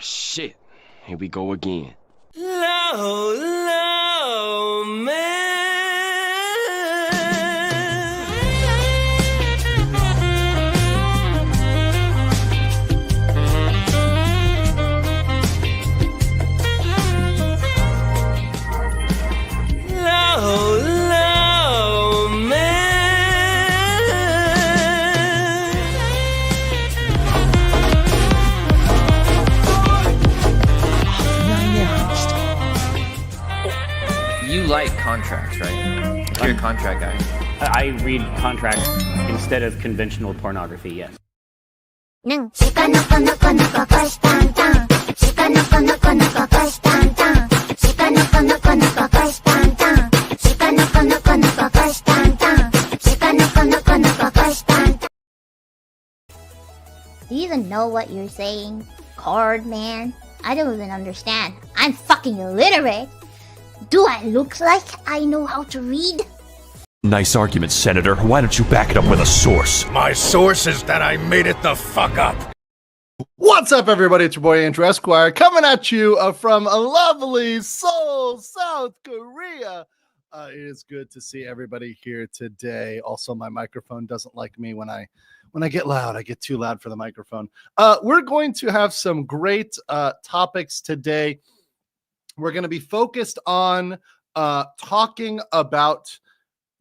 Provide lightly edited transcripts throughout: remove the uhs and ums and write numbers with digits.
shit. Here we go again. Low, low, man. Low, low, You like contracts, right? You're a contract guy. I read contracts instead of conventional pornography, yes. Do you even know what you're saying? Card man? I don't even understand. I'm fucking illiterate. Do I look like I know how to read? Nice argument, Senator. Why don't you back it up with a source? My source is that I made it the fuck up. What's up, everybody? It's your boy Andrew Esquire coming at you from a lovely Seoul, South Korea. It is good to see everybody here today. Also, my microphone doesn't like me when I get loud. I get too loud for the microphone. We're going to have some great topics today. We're going to be focused on talking about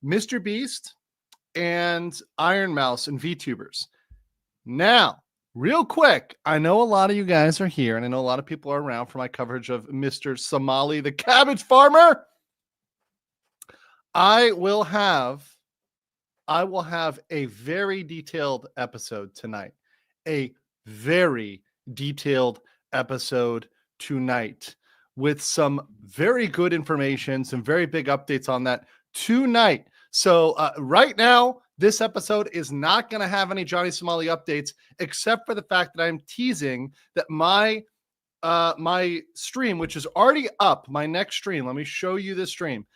MrBeast and Ironmouse and VTubers. Now, real quick, I know a lot of you guys are here, and I know a lot of people are around for my coverage of Mr. Somali, the cabbage farmer. I will have a very detailed episode tonight. A very detailed episode tonight with some very good information, some very big updates on that tonight. So right now, this episode is not going to have any Johnny Somali updates, except for the fact that I'm teasing that my stream, which is already up, my next stream, let me show you this stream.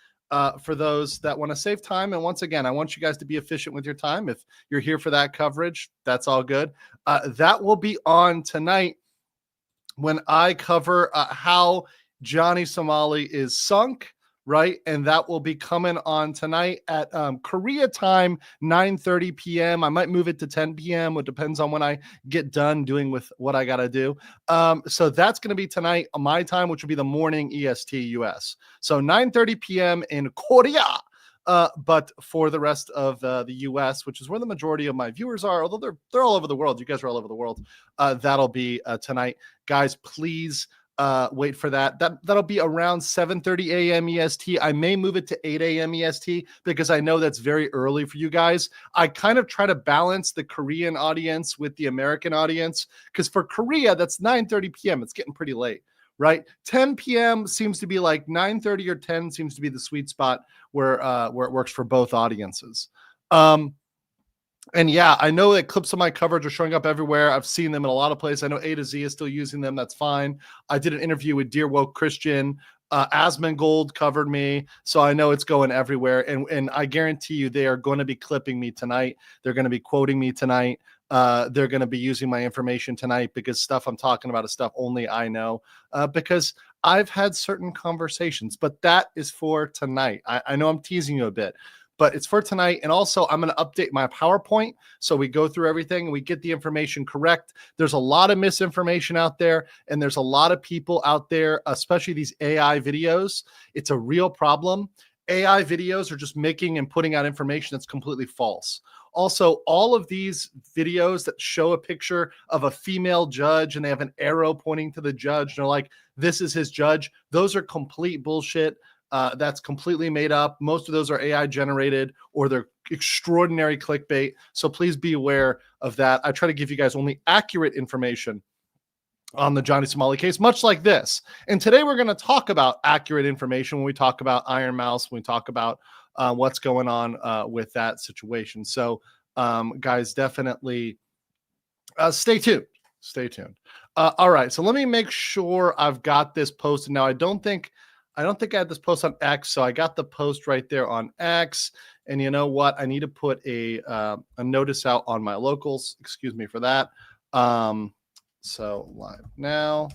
For those that want to save time. And once again, I want you guys to be efficient with your time. If you're here for that coverage, that's all good. That will be on tonight when I cover how Johnny Somali is sunk, right? And that will be coming on tonight at Korea time, 9:30 p.m. I might move it to 10 p.m. It depends on when I get done doing with what I got to do. So that's going to be tonight on my time, which will be the morning EST US. So 9:30 p.m. in Korea. But for the rest of the US, which is where the majority of my viewers are, although they're all over the world. You guys are all over the world. That'll be tonight. Guys, please wait for that. That'll be around 7:30 a.m. EST. I may move it to 8 a.m. EST because I know that's very early for you guys. I kind of try to balance the Korean audience with the American audience because for Korea, that's 9:30 p.m. It's getting pretty late, right? 10 p.m. seems to be like 9:30 or 10 seems to be the sweet spot where it works for both audiences. And yeah, I know that clips of my coverage are showing up everywhere. I've seen them in a lot of places. I know A to Z is still using them. That's fine. I did an interview with Dear Woke Christian. Asmongold covered me. So I know it's going everywhere. And I guarantee you they are going to be clipping me tonight. They're going to be quoting me tonight. They're going to be using my information tonight because stuff I'm talking about is stuff only I know because I've had certain conversations. But that is for tonight. I know I'm teasing you a bit. But it's for tonight. And also, I'm going to update my PowerPoint. So we go through everything and we get the information correct. There's a lot of misinformation out there. And there's a lot of people out there, especially these AI videos. It's a real problem. AI videos are just making and putting out information that's completely false. Also, all of these videos that show a picture of a female judge and they have an arrow pointing to the judge. And they're like, this is his judge. Those are complete bullshit. That's completely made up. Most of those are AI generated or they're extraordinary clickbait. So please be aware of that. I try to give you guys only accurate information on the Johnny Somali case, much like this. And today we're going to talk about accurate information when we talk about Ironmouse, when we talk about what's going on with that situation. So guys, definitely stay tuned. Stay tuned. All right. So let me make sure I've got this posted. Now, I don't think I had this post on X, so I got the post right there on X. And you know what? I need to put a notice out on my locals. Excuse me for that. So live now.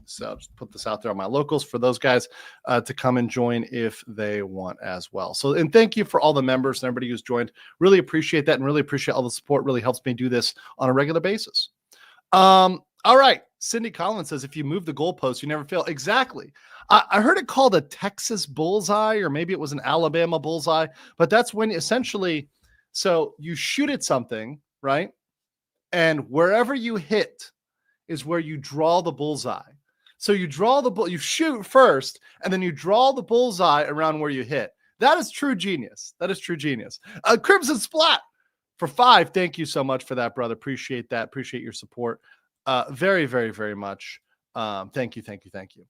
So I'll just put this out there on my locals for those guys to come and join if they want as well. So, and thank you for all the members and everybody who's joined. Really appreciate that and really appreciate all the support. Really helps me do this on a regular basis. All right. Cindy Collins says, if you move the goalpost, you never fail. Exactly. I heard it called a Texas bullseye, or maybe it was an Alabama bullseye, but that's when essentially, so you shoot at something, right? And wherever you hit is where you draw the bullseye. So you draw the you shoot first, and then you draw the bullseye around where you hit. That is true genius. That is true genius. Crimson Splat for 5. Thank you so much for that, brother. Appreciate that. Appreciate your support. Very, very, very much. Thank you. Thank you. Thank you.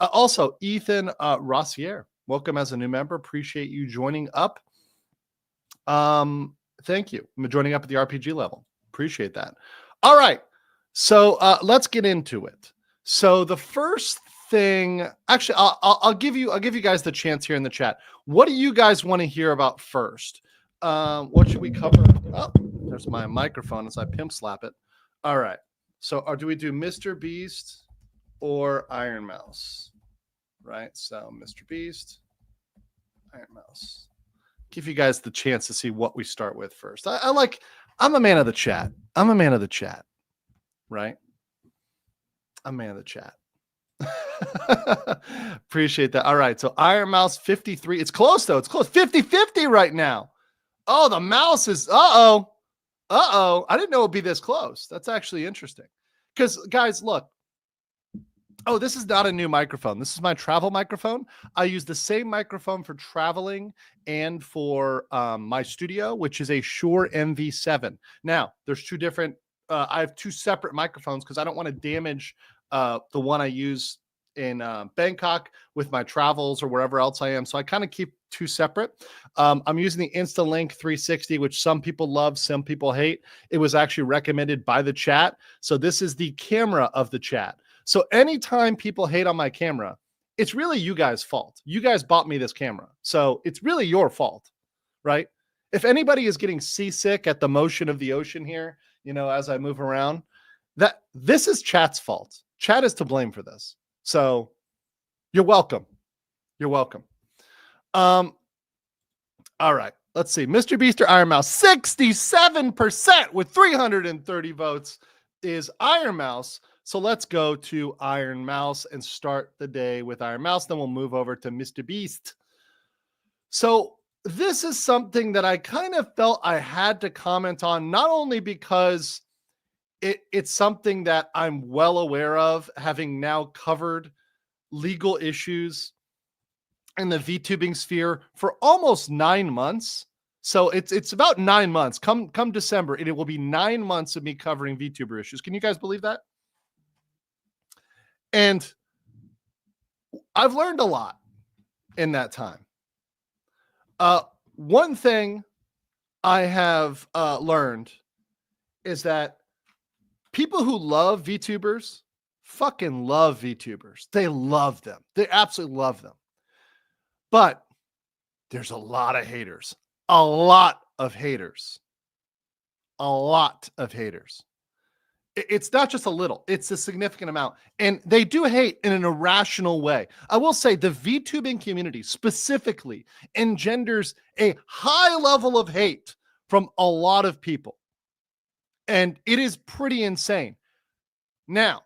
Also, Ethan Rossier, welcome as a new member. Appreciate you joining up. Thank you. I'm joining up at the RPG level. Appreciate that. All right. So let's get into it. So the first thing, actually, I'll give you guys the chance here in the chat. What do you guys want to hear about first? What should we cover? Oh, there's my microphone as I pimp slap it. All right. So do we do MrBeast or Ironmouse? Right. So MrBeast, Ironmouse. Give you guys the chance to see what we start with first. I'm a man of the chat. I'm a man of the chat. Right. I'm a man of the chat. Appreciate that. All right. So Ironmouse 53. It's close though. It's close. 50-50 right now. Oh, the mouse is I didn't know it'd be this close. That's actually interesting. Because guys, look. Oh, this is not a new microphone. This is my travel microphone. I use the same microphone for traveling and for my studio, which is a Shure MV7. Now, there's two different. I have two separate microphones because I don't want to damage the one I use in Bangkok with my travels or wherever else I am. So I kind of keep two separate. I'm using the InstaLink 360, which some people love, some people hate. It was actually recommended by the chat. So this is the camera of the chat. So anytime people hate on my camera, it's really you guys' fault. You guys bought me this camera. So it's really your fault, right? If anybody is getting seasick at the motion of the ocean here, as I move around, this is chat's fault. Chat is to blame for this. So you're welcome. You're welcome. All right. Let's see. MrBeast or Ironmouse, 67% with 330 votes is Ironmouse. So let's go to Ironmouse and start the day with Ironmouse. Then we'll move over to MrBeast. So this is something that I kind of felt I had to comment on, not only because it's something that I'm well aware of, having now covered legal issues in the VTubing sphere for almost 9 months. So it's about 9 months. Come December, it will be 9 months of me covering VTuber issues. Can you guys believe that? And I've learned a lot in that time. One thing I have learned is that people who love VTubers fucking love VTubers. They love them. They absolutely love them. But there's a lot of haters. A lot of haters. A lot of haters. It's not just a little, it's a significant amount. And they do hate in an irrational way. I will say the VTubing community specifically engenders a high level of hate from a lot of people. And it is pretty insane. Now,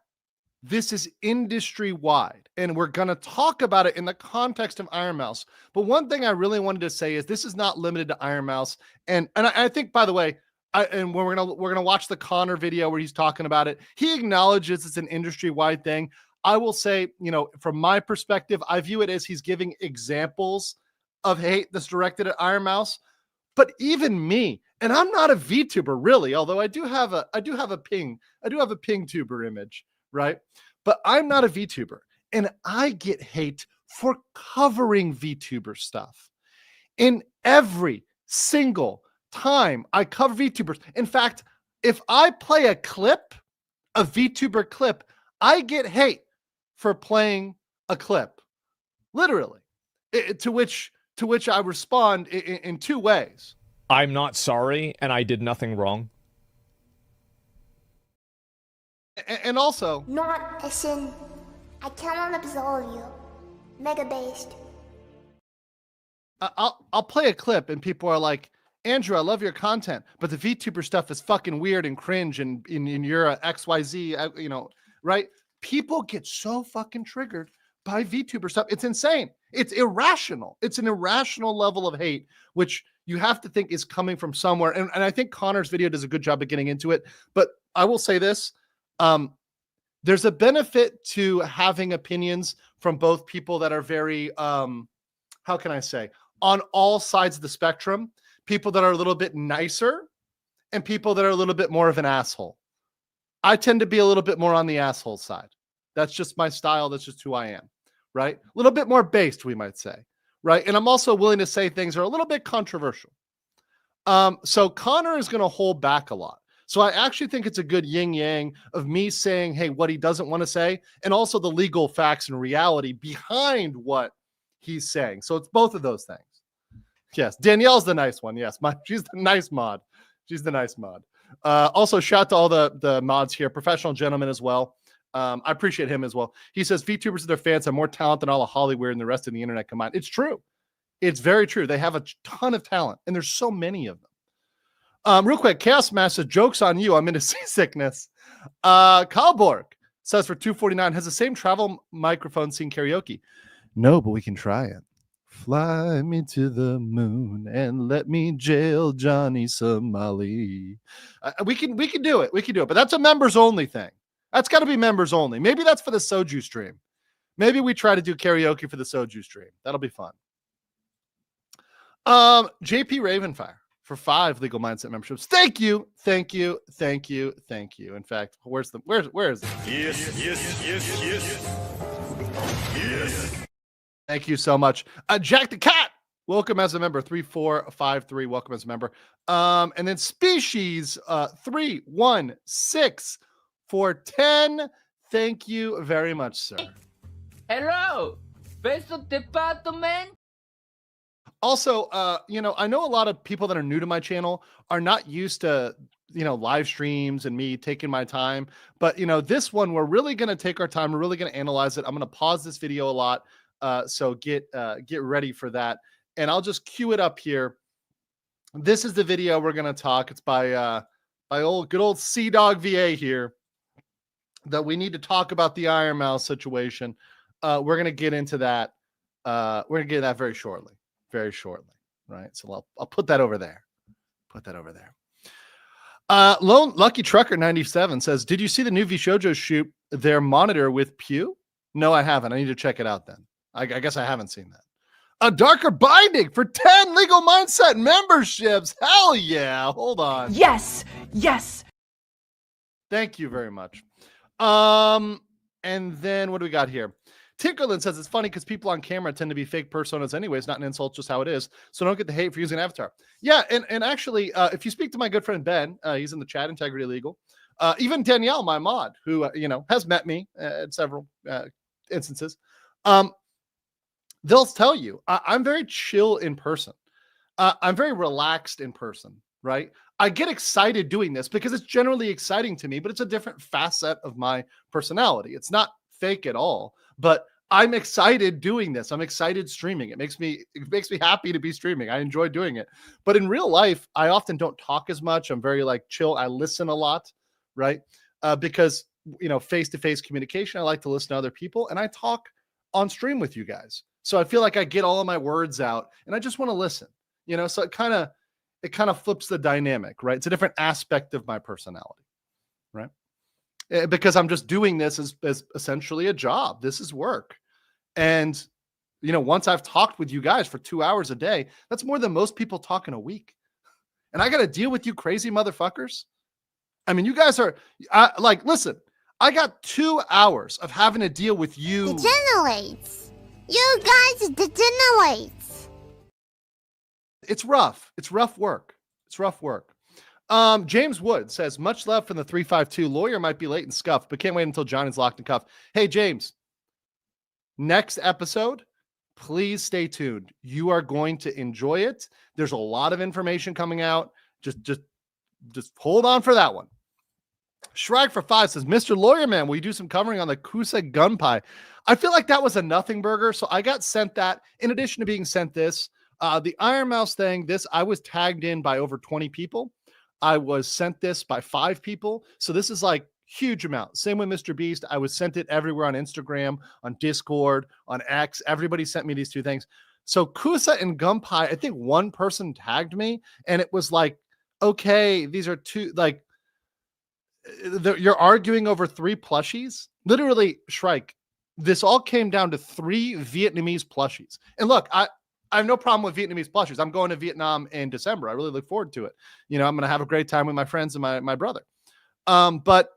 this is industry-wide, and we're going to talk about it in the context of Ironmouse. But one thing I really wanted to say is this is not limited to Ironmouse. And I think, by the way, and we're gonna watch the Connor video where he's talking about it. He acknowledges it's an industry-wide thing. I will say, from my perspective, I view it as he's giving examples of hate that's directed at Ironmouse. But even me, and I'm not a VTuber really, although I do have a ping tuber image, right? But I'm not a VTuber, and I get hate for covering VTuber stuff. In every single time I cover VTubers. In fact, if I play a VTuber clip, I get hate for playing a clip. Literally. To which I respond in two ways. I'm not sorry, and I did nothing wrong. And also, Not a sin. I cannot absolve you. Mega based. I'll play a clip and people are like, Andrew, I love your content, but the VTuber stuff is fucking weird and cringe and in your XYZ, right? People get so fucking triggered by VTuber stuff. It's insane. It's irrational. It's an irrational level of hate, which you have to think is coming from somewhere. And I think Connor's video does a good job of getting into it. But I will say this. There's a benefit to having opinions from both people that are very, how can I say, on all sides of the spectrum. People that are a little bit nicer and people that are a little bit more of an asshole. I tend to be a little bit more on the asshole side. That's just my style. That's just who I am, right? A little bit more based, we might say, right? And I'm also willing to say things that are a little bit controversial. So Connor is going to hold back a lot. So I actually think it's a good yin-yang of me saying, hey, what he doesn't want to say, and also the legal facts and reality behind what he's saying. So it's both of those things. Yes, Danielle's the nice one. Yes, she's the nice mod. She's the nice mod. Also, shout out to all the mods here, professional gentlemen as well. I appreciate him as well. He says VTubers and their fans have more talent than all of Hollywood and the rest of the internet combined. It's true. It's very true. They have a ton of talent, and there's so many of them. Real quick, Chaos Master, jokes on you. I'm into seasickness. Kalborg says for $2.49, has the same travel microphone seen karaoke? No, but we can try it. Fly me to the moon and let me jail Johnny Somali. We can do it. We can do it. But that's a members only thing. That's got to be members only. Maybe that's for the Soju stream. Maybe we try to do karaoke for the Soju stream. That'll be fun. JP Ravenfire for 5 legal mindset memberships. Thank you. Thank you. Thank you. Thank you. In fact, where is it? Yes. Thank you so much. Jack the Cat, welcome as a member. 3453, welcome as a member. And then Species 316 for 10. Thank you very much, sir. Hello, beso de pato, man. Also, I know a lot of people that are new to my channel are not used to, live streams and me taking my time. But, this one, we're really going to take our time. We're really going to analyze it. I'm going to pause this video a lot. So get ready for that. And I'll just cue it up here. This is the video we're going to talk. It's by good old CDawgVA here, that we need to talk about the Ironmouse situation. We're going to get into that. We're going to get that very shortly, right? So I'll put that over there. Lone Lucky Trucker 97 says, did you see the new Vishojo shoot their monitor with Pew? No, I haven't. I need to check it out then. I guess I haven't seen that. A Darker Binding for 10 legal mindset memberships. Hell yeah. Hold on. Yes. Thank you very much. And then what do we got here? Tinkerland says it's funny because people on camera tend to be fake personas anyways, not an insult, just how it is. So don't get the hate for using an avatar. Yeah, and actually, if you speak to my good friend Ben, he's in the chat, Integrity Legal. Even Danielle, my mod, who has met me at several instances. They'll tell you I'm very chill in person. I'm very relaxed in person, right? I get excited doing this because it's generally exciting to me, but it's a different facet of my personality. It's not fake at all, but I'm excited doing this. I'm excited streaming. It makes me happy to be streaming. I enjoy doing it. But in real life, I often don't talk as much. I'm very chill. I listen a lot, right? Because face-to-face communication, I like to listen to other people, and I talk on stream with you guys. So I feel like I get all of my words out and I just want to listen, so it kind of flips the dynamic, right? It's a different aspect of my personality, right? Because I'm just doing this as essentially a job. This is work. And, once I've talked with you guys for 2 hours a day, that's more than most people talk in a week. And I got to deal with you crazy motherfuckers. I mean, you guys are listen, I got 2 hours of having to deal with you. Degenerates. You guys degenerates. It's rough. It's rough work. James Wood says, much love from the 352. Lawyer might be late and scuffed, but can't wait until Johnny's locked and cuffed. Hey, James, next episode, please stay tuned. You are going to enjoy it. There's a lot of information coming out. Just hold on for that one. Shrag for 5 says, Mr. Lawyer Man, will you do some covering on the Kusa gun pie? I feel like that was a nothing burger. So I got sent that in addition to being sent this, the Ironmouse thing, I was tagged in by over 20 people. I was sent this by 5 people. So this is like huge amount. Same with MrBeast. I was sent it everywhere on Instagram, on Discord, on X. Everybody sent me these 2 things. So Kusa and Gunpie, I think one person tagged me and it was like, okay, these are 2, like, you're arguing over 3 plushies. Literally, Shrike, this all came down to 3 Vietnamese plushies. And look, I have no problem with Vietnamese plushies. I'm going to Vietnam in December. I really look forward to it. You know, I'm going to have a great time with my friends and my brother. But,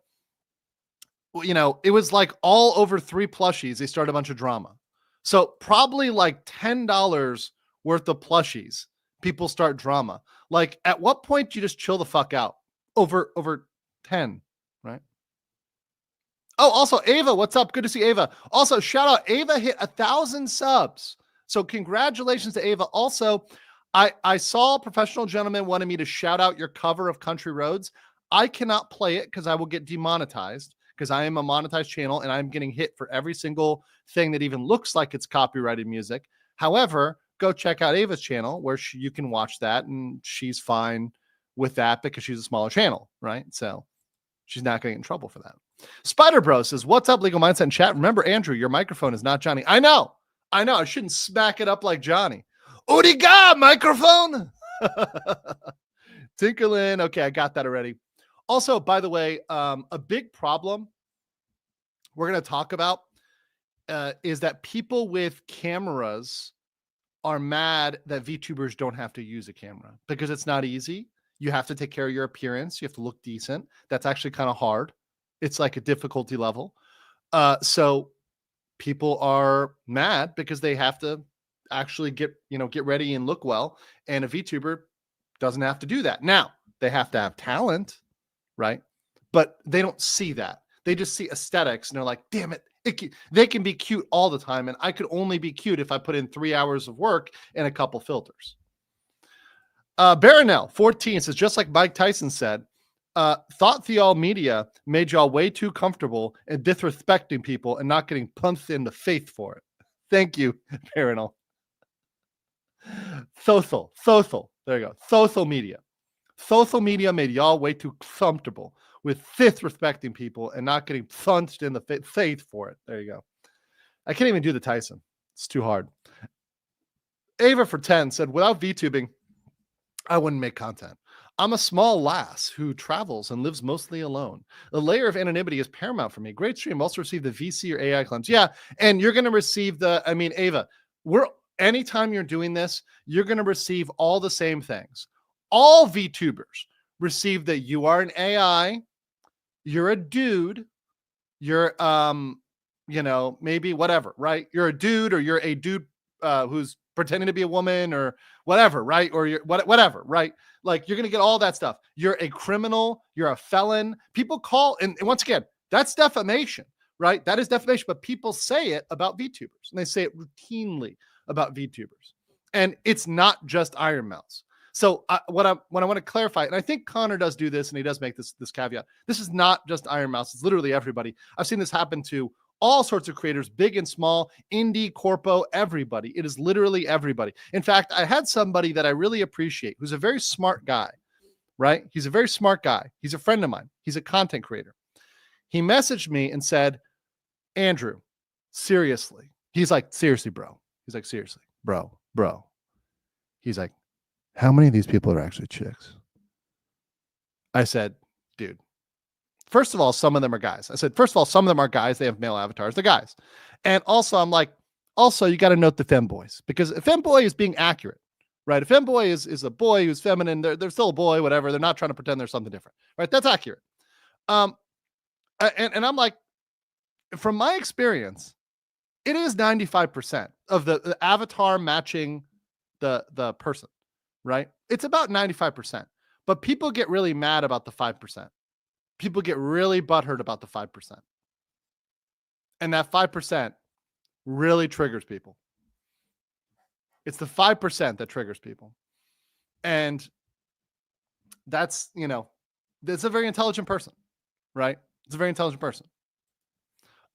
you know, it was like all over 3 plushies. They started a bunch of drama. So probably like $10 worth of plushies. People start drama. Like, at what point do you just chill the fuck out? Over 10, right? Oh, also Ava, what's up? Good to see Ava. Also, shout out, Ava hit 1,000 subs. So congratulations to Ava. Also, I saw a professional gentleman wanted me to shout out your cover of Country Roads. I cannot play it because I will get demonetized because I am a monetized channel and I'm getting hit for every single thing that even looks like it's copyrighted music. However, go check out Ava's channel where you can watch that and she's fine with that because she's a smaller channel, right? So she's not going to get in trouble for that. Spider Bro says, what's up, Legal Mindset in chat? Remember, Andrew, your microphone is not Johnny. I know. I shouldn't smack it up like Johnny. Odiga microphone. Tinkerlin. Okay, I got that already. Also, by the way, a big problem we're going to talk about is that people with cameras are mad that VTubers don't have to use a camera because it's not easy. You have to take care of your appearance. You have to look decent. That's actually kind of hard. It's like a difficulty level. So people are mad because they have to actually get ready and look well. And a VTuber doesn't have to do that. Now, they have to have talent, right? But they don't see that. They just see aesthetics and they're like, damn it. They can be cute all the time. And I could only be cute if I put in 3 hours of work and a couple filters. Baronel 14 says, just like Mike Tyson said, thought Theol Media made y'all way too comfortable and disrespecting people and not getting punched in the face for it. Thank you, Baronel. Thothel. There you go. Thothel Media. Thothel Media made y'all way too comfortable with disrespecting people and not getting punched in the face for it. There you go. I can't even do the Tyson. It's too hard. Ava for 10 said, without VTubing, I wouldn't make content. I'm a small lass who travels and lives mostly alone. The layer of anonymity is paramount for me. Great stream. Also receive the VC or AI claims. Yeah, and you're going to receive Ava, anytime you're doing this, you're going to receive all the same things. All VTubers receive that you are an AI, you're a dude, you're maybe whatever, right? You're a dude, or you're a dude who's pretending to be a woman or whatever, right? Or you're whatever, right? Like, you're going to get all that stuff. You're a criminal, you're a felon. People call, and once again, that's defamation, right? That is defamation, but people say it about VTubers, and they say it routinely about VTubers. And it's not just Ironmouse. So what I want to clarify, and I think Connor does do this, and he does make this caveat. This is not just Ironmouse. It's literally everybody. I've seen this happen to all sorts of creators, big and small, indie, corpo, everybody. It is literally everybody. In fact, I had somebody that I really appreciate who's a very smart guy, right? He's a very smart guy. He's a friend of mine. He's a content creator. He messaged me and said, Andrew, seriously. He's like, seriously, bro. He's like, seriously, bro. He's like, how many of these people are actually chicks? I said, dude, first of all, some of them are guys. I said, first of all, some of them are guys. They have male avatars. They're guys. And also, I'm like, also, you got to note the femboys, because a femboy is being accurate, right? A femboy is a boy who's feminine. They're still a boy, whatever. They're not trying to pretend they're something different, right? That's accurate. And I'm like, from my experience, it is 95% of the avatar matching the person, right? It's about 95%, but people get really mad about the 5%. People get really butthurt about the 5%. And that 5% really triggers people. It's the 5% that triggers people. And that's a very intelligent person, right? It's a very intelligent person.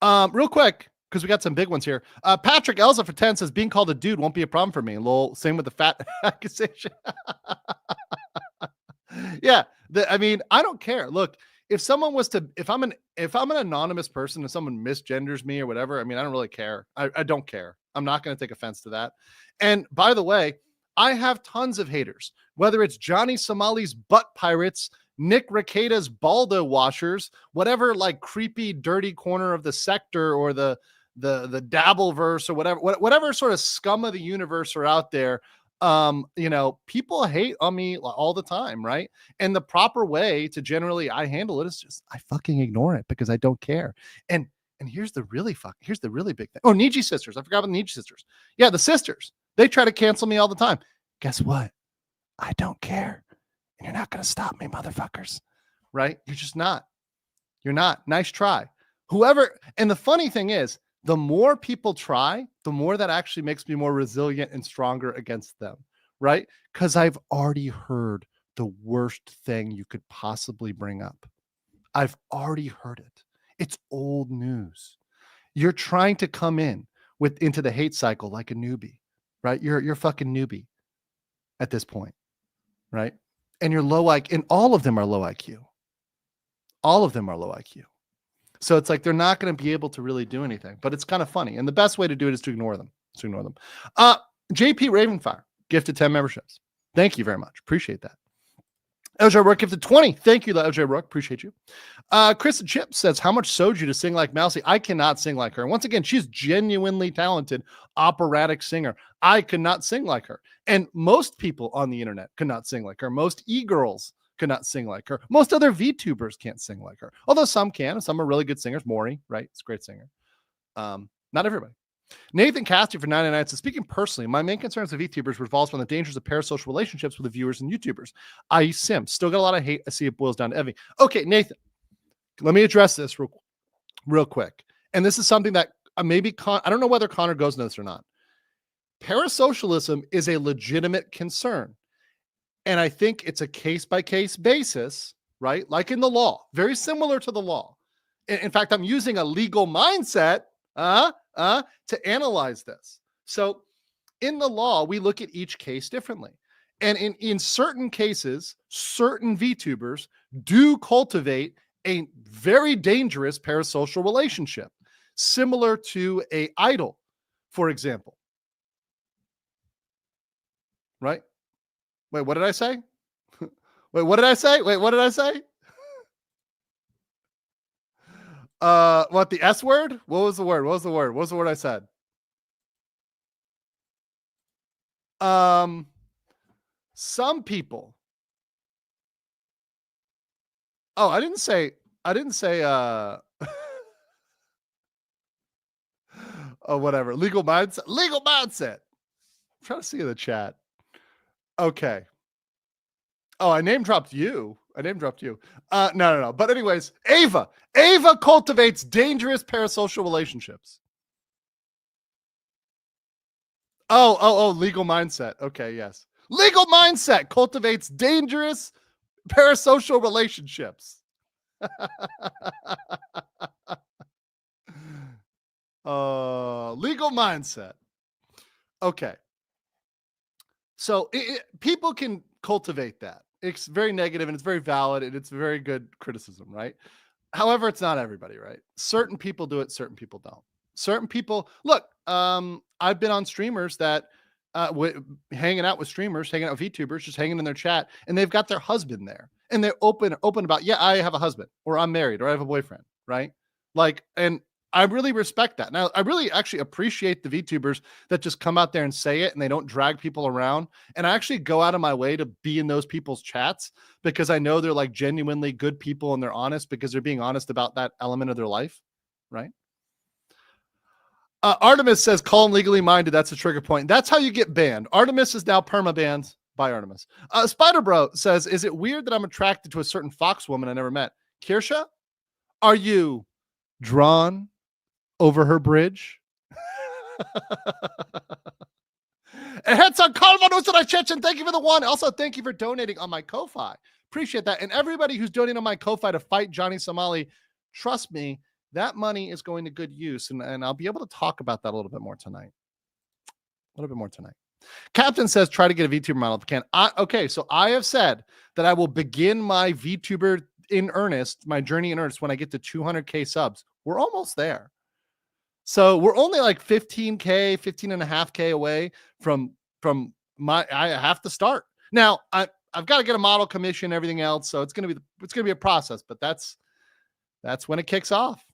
Real quick, because we got some big ones here. Patrick Elza for 10 says being called a dude won't be a problem for me. Lol. Same with the fat accusation. Yeah. I mean, I don't care. Look, if someone was to, if I'm an anonymous person and someone misgenders me or whatever, I mean, I don't really care. I don't care. I'm not going to take offense to that. And by the way, I have tons of haters, whether it's Johnny Somali's butt pirates, Nick Rekida's Baldo washers, whatever like creepy, dirty corner of the sector or the Dabbleverse or whatever sort of scum of the universe are out there. You know, people hate on me all the time, right? And the proper way to generally I handle it is just I fucking ignore it because I don't care. And here's the really big thing. Oh, Niji sisters. I forgot about the Niji sisters. Yeah, the sisters. They try to cancel me all the time. Guess what? I don't care. And you're not going to stop me, motherfuckers. Right? You're just not. You're not. Nice try. Whoever. And the funny thing is, the more people try, the more that actually makes me more resilient and stronger against them. Right? Because I've already heard the worst thing you could possibly bring up. I've already heard it. It's old news. You're trying to come into the hate cycle like a newbie, right? You're a fucking newbie at this point, right? And you're low IQ, and all of them are low IQ. All of them are low IQ. So it's like they're not going to be able to really do anything, but it's kind of funny. And the best way to do it is to ignore them. JP Ravenfire gifted 10 memberships. Thank you very much. Appreciate that. LJ Rook gifted 20. Thank you, LJ Rook. Appreciate you. Chris Chip says, how much Soju to sing like Mousy? I cannot sing like her. And once again, she's genuinely talented operatic singer. I could not sing like her. And most people on the internet could not sing like her. Most e-girls could not sing like her. Most other VTubers can't sing like her. Although some can, and some are really good singers. Maury, right? It's a great singer. Not everybody. Nathan Casty for 99 says, speaking personally, my main concerns of VTubers revolves around the dangers of parasocial relationships with the viewers and YouTubers, i.e. Sims. Still got a lot of hate. I see it boils down to Evie. Okay, Nathan, let me address this real quick. And this is something that maybe, I don't know whether Connor goes into this or not. Parasocialism is a legitimate concern. And I think it's a case-by-case basis, right? Like in the law, very similar to the law. In fact, I'm using a legal mindset to analyze this. So in the law, we look at each case differently. And in certain cases, certain VTubers do cultivate a very dangerous parasocial relationship, similar to an idol, for example. Right? Wait, what did I say? Wait, what did I say? What, the S word? What was the word I said? Some people. Oh, I didn't say oh, whatever. Legal mindset. I'm trying to see in the chat. Okay. Oh, I name dropped you. No. But anyways, Ava cultivates dangerous parasocial relationships. Oh, legal mindset. Okay, yes. Legal mindset cultivates dangerous parasocial relationships. Legal mindset. Okay. So people can cultivate that. It's very negative and it's very valid and it's very good criticism, right? However, it's not everybody, right? Certain people do it, certain people don't. Certain people, look, I've been on streamers that hanging out with VTubers, just hanging in their chat, and they've got their husband there, and they're open about, yeah, I have a husband, or I'm married, or I have a boyfriend, right? Like, and I really respect that. Now, I really actually appreciate the VTubers that just come out there and say it, and they don't drag people around. And I actually go out of my way to be in those people's chats because I know they're like genuinely good people and they're honest because they're being honest about that element of their life, right? Artemis says, call him legally minded. That's a trigger point. That's how you get banned. Artemis is now perma-banned by Artemis. Spider Bro says, is it weird that I'm attracted to a certain fox woman I never met? Kirsha, are you drawn over her bridge? And Hetson Kalmanus and Chechen, thank you for the one. Also, thank you for donating on my Ko-Fi. appreciate that. And everybody who's donating on my Ko-Fi to fight Johnny Somali, trust me, that money is going to good use. And I'll be able to talk about that a little bit more tonight. Captain says, try to get a VTuber model if you can. Okay, so I have said that I will begin my VTuber in earnest, my journey in earnest, when I get to 200K subs. We're almost there. So we're only like 15K, 15.5K away from I have to start. Now, I've got to get a model commission, everything else. So it's going to be a process, but that's when it kicks off.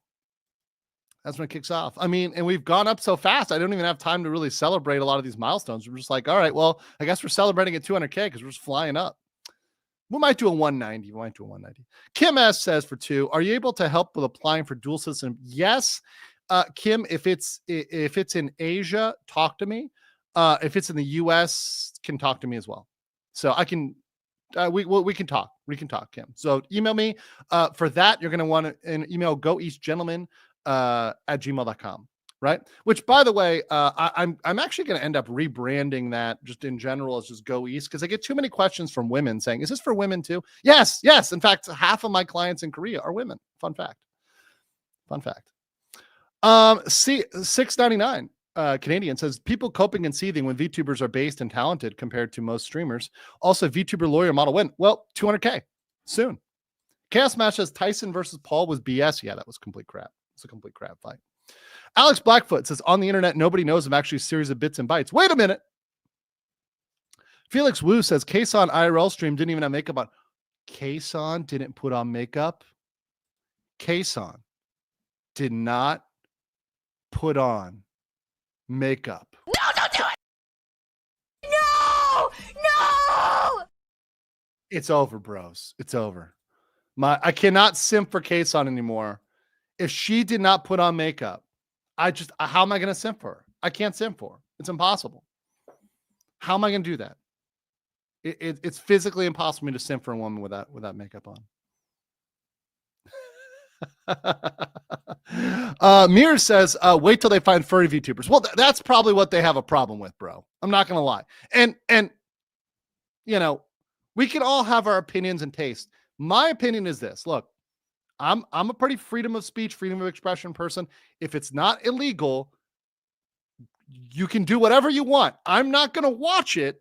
That's when it kicks off. I mean, and we've gone up so fast, I don't even have time to really celebrate a lot of these milestones. We're just like, all right, well, I guess we're celebrating at 200K because we're just flying up. We might do a 190. Kim S says for 2, are you able to help with applying for dual citizenship? Yes. Kim, if it's in Asia, talk to me. If it's in the US, can talk to me as well. So I can, we can talk. We can talk, Kim. So email me. For that, you're going to want an email, goeastgentleman at gmail.com. Right. Which, by the way, I'm actually going to end up rebranding that just in general as just Go East, because I get too many questions from women saying, is this for women too? Yes. In fact, half of my clients in Korea are women. Fun fact. $6.99 Canadian says, people coping and seething when VTubers are based and talented compared to most streamers. Also, VTuber lawyer model win. Well, 200K soon. Chaos Match says Tyson versus Paul was BS. Yeah, that was complete crap. It's a complete crap fight. Alex Blackfoot says, on the internet, nobody knows I'm actually a series of bits and bytes. Wait a minute. Felix Wu says, Kason IRL stream didn't even have makeup on. Kason didn't put on makeup. Kason did not put on makeup. No, don't do it! No! It's over, bros. It's over. I cannot simp for Kason anymore. If she did not put on makeup, how am I going to simp for her? I can't simp for her. It's impossible. How am I going to do that? It's physically impossible for me to simp for a woman without makeup on. Mir says, wait till they find furry VTubers. Well, that's probably what they have a problem with, bro. I'm not going to lie. And, you know, we can all have our opinions and taste. My opinion is this. Look, I'm a pretty freedom of speech, freedom of expression person. If it's not illegal, you can do whatever you want. I'm not going to watch it,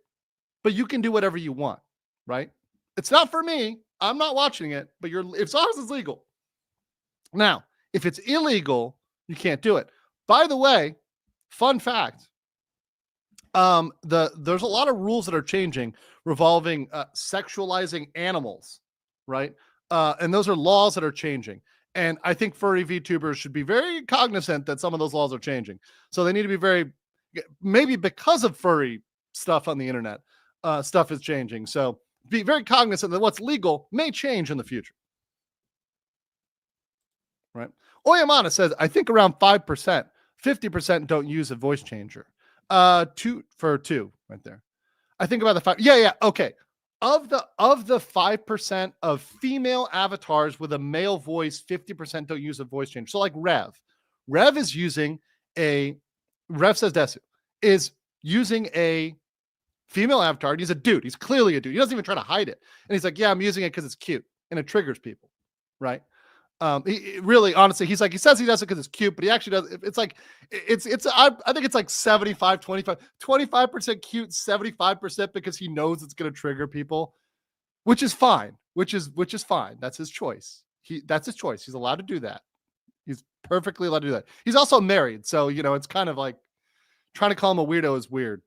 but you can do whatever you want, right? It's not for me. I'm not watching it, but as long as it's legal. Now, if it's illegal, you can't do it. By the way, fun fact, there's a lot of rules that are changing revolving sexualizing animals, right? And those are laws that are changing. And I think furry VTubers should be very cognizant that some of those laws are changing. So they need to be maybe because of furry stuff on the internet, stuff is changing. So be very cognizant that what's legal may change in the future. Right? Oyamana says, I think around 5%, 50% don't use a voice changer. 2 right there. I think about the 5. Yeah. Okay. Of the 5% of female avatars with a male voice, 50% don't use a voice changer. So like Rev is using Rev says Desu is using a female avatar. He's a dude. He's clearly a dude. He doesn't even try to hide it. And he's like, yeah, I'm using it because it's cute and it triggers people. Right. He really, honestly, he says he does it because it's cute, but he actually does. It's like, I think it's like 75, 25% cute, 75% because he knows it's going to trigger people, which is fine, which is fine. That's his choice. That's his choice. He's allowed to do that. He's perfectly allowed to do that. He's also married. So, you know, it's kind of like trying to call him a weirdo is weird.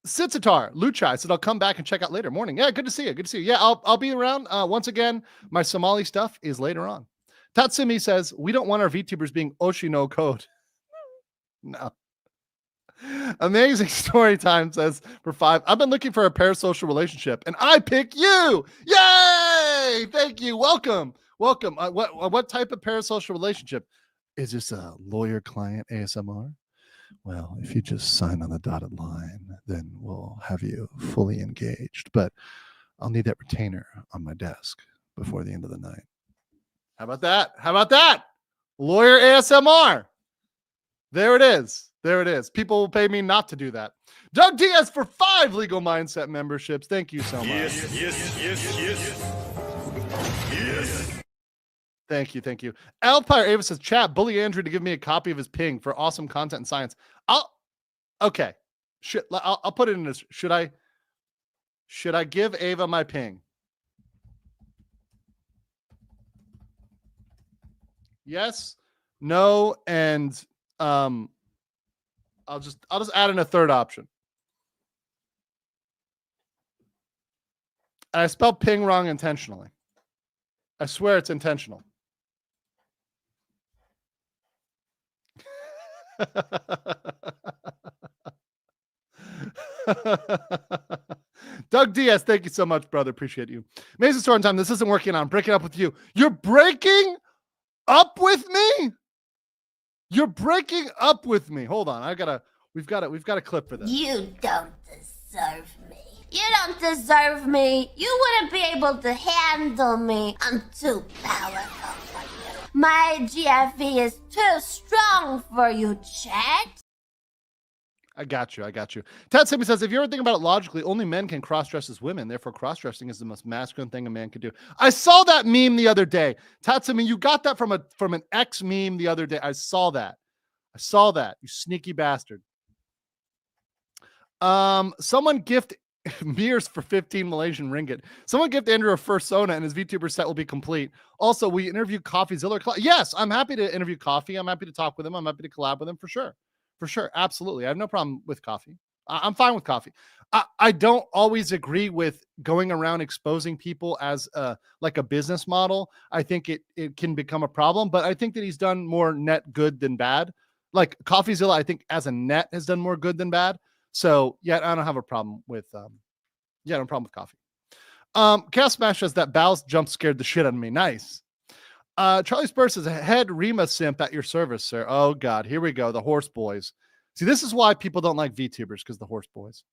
Sitsitar, Luchai said, I'll come back and check out later. Morning. Yeah, good to see you. Yeah, I'll be around. Once again, my Somali stuff is later on. Tatsumi says, we don't want our VTubers being Oshino code. No. Amazing story time says, for 5, I've been looking for a parasocial relationship and I pick you. Yay! Thank you. Welcome. What type of parasocial relationship? Is this a lawyer-client ASMR? Well, if you just sign on the dotted line, then we'll have you fully engaged. But I'll need that retainer on my desk before the end of the night. How about that? Lawyer ASMR. There it is. There it is. People will pay me not to do that. Doug Diaz for 5 Legal Mindset memberships. Thank you so much. Yes. Thank you. Alpire Ava says, chat, bully Andrew to give me a copy of his ping for awesome content and science. Okay. I'll put it in this. Should I give Ava my ping? Yes, no, and I'll just add in a third option. And I spelled ping wrong intentionally. I swear it's intentional. Doug Diaz, thank you so much, brother. Appreciate you. Amazing story time. This isn't working. I'm breaking up with you. You're breaking up with me? You're breaking up with me. Hold on. We've got a clip for this. You don't deserve me. You don't deserve me. You wouldn't be able to handle me. I'm too powerful for you. My GFE is too strong for you, chat. I got you. Tatsumi says, if you ever think about it logically, only men can cross-dress as women. Therefore, cross-dressing is the most masculine thing a man could do. I saw that meme the other day. Tatsumi, you got that from an X meme the other day. I saw that. You sneaky bastard. Someone gift Mears for 15 Malaysian ringgit. Someone gift Andrew a first Sona and his VTuber set will be complete. Also, we interview CoffeeZilla. Yes, I'm happy to interview Coffee. I'm happy to talk with him. I'm happy to collab with him for sure. For sure. Absolutely. I have no problem with Coffee. I'm fine with Coffee. I don't always agree with going around exposing people as like a business model. I think it can become a problem, but I think that he's done more net good than bad. Like CoffeeZilla, I think as a net has done more good than bad. So yeah, I don't have a problem with Coffee. Chaos Smash says that Bow's jump scared the shit out of me. Nice. Charlie Spurs says, head Rima simp at your service, sir. Oh God, here we go. The horse boys. See, this is why people don't like VTubers, because the horse boys.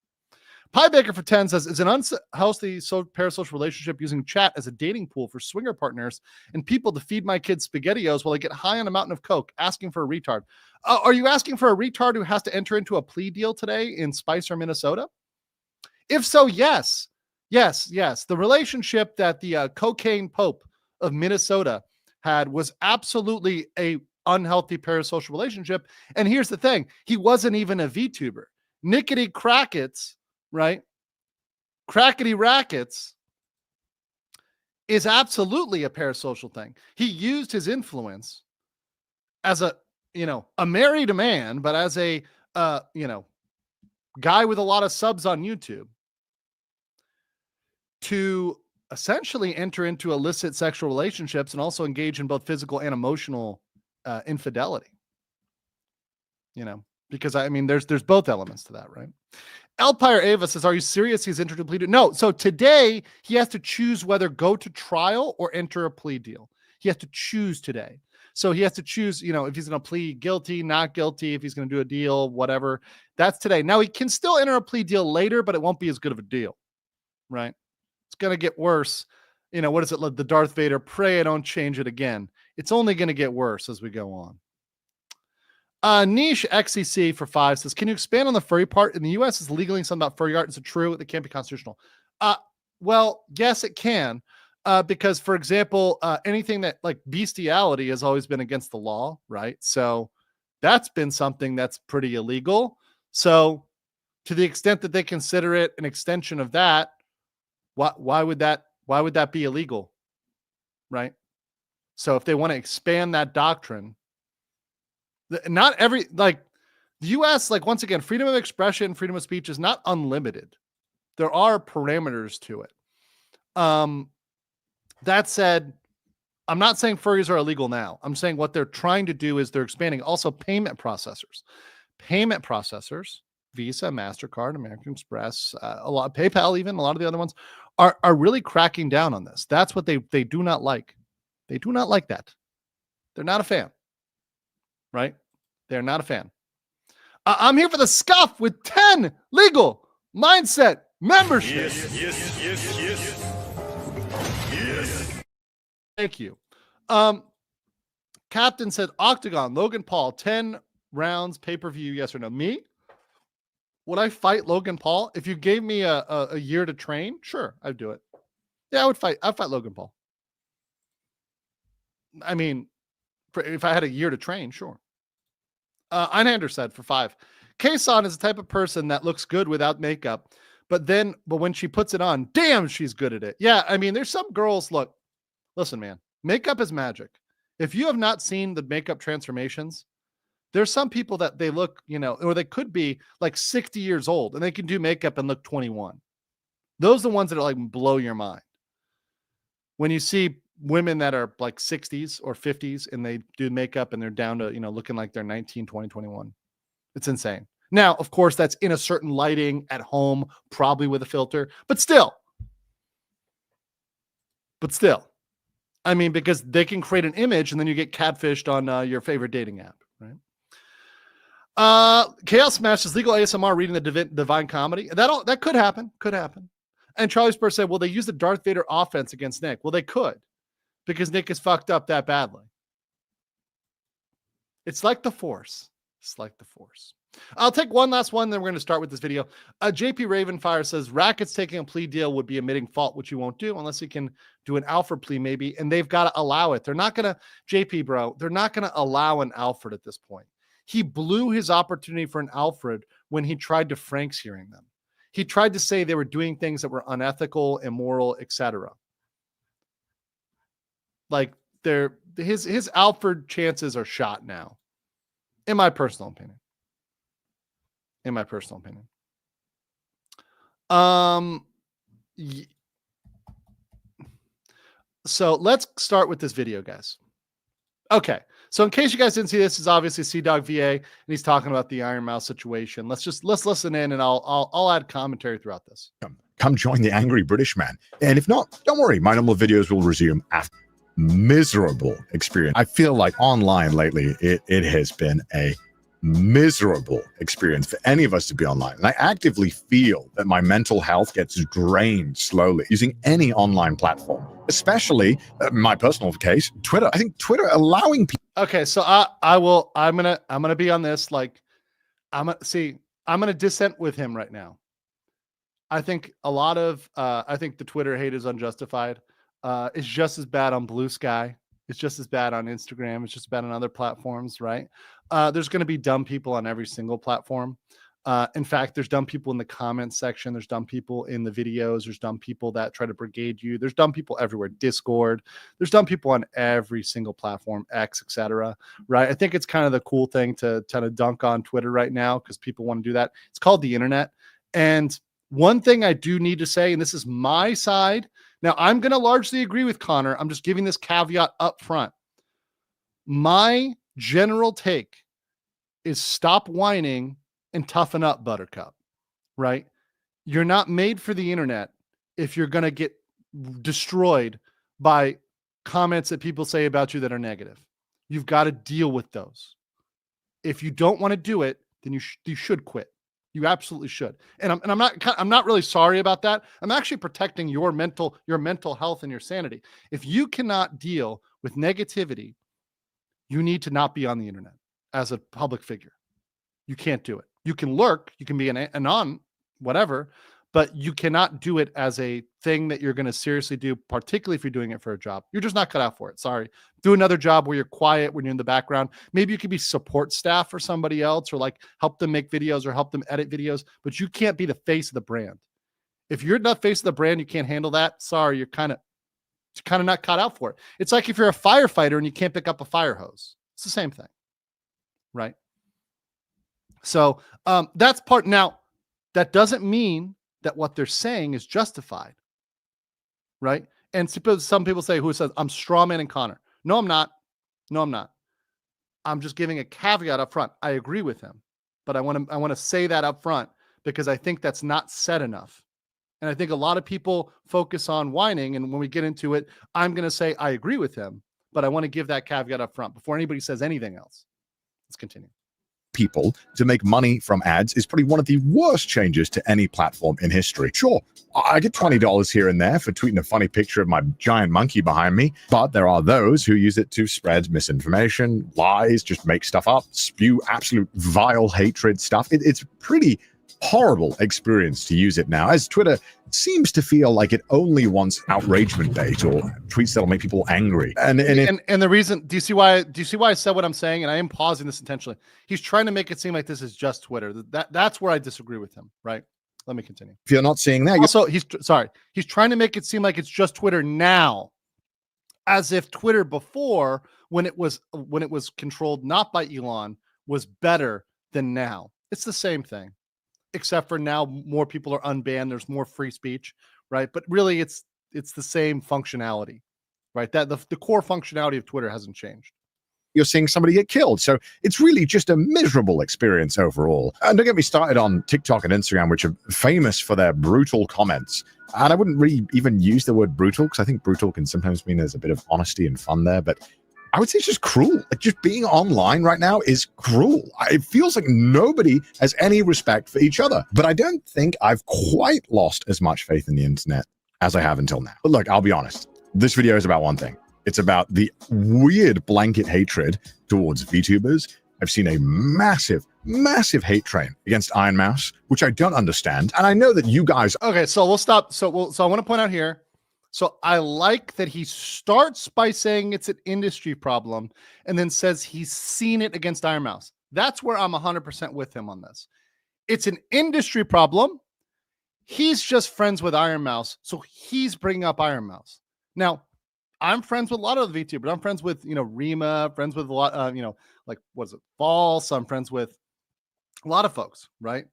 Pie Baker for 10 says, is an unhealthy parasocial relationship using chat as a dating pool for swinger partners and people to feed my kids SpaghettiOs while I get high on a mountain of Coke, asking for a retard. Are you asking for a retard who has to enter into a plea deal today in Spicer, Minnesota? If so, yes. The relationship that the cocaine pope of Minnesota had was absolutely a unhealthy parasocial relationship. And here's the thing. He wasn't even a VTuber. Nickety Crackets, right? Crackety Rackets is absolutely a parasocial thing. He used his influence as a married man, but as a, guy with a lot of subs on YouTube to essentially enter into illicit sexual relationships and also engage in both physical and emotional infidelity. Because I mean, there's both elements to that, right? Alpire Ava says, are you serious? He's entered a plea deal. No. So today he has to choose whether go to trial or enter a plea deal. He has to choose today. So he has to choose, if he's going to plead guilty, not guilty, if he's going to do a deal, whatever. That's today. Now he can still enter a plea deal later, but it won't be as good of a deal, right? It's going to get worse. What is it? The Darth Vader, pray I don't change it again. It's only going to get worse as we go on. Niche XCC for 5 says, can you expand on the furry part? In the US is legally something about furry art. Is it true? It can't be constitutional. Well, yes, it can. Because, for example, anything that like bestiality has always been against the law, right? So that's been something that's pretty illegal. So to the extent that they consider it an extension of that, why would that be illegal? Right? So if they want to expand that doctrine, not every, like the US, like once again, freedom of expression, freedom of speech is not unlimited. There are parameters to it. That said, I'm not saying furries are illegal now. I'm saying what they're trying to do is they're expanding. Also, payment processors, Visa, MasterCard, American Express, a lot, PayPal, even a lot of the other ones are really cracking down on this. That's what they do not like. They do not like that. They're not a fan, right? They're not a fan. I'm here for the scuff with 10 legal mindset memberships. Yes. Thank you. Captain said Octagon, Logan Paul, 10 rounds, pay-per-view, yes or no? Me? Would I fight Logan Paul? If you gave me a year to train, sure, I'd do it. Yeah, I'd fight Logan Paul. I mean, if I had a year to train, sure. Einander said for 5. Kason is the type of person that looks good without makeup, but when she puts it on, damn, she's good at it. Yeah, I mean, there's some girls, listen, man, makeup is magic. If you have not seen the makeup transformations, there's some people that they look, or they could be like 60 years old and they can do makeup and look 21. Those are the ones that are like blow your mind. When you see women that are like 60s or 50s and they do makeup and they're down to, looking like they're 19, 20, 21. It's insane. Now, of course, that's in a certain lighting at home, probably with a filter, but still. I mean, because they can create an image and then you get catfished on your favorite dating app, right? Chaos Smash is legal ASMR reading the Divine Comedy. That could happen. And Charlie Spurs said, well, they use the Darth Vader offense against Nick. Well, they could, because Nick is fucked up that badly. It's like the Force. I'll take one last one, then we're going to start with this video. JP Ravenfire says, Racket's taking a plea deal would be admitting fault, which you won't do unless he can do an Alfred plea maybe, and they've got to allow it. They're not going to, JP bro, they're not going to allow an Alfred at this point. He blew his opportunity for an Alfred when he tried to Frank's hearing them. He tried to say they were doing things that were unethical, immoral, etc. Like his Alfred chances are shot now, in my personal opinion. So let's start with this video, guys. Okay. So in case you guys didn't see this, is obviously CDawgVA, and he's talking about the Ironmouse situation. Let's listen in, and I'll add commentary throughout this. Come join the angry British man. And if not, don't worry, my normal videos will resume after. Miserable experience. I feel like online lately, it has been a miserable experience for any of us to be online. And I actively feel that my mental health gets drained slowly using any online platform, especially my personal case, Twitter. I think Twitter allowing people. Okay, so I'm gonna be on this. Like, I'm gonna dissent with him right now. I think I think the Twitter hate is unjustified. It's just as bad on Blue Sky. It's just as bad on Instagram. It's just bad on other platforms, right? There's going to be dumb people on every single platform. In fact, there's dumb people in the comments section. There's dumb people in the videos. There's dumb people that try to brigade you. There's dumb people everywhere. Discord. There's dumb people on every single platform, X, etc. Right? I think it's kind of the cool thing to kind of dunk on Twitter right now because people want to do that. It's called the internet. And one thing I do need to say, and this is my side. Now, I'm going to largely agree with Connor. I'm just giving this caveat up front. My general take is stop whining and toughen up, Buttercup, right? You're not made for the internet if you're going to get destroyed by comments that people say about you that are negative. You've got to deal with those. If you don't want to do it, then you should quit. You absolutely should. And I'm not really sorry about that. I'm actually protecting your mental health and your sanity. If you cannot deal with negativity, you need to not be on the internet as a public figure. You can't do it. You can lurk, you can be an anon, whatever, but you cannot do it as a thing that you're going to seriously do, particularly if you're doing it for a job. You're just not cut out for it. Sorry. Do another job where you're quiet, when you're in the background. Maybe you could be support staff for somebody else or like help them make videos or help them edit videos, but you can't be the face of the brand. If you're not face of the brand, you can't handle that. Sorry, you're kind of not cut out for it. It's like if you're a firefighter and you can't pick up a fire hose. It's the same thing, right? So that's part. Now, that doesn't mean that what they're saying is justified, right? And some people say, who says, I'm strawmanning Connor. No, I'm not. I'm just giving a caveat up front. I agree with him, but I want to say that up front because I think that's not said enough. And I think a lot of people focus on whining. And when we get into it, I'm going to say, I agree with him, but I want to give that caveat up front before anybody says anything else. Let's continue. people to make money from ads is probably one of the worst changes to any platform in history. Sure, I get $20 here and there for tweeting a funny picture of my giant monkey behind me, but there are those who use it to spread misinformation, lies, just make stuff up, spew absolute vile hatred stuff. It's pretty horrible experience to use it now, as Twitter seems to feel like it only wants outragement bait or tweets that'll make people angry. And the reason, do you see why I said what I'm saying? And I am pausing this intentionally. He's trying to make it seem like this is just Twitter. That's where I disagree with him, right? Let me continue. If you're not seeing that, also he's trying to make it seem like it's just Twitter now, as if Twitter before, when it was controlled not by Elon, was better than now. It's the same thing, except for now more people are unbanned. There's more free speech, right? But really, it's the same functionality, right? That the core functionality of Twitter hasn't changed. You're seeing somebody get killed. So it's really just a miserable experience overall. And don't get me started on TikTok and Instagram, which are famous for their brutal comments. And I wouldn't really even use the word brutal, because I think brutal can sometimes mean there's a bit of honesty and fun there. But I would say it's just cruel. Like, just being online right now is cruel. It feels like nobody has any respect for each other. But I don't think I've quite lost as much faith in the internet as I have until now. But look, I'll be honest. This video is about one thing. It's about the weird blanket hatred towards VTubers. I've seen a massive, massive hate train against Ironmouse, which I don't understand. And I know that you guys... Okay, so we'll stop. So I want to point out here. So I like that he starts by saying it's an industry problem and then says he's seen it against Ironmouse. That's where I'm 100% with him on this. It's an industry problem. He's just friends with Ironmouse, so he's bringing up Ironmouse. Now, I'm friends with a lot of the VTubers. I'm friends with, Rima, friends with a lot, like, what is it, False. I'm friends with a lot of folks, right?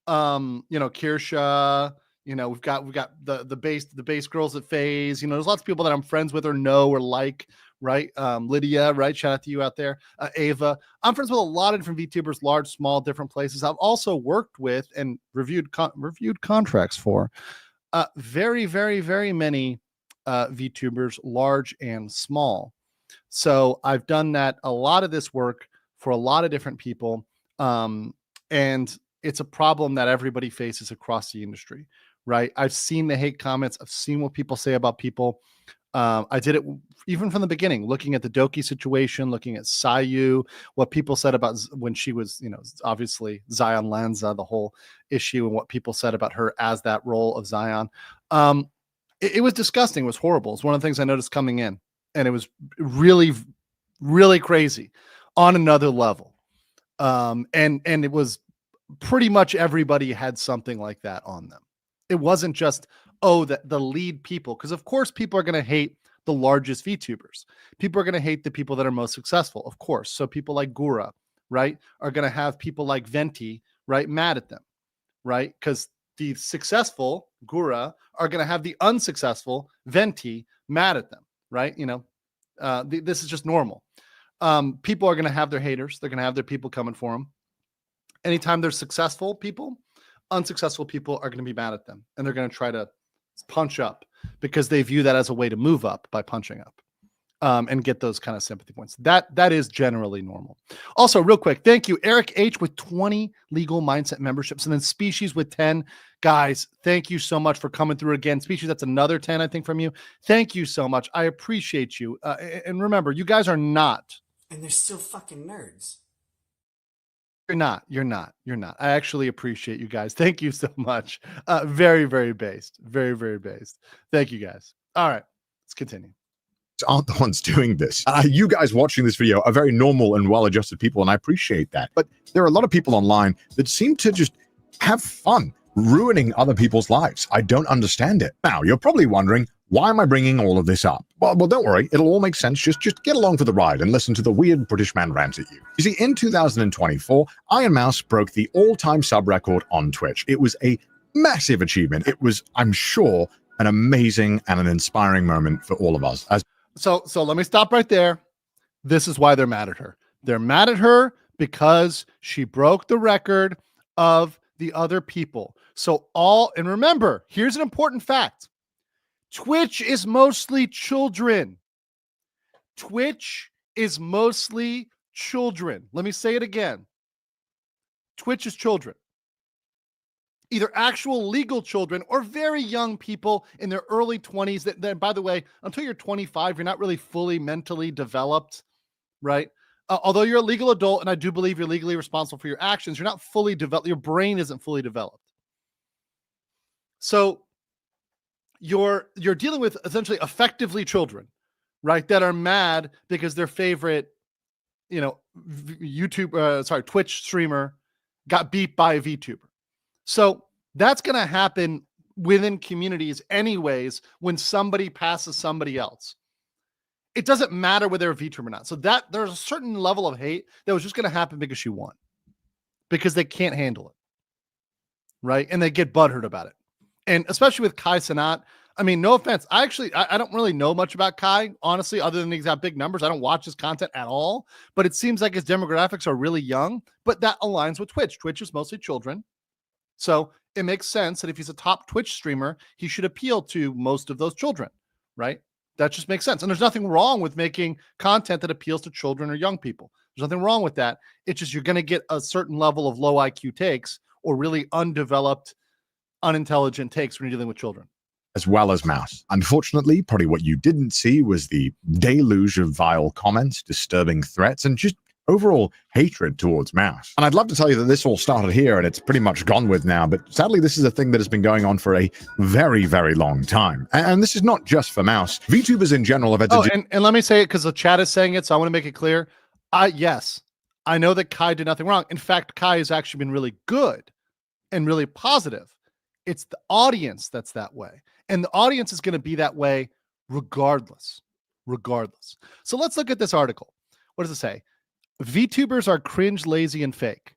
Kirsha, we've got the base girls at FaZe. There's lots of people that I'm friends with or know or like, right? Lydia, right? Shout out to you out there. Ava. I'm friends with a lot of different VTubers, large, small, different places. I've also worked with and reviewed contracts for very, very, very many VTubers, large and small. So I've done that, a lot of this work for a lot of different people. And it's a problem that everybody faces across the industry, right? I've seen the hate comments. I've seen what people say about people. I did it even from the beginning, looking at the Doki situation, looking at Sayu, what people said about when she was, obviously Zion Lanza, the whole issue, and what people said about her as that role of Zion. It was disgusting. It was horrible. It's one of the things I noticed coming in, and it was really, really crazy on another level. And it was pretty much everybody had something like that on them. It wasn't just, the lead people, because of course people are going to hate the largest VTubers. People are going to hate the people that are most successful, of course. So people like Gura, right, are going to have people like Venti, right, mad at them, right? Because the successful Gura are going to have the unsuccessful Venti mad at them, right? This is just normal. People are going to have their haters. They're going to have their people coming for them. Anytime there's successful people, unsuccessful people are going to be mad at them, and they're going to try to punch up because they view that as a way to move up by punching up. And get those kind of sympathy points. That is generally normal. Also, real quick, thank you, Eric H. with 20 legal mindset memberships, and then Species with 10. Guys, thank you so much for coming through again. Species, that's another 10, I think, from you. Thank you so much. I appreciate you. And remember, you guys are not. And they're still fucking nerds. You're not. I actually appreciate you guys. Thank you so much. Very, very based. Very, very based. Thank you, guys. All right, let's continue. Aren't the ones doing this. You guys watching this video are very normal and well-adjusted people, and I appreciate that. But there are a lot of people online that seem to just have fun ruining other people's lives. I don't understand it. Now, you're probably wondering, why am I bringing all of this up? Well, don't worry. It'll all make sense. Just get along for the ride and listen to the weird British man rant at you. You see, in 2024, Ironmouse broke the all-time sub record on Twitch. It was a massive achievement. It was, I'm sure, an amazing and an inspiring moment for all of us. So let me stop right there. This is why they're mad at her. They're mad at her because she broke the record of the other people. And remember, here's an important fact. Twitch is mostly children. Twitch is mostly children. Let me say it again. Twitch's children, either actual legal children or very young people in their early 20s that by the way, until you're 25, you're not really fully mentally developed, right? Although you're a legal adult, and I do believe you're legally responsible for your actions, you're not fully developed. Your brain isn't fully developed. So you're dealing with essentially effectively children, right? That are mad because their favorite, Twitch streamer got beat by a VTuber. So that's going to happen within communities anyways when somebody passes somebody else. It doesn't matter whether they're a VTuber or not. So that there's a certain level of hate that was just going to happen because she won, because they can't handle it, right? And they get butthurt about it. And especially with Kai Cenat, I mean, no offense. I don't really know much about Kai, honestly, other than he's got big numbers. I don't watch his content at all, but it seems like his demographics are really young, but that aligns with Twitch. Twitch is mostly children. So it makes sense that if he's a top Twitch streamer, he should appeal to most of those children, right? That just makes sense. And there's nothing wrong with making content that appeals to children or young people. There's nothing wrong with that. It's just you're going to get a certain level of low IQ takes or really undeveloped, unintelligent takes when you're dealing with children. As well as Mouse. Unfortunately, probably what you didn't see was the deluge of vile comments, disturbing threats, and just overall hatred towards Mouse. And I'd love to tell you that this all started here and it's pretty much gone with now, but sadly this is a thing that has been going on for a very, very long time. And this is not just for Mouse. VTubers in general have had to and let me say it because the chat is saying it, so I want to make it clear. Yes, I know that Kai did nothing wrong. In fact, Kai has actually been really good and really positive. It's the audience that's that way. And the audience is going to be that way regardless. So let's look at this article. What does it say? VTubers are cringe, lazy, and fake.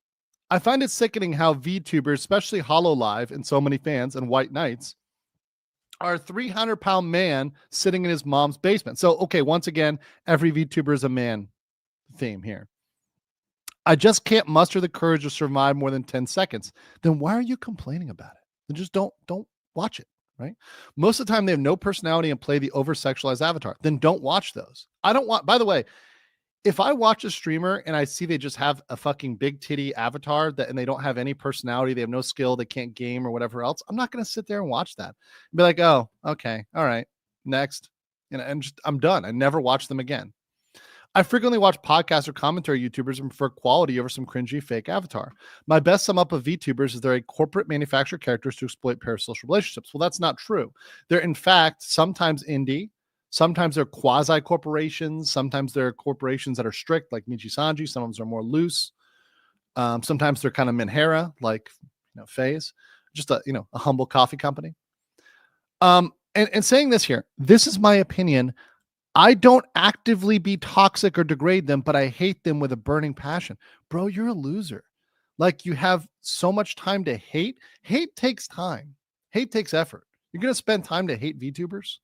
I find it sickening how VTubers, especially HoloLive and so many fans and White Knights, are a 300-pound man sitting in his mom's basement. So, okay, once again, every VTuber is a man theme here. I just can't muster the courage to survive more than 10 seconds. Then why are you complaining about it? Then just don't watch it, right? Most of the time they have no personality and play the over-sexualized avatar. Then don't watch those. I don't want, by the way, if I watch a streamer and I see they just have a fucking big titty avatar and they don't have any personality, they have no skill, they can't game or whatever else, I'm not going to sit there and watch that. Be like, oh, okay, all right, next. And I'm done. I never watch them again. I frequently watch podcasts or commentary YouTubers and prefer quality over some cringy fake avatar. My best sum up of VTubers is they're a corporate manufactured characters to exploit parasocial relationships. Well, that's not true. They're in fact sometimes indie. Sometimes they're quasi-corporations. Sometimes they're corporations that are strict, like Michi Sanji. Some of them are more loose. Sometimes they're kind of Minhera, like FaZe. Just a humble coffee company. And saying this here, this is my opinion. I don't actively be toxic or degrade them, but I hate them with a burning passion. Bro, you're a loser. Like, you have so much time to hate. Hate takes time. Hate takes effort. You're going to spend time to hate VTubers?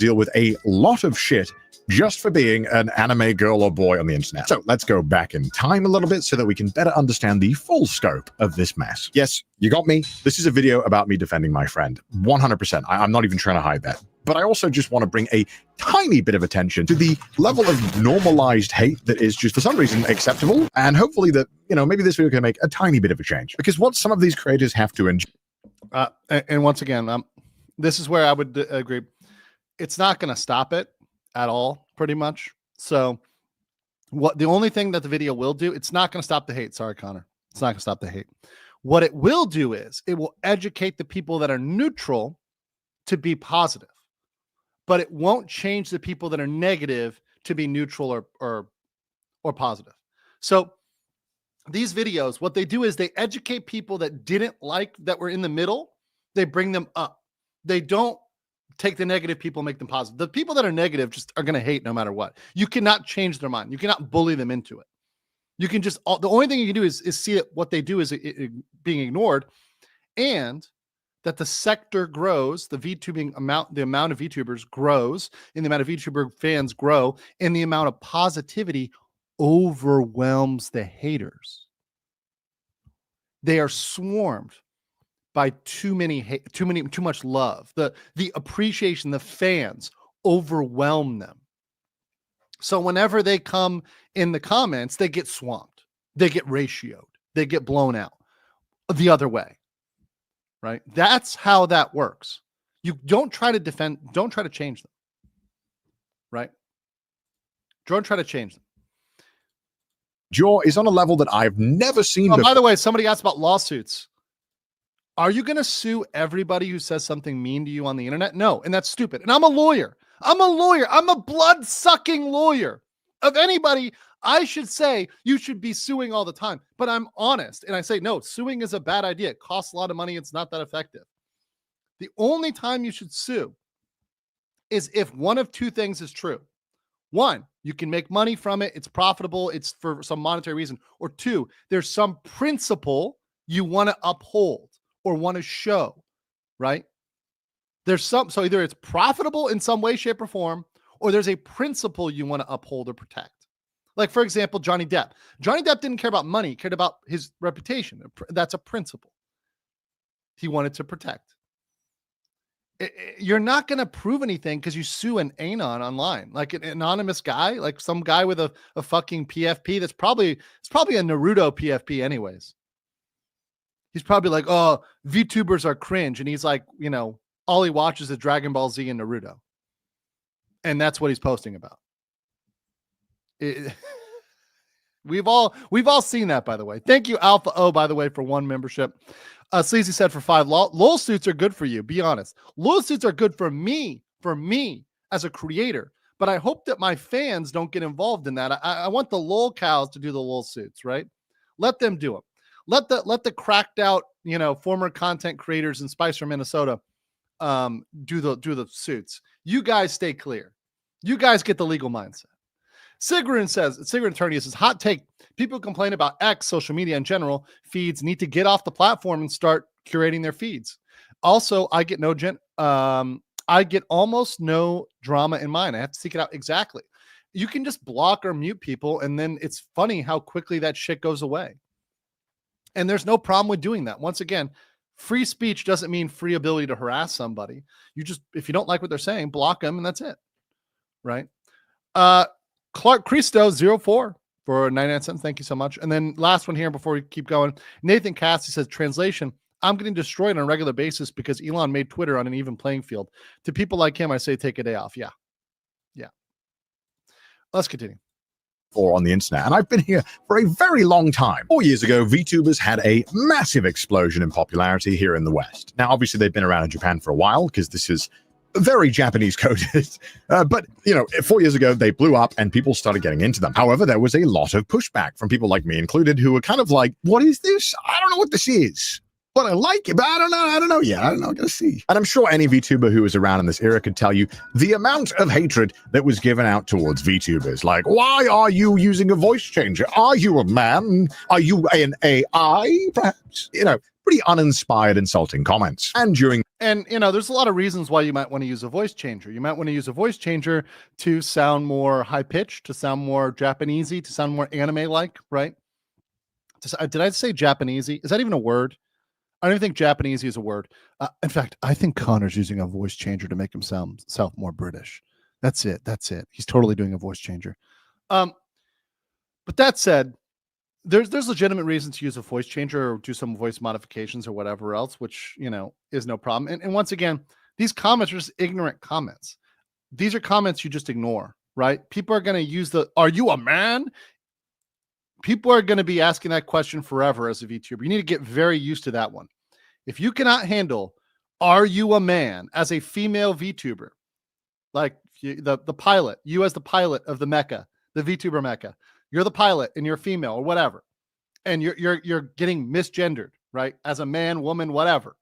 deal with a lot of shit just for being an anime girl or boy on the internet. So let's go back in time a little bit so that we can better understand the full scope of this mess. Yes, you got me. This is a video about me defending my friend. 100%. I'm not even trying to hide that. But I also just want to bring a tiny bit of attention to the level of normalized hate that is just for some reason acceptable. And hopefully that, maybe this video can make a tiny bit of a change. Because what some of these creators have to enjoy. And once again, this is where I would agree. It's not going to stop it at all, pretty much. So the only thing that the video will do, it's not going to stop the hate. Sorry, Connor. It's not going to stop the hate. What it will do is it will educate the people that are neutral to be positive. But it won't change the people that are negative to be neutral or positive. So these videos, what they do is they educate people that didn't like, that were in the middle. They bring them up. They don't take the negative people and make them positive. The people that are negative just are going to hate no matter what. You cannot change their mind. You cannot bully them into it. You can just, the only thing you can do is see that what they do is being ignored, and that the sector grows, the amount of VTubers grows, and the amount of VTuber fans grow, and the amount of positivity overwhelms the haters. They are swarmed by too much love. The appreciation, the fans overwhelm them. So whenever they come in the comments, they get swamped. They get ratioed. they get blown out the other way, right? That's how that works. You don't try to defend, don't try to change them, right? Don't try to change them. Jaw is on a level that I've never seen Oh, before. by the way, somebody asked about lawsuits. Are you going to sue everybody who says something mean to you on the internet? No, and that's stupid. And I'm a lawyer. I'm a blood-sucking lawyer. Of anybody, I should say you should be suing all the time. But I'm honest, and I say, no, suing is a bad idea. It costs a lot of money. It's not that effective. The only time you should sue is if one of two things is true. One, you can make money from it. It's profitable. It's for some monetary reason. Or two, there's some principle you want to uphold or want to show, right? So either it's profitable in some way, shape, or form, or there's a principle you want to uphold or protect. Like, for example, Johnny Depp. Johnny Depp didn't care about money. He cared about his reputation. That's a principle he wanted to protect. You're not going to prove anything because you sue an anon online, like an anonymous guy, like some guy with a fucking PFP. It's probably a Naruto PFP anyways. He's probably like, oh, VTubers are cringe. And he's like, all he watches is Dragon Ball Z and Naruto. And that's what he's posting about. We've all seen that, by the way. Thank you, Alpha O, by the way, for 1 membership. Sleazy said for 5. LOL suits are good for you. Be honest. LOL suits are good for me as a creator. But I hope that my fans don't get involved in that. I want the LOL cows to do the LOL suits, right? Let them do them. Let the cracked out, former content creators in Spicer, Minnesota, do the suits. You guys stay clear. You guys get the legal mindset. Sigrun Attorney says, hot take. People complain about X, social media in general, feeds need to get off the platform and start curating their feeds. Also, I get almost no drama in mine. I have to seek it out. Exactly. You can just block or mute people, and then it's funny how quickly that shit goes away. And there's no problem with doing that. Once again, free speech doesn't mean free ability to harass somebody. If you don't like what they're saying, block them, and that's it. Right? Clark Cristo 04 for 99 cents. Thank you so much. And then last one here before we keep going. Nathan Cassie says, translation, I'm getting destroyed on a regular basis because Elon made Twitter on an even playing field. To people like him, I say take a day off. Yeah. Let's continue. Or on the internet, and I've been here for a very long time. 4 years ago, VTubers had a massive explosion in popularity here in the West. Now, obviously, they've been around in Japan for a while because this is very Japanese coded. But 4 years ago, they blew up and people started getting into them. However, there was a lot of pushback from people like me included who were kind of like, what is this? I don't know what this is. But I like it, but I don't know. Yeah, I don't know. I'm going to see. And I'm sure any VTuber who was around in this era could tell you the amount of hatred that was given out towards VTubers. Like, why are you using a voice changer? Are you a man? Are you an AI? Perhaps, pretty uninspired, insulting comments. And there's a lot of reasons why you might want to use a voice changer. You might want to use a voice changer to sound more high pitched, to sound more Japanesey, to sound more anime-like, right? Did I say Japanesey? Is that even a word? I don't even think Japanese is a word. In fact, I think Connor's using a voice changer to make himself more British. That's it. He's totally doing a voice changer. But that said, there's legitimate reasons to use a voice changer or do some voice modifications or whatever else, which, is no problem. And once again, these comments are just ignorant comments. These are comments you just ignore, right? People are going to use are you a man? People are going to be asking that question forever as a VTuber. You need to get very used to that one. If you cannot handle, are you a man as a female VTuber? Like the pilot, you as the pilot of the mecha, the VTuber mecha, you're the pilot and you're female or whatever. And you're getting misgendered, right? As a man, woman, whatever.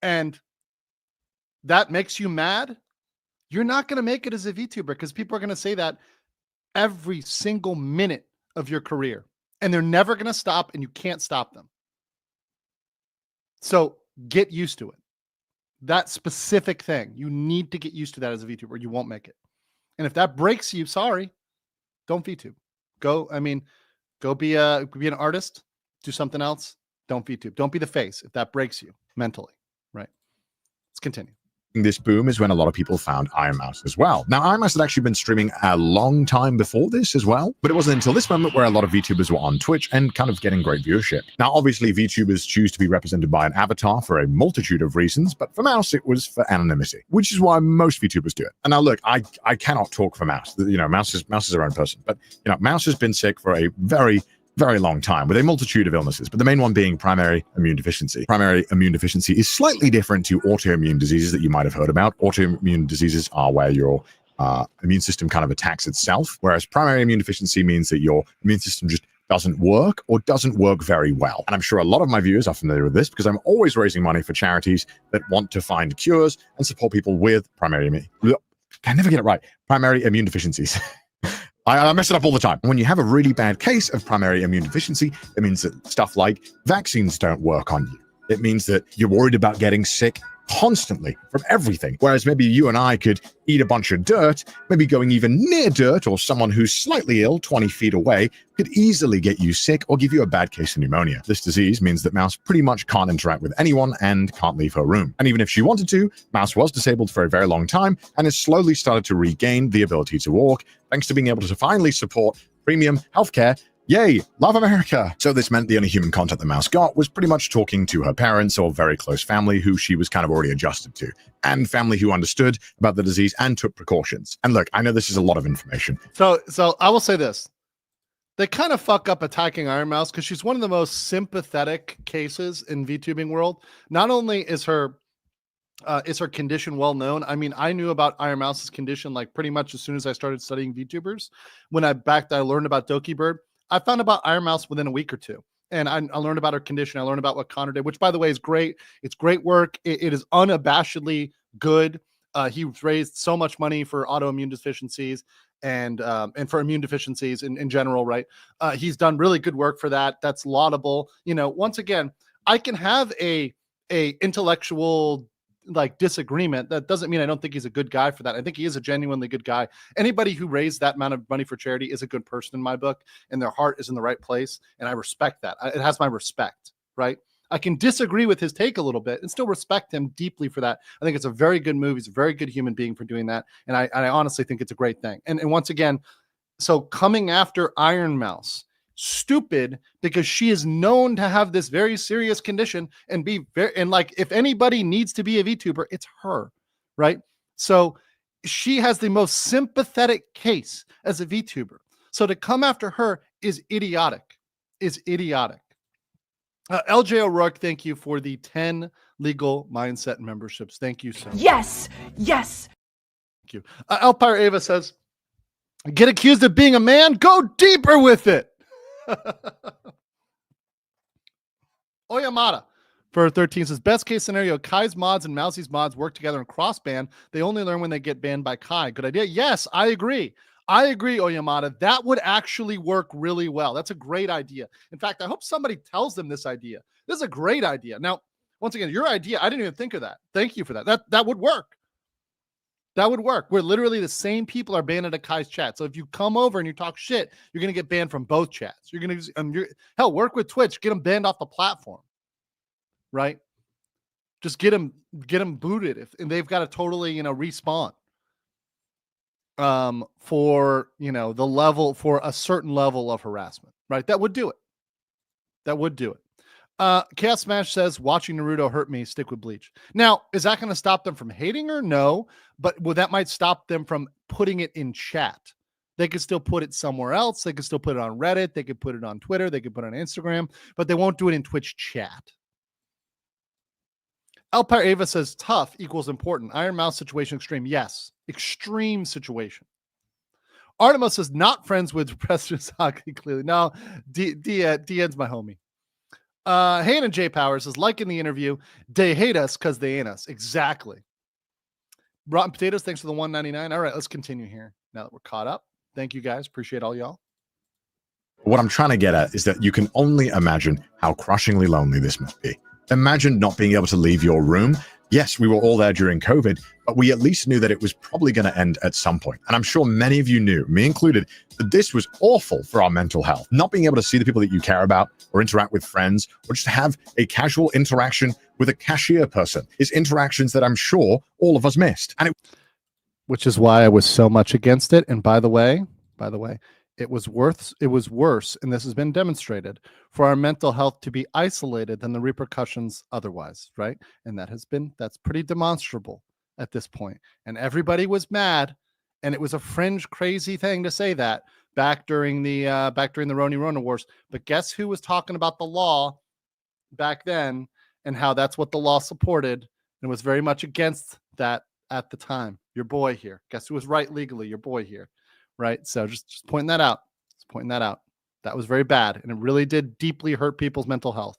And that makes you mad. You're not going to make it as a VTuber because people are going to say that every single minute of your career, and they're never going to stop, and you can't stop them. So get used to it. That specific thing, you need to get used to that as a VTuber. You won't make it. And if that breaks you, sorry, don't VTube. Go be an artist, do something else. Don't VTube. Don't be the face if that breaks you mentally, right? Let's continue. this boom is when a lot of people found Ironmouse as well. Now, Ironmouse had actually been streaming a long time before this as well, but it wasn't until this moment where a lot of VTubers were on Twitch and kind of getting great viewership. Now, obviously, VTubers choose to be represented by an avatar for a multitude of reasons, but for Mouse, it was for anonymity, which is why most VTubers do it. And now, look, I cannot talk for Mouse. You know, Mouse is her own person, but you know, Mouse has been sick for a very long time with a multitude of illnesses, but the main one being primary immune deficiency. Primary immune deficiency is slightly different to autoimmune diseases that you might have heard about. Autoimmune diseases are where your immune system kind of attacks itself, whereas primary immune deficiency means that your immune system just doesn't work or doesn't work very well. And I'm sure a lot of my viewers are familiar with this because I'm always raising money for charities that want to find cures and support people with primary immune deficiencies. I mess it up all the time. When you have a really bad case of primary immune deficiency, it means that stuff like vaccines don't work on you. It means that you're worried about getting sick constantly from everything. Whereas maybe you and I could eat a bunch of dirt, maybe going even near dirt or someone who's slightly ill 20 feet away could easily get you sick or give you a bad case of pneumonia. This disease means that Mouse pretty much can't interact with anyone and can't leave her room. And even if she wanted to, Mouse was disabled for a very long time and has slowly started to regain the ability to walk thanks to being able to finally support premium healthcare. Yay, love America. So this meant the only human contact the Mouse got was pretty much talking to her parents or very close family who she was kind of already adjusted to, and family who understood about the disease and took precautions. And look, I know this is a lot of information. So I will say this. They kind of fuck up attacking Ironmouse because she's one of the most sympathetic cases in VTubing world. Not only is her condition well known. I mean, I knew about Ironmouse's condition like pretty much as soon as I started studying VTubers. When I learned about Doki Bird, I found about Ironmouse within a week or two. And I learned about her condition. I learned about what Connor did, which by the way is great. It's great work. It is unabashedly good. He raised so much money for autoimmune deficiencies and for immune deficiencies in general, right? He's done really good work for that. That's laudable. You know, once again, I can have a intellectual like disagreement. That doesn't mean I don't think he's a good guy for that. I think he is a genuinely good guy. Anybody who raised that amount of money for charity is a good person in my book, and their heart is in the right place. And I respect that. It has my respect, right? I can disagree with his take a little bit and still respect him deeply for that. I think it's a very good move. He's a very good human being for doing that. And I honestly think it's a great thing. And once again, so coming after Ironmouse, stupid, because she is known to have this very serious condition and be very, and like if anybody needs to be a VTuber, it's her, right? So she has the most sympathetic case as a VTuber. So to come after her is idiotic. LJ O'Rourke, thank you for the 10 legal mindset memberships. Thank you so much. Yes. Thank you. Alpire Ava says, get accused of being a man, go deeper with it. Oyamada for 13 says, best case scenario, Kai's mods and Mousie's mods work together and cross ban. They only learn when they get banned by Kai. Good idea. Yes, I agree, Oyamada. That would actually work really well. That's a great idea. In fact, I hope somebody tells them this idea. This is a great idea. Now, once again, your idea, I didn't even think of that. Thank you for that. That would work. That would work. Where literally the same people are banned at Kai's chat. So if you come over and you talk shit, you're going to get banned from both chats. You're going to hell, work with Twitch, get them banned off the platform, right? Just get them booted and they've got to totally, respawn. For the level, for a certain level of harassment, right? That would do it. Chaos Smash says, watching Naruto hurt me, stick with Bleach. Now, is that going to stop them from hating her? No, but that might stop them from putting it in chat. They could still put it somewhere else. They could still put it on Reddit. They could put it on Twitter. They could put it on Instagram, but they won't do it in Twitch chat. Alpire Ava says, tough equals important. Ironmouse situation extreme. Yes, extreme situation. Artemis says, not friends with President Saki, clearly. No, DN's my homie. Hannah J. Power says, like in the interview, they hate us because they ain't us. Exactly. Rotten Potatoes, thanks for the $1.99. All right, let's continue here now that we're caught up. Thank you guys. Appreciate all y'all. What I'm trying to get at is that you can only imagine how crushingly lonely this must be. Imagine not being able to leave your room. Yes, we were all there during COVID, but we at least knew that it was probably going to end at some point. And I'm sure many of you knew, me included, that this was awful for our mental health. Not being able to see the people that you care about or interact with friends or just have a casual interaction with a cashier person is interactions that I'm sure all of us missed. And which is why I was so much against it. And by the way, it was worse, and this has been demonstrated, for our mental health to be isolated than the repercussions otherwise, right? And that's pretty demonstrable at this point. And everybody was mad, and it was a fringe crazy thing to say that back during the Roni Rona Wars. But guess who was talking about the law back then and how that's what the law supported and was very much against that at the time? Your boy here. Guess who was right legally? Your boy here. Right. So just pointing that out. That was very bad. And it really did deeply hurt people's mental health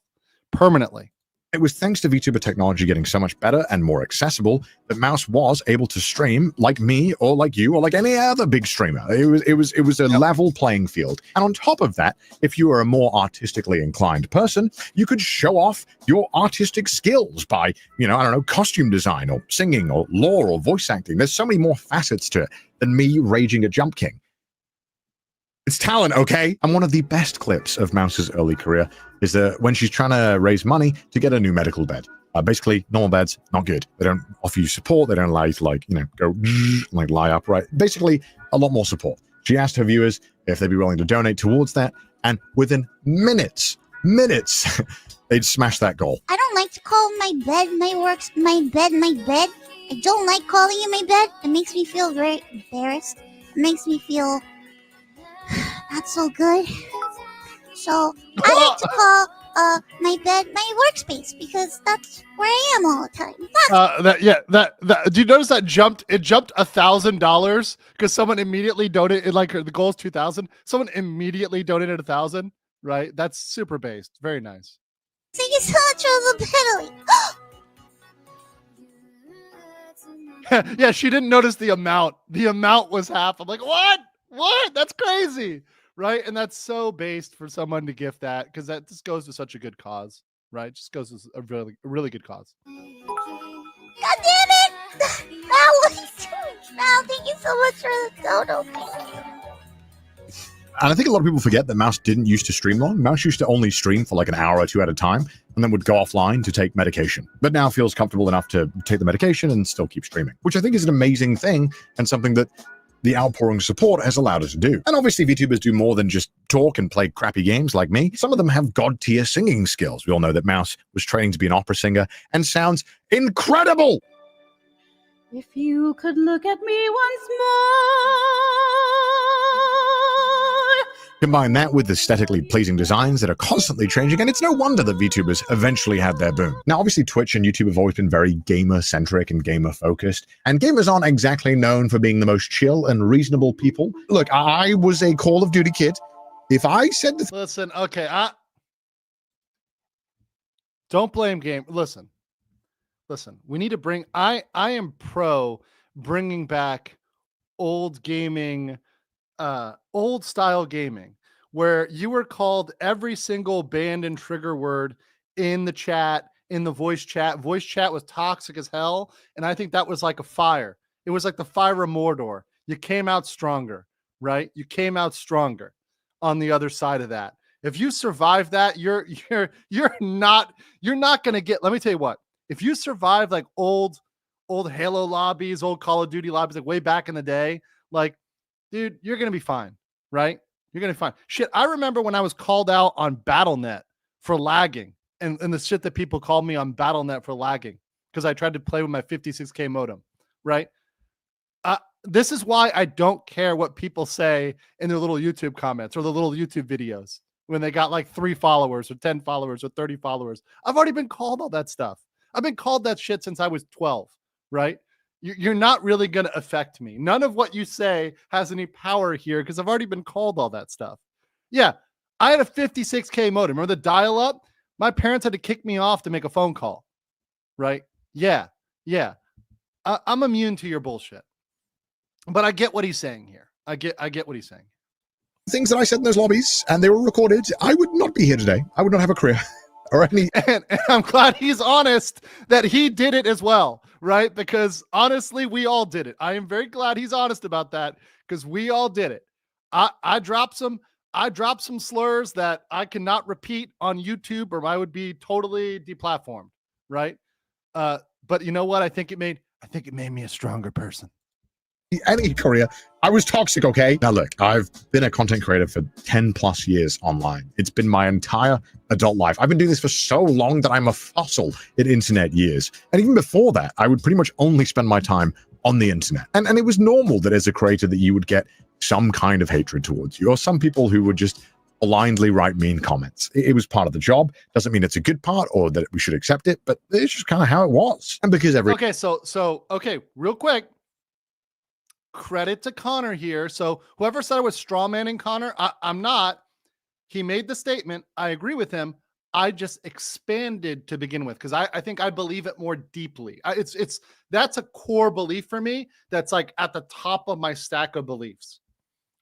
permanently. It was thanks to VTuber technology getting so much better and more accessible that Mouse was able to stream like me or like you or like any other big streamer. It was a level playing field. And on top of that, if you were a more artistically inclined person, you could show off your artistic skills by, I don't know, costume design or singing or lore or voice acting. There's so many more facets to it than me raging at Jump King. It's talent, okay? And one of the best clips of Mouse's early career is when she's trying to raise money to get a new medical bed. Basically, normal beds, not good. They don't offer you support. They don't allow you to go lie upright. Basically, a lot more support. She asked her viewers if they'd be willing to donate towards that. And within minutes, they'd smash that goal. I don't like to call my bed my bed. I don't like calling it my bed. It makes me feel very embarrassed. It makes me feel not so good. So I like to call my bed my workspace because that's where I am all the time. Do you notice that jumped $1,000 because someone immediately donated, like the goal is 2,000. Someone immediately donated 1,000, right? That's super based. Very nice. Thank you so much for the penalty. Yeah, she didn't notice the amount. The amount was half. I'm like, what? That's crazy, right? And that's so based for someone to gift that because that just goes to such a good cause, right? Just goes to a really good cause. God damn it! Val, thank you so much for the dono. Thank you. And I think a lot of people forget that Mouse didn't used to stream long. Mouse used to only stream for like an hour or two at a time and then would go offline to take medication, but now feels comfortable enough to take the medication and still keep streaming, which I think is an amazing thing and something that the outpouring support has allowed us to do. And obviously VTubers do more than just talk and play crappy games like me. Some of them have god tier singing skills. We all know that Mouse was training to be an opera singer and sounds incredible. If you could look at me once more. Combine that with aesthetically pleasing designs that are constantly changing, and it's no wonder that VTubers eventually had their boom. Now, obviously, Twitch and YouTube have always been very gamer-centric and gamer-focused, and gamers aren't exactly known for being the most chill and reasonable people. Look, I was a Call of Duty kid. If I said the Listen, okay, don't blame game. Listen, we need to bring, I am pro bringing back old gaming, old style gaming, where you were called every single banned and trigger word in the chat, in the voice chat. Voice chat was toxic as hell. And I think that was like a fire. It was like the fire of Mordor. You came out stronger, right? You came out stronger on the other side of that. If you survive that, you're not going to get, let me tell you what, if you survive like old Halo lobbies, old Call of Duty lobbies, like way back in the day, like, dude, you're going to be fine, right? You're going to be fine. Shit, I remember when I was called out on BattleNet for lagging and the shit that people called me on BattleNet for lagging because I tried to play with my 56K modem, right? This is why I don't care what people say in their little YouTube comments or the little YouTube videos when they got like 3 followers or 10 followers or 30 followers. I've already been called all that stuff. I've been called that shit since I was 12, right? You're not really going to affect me. None of what you say has any power here because I've already been called all that stuff. Yeah, I had a 56K modem. Remember the dial-up? My parents had to kick me off to make a phone call, right? Yeah. I'm immune to your bullshit. But I get what he's saying here. I get what he's saying. Things that I said in those lobbies, and they were recorded, I would not be here today. I would not have a career. or any. And I'm glad he's honest that he did it as well, right? Because honestly, we all did it. I am very glad he's honest about that because we all did it. I dropped some slurs that I cannot repeat on YouTube or I would be totally deplatformed, right? But you know what? I think it made me a stronger person. Any career, I was toxic, okay? Now look, I've been a content creator for 10 plus years online. It's been my entire adult life. I've been doing this for so long that I'm a fossil in internet years. And even before that, I would pretty much only spend my time on the internet. And it was normal that as a creator that you would get some kind of hatred towards you, or some people who would just blindly write mean comments. It was part of the job. Doesn't mean it's a good part or that we should accept it, but it's just kind of how it was. And because Okay, so real quick, credit to Connor here. So whoever said I was strawmanning Connor, I'm not. He made the statement. I agree with him. I just expanded to begin with because I think I believe it more deeply. That's a core belief for me. That's like at the top of my stack of beliefs.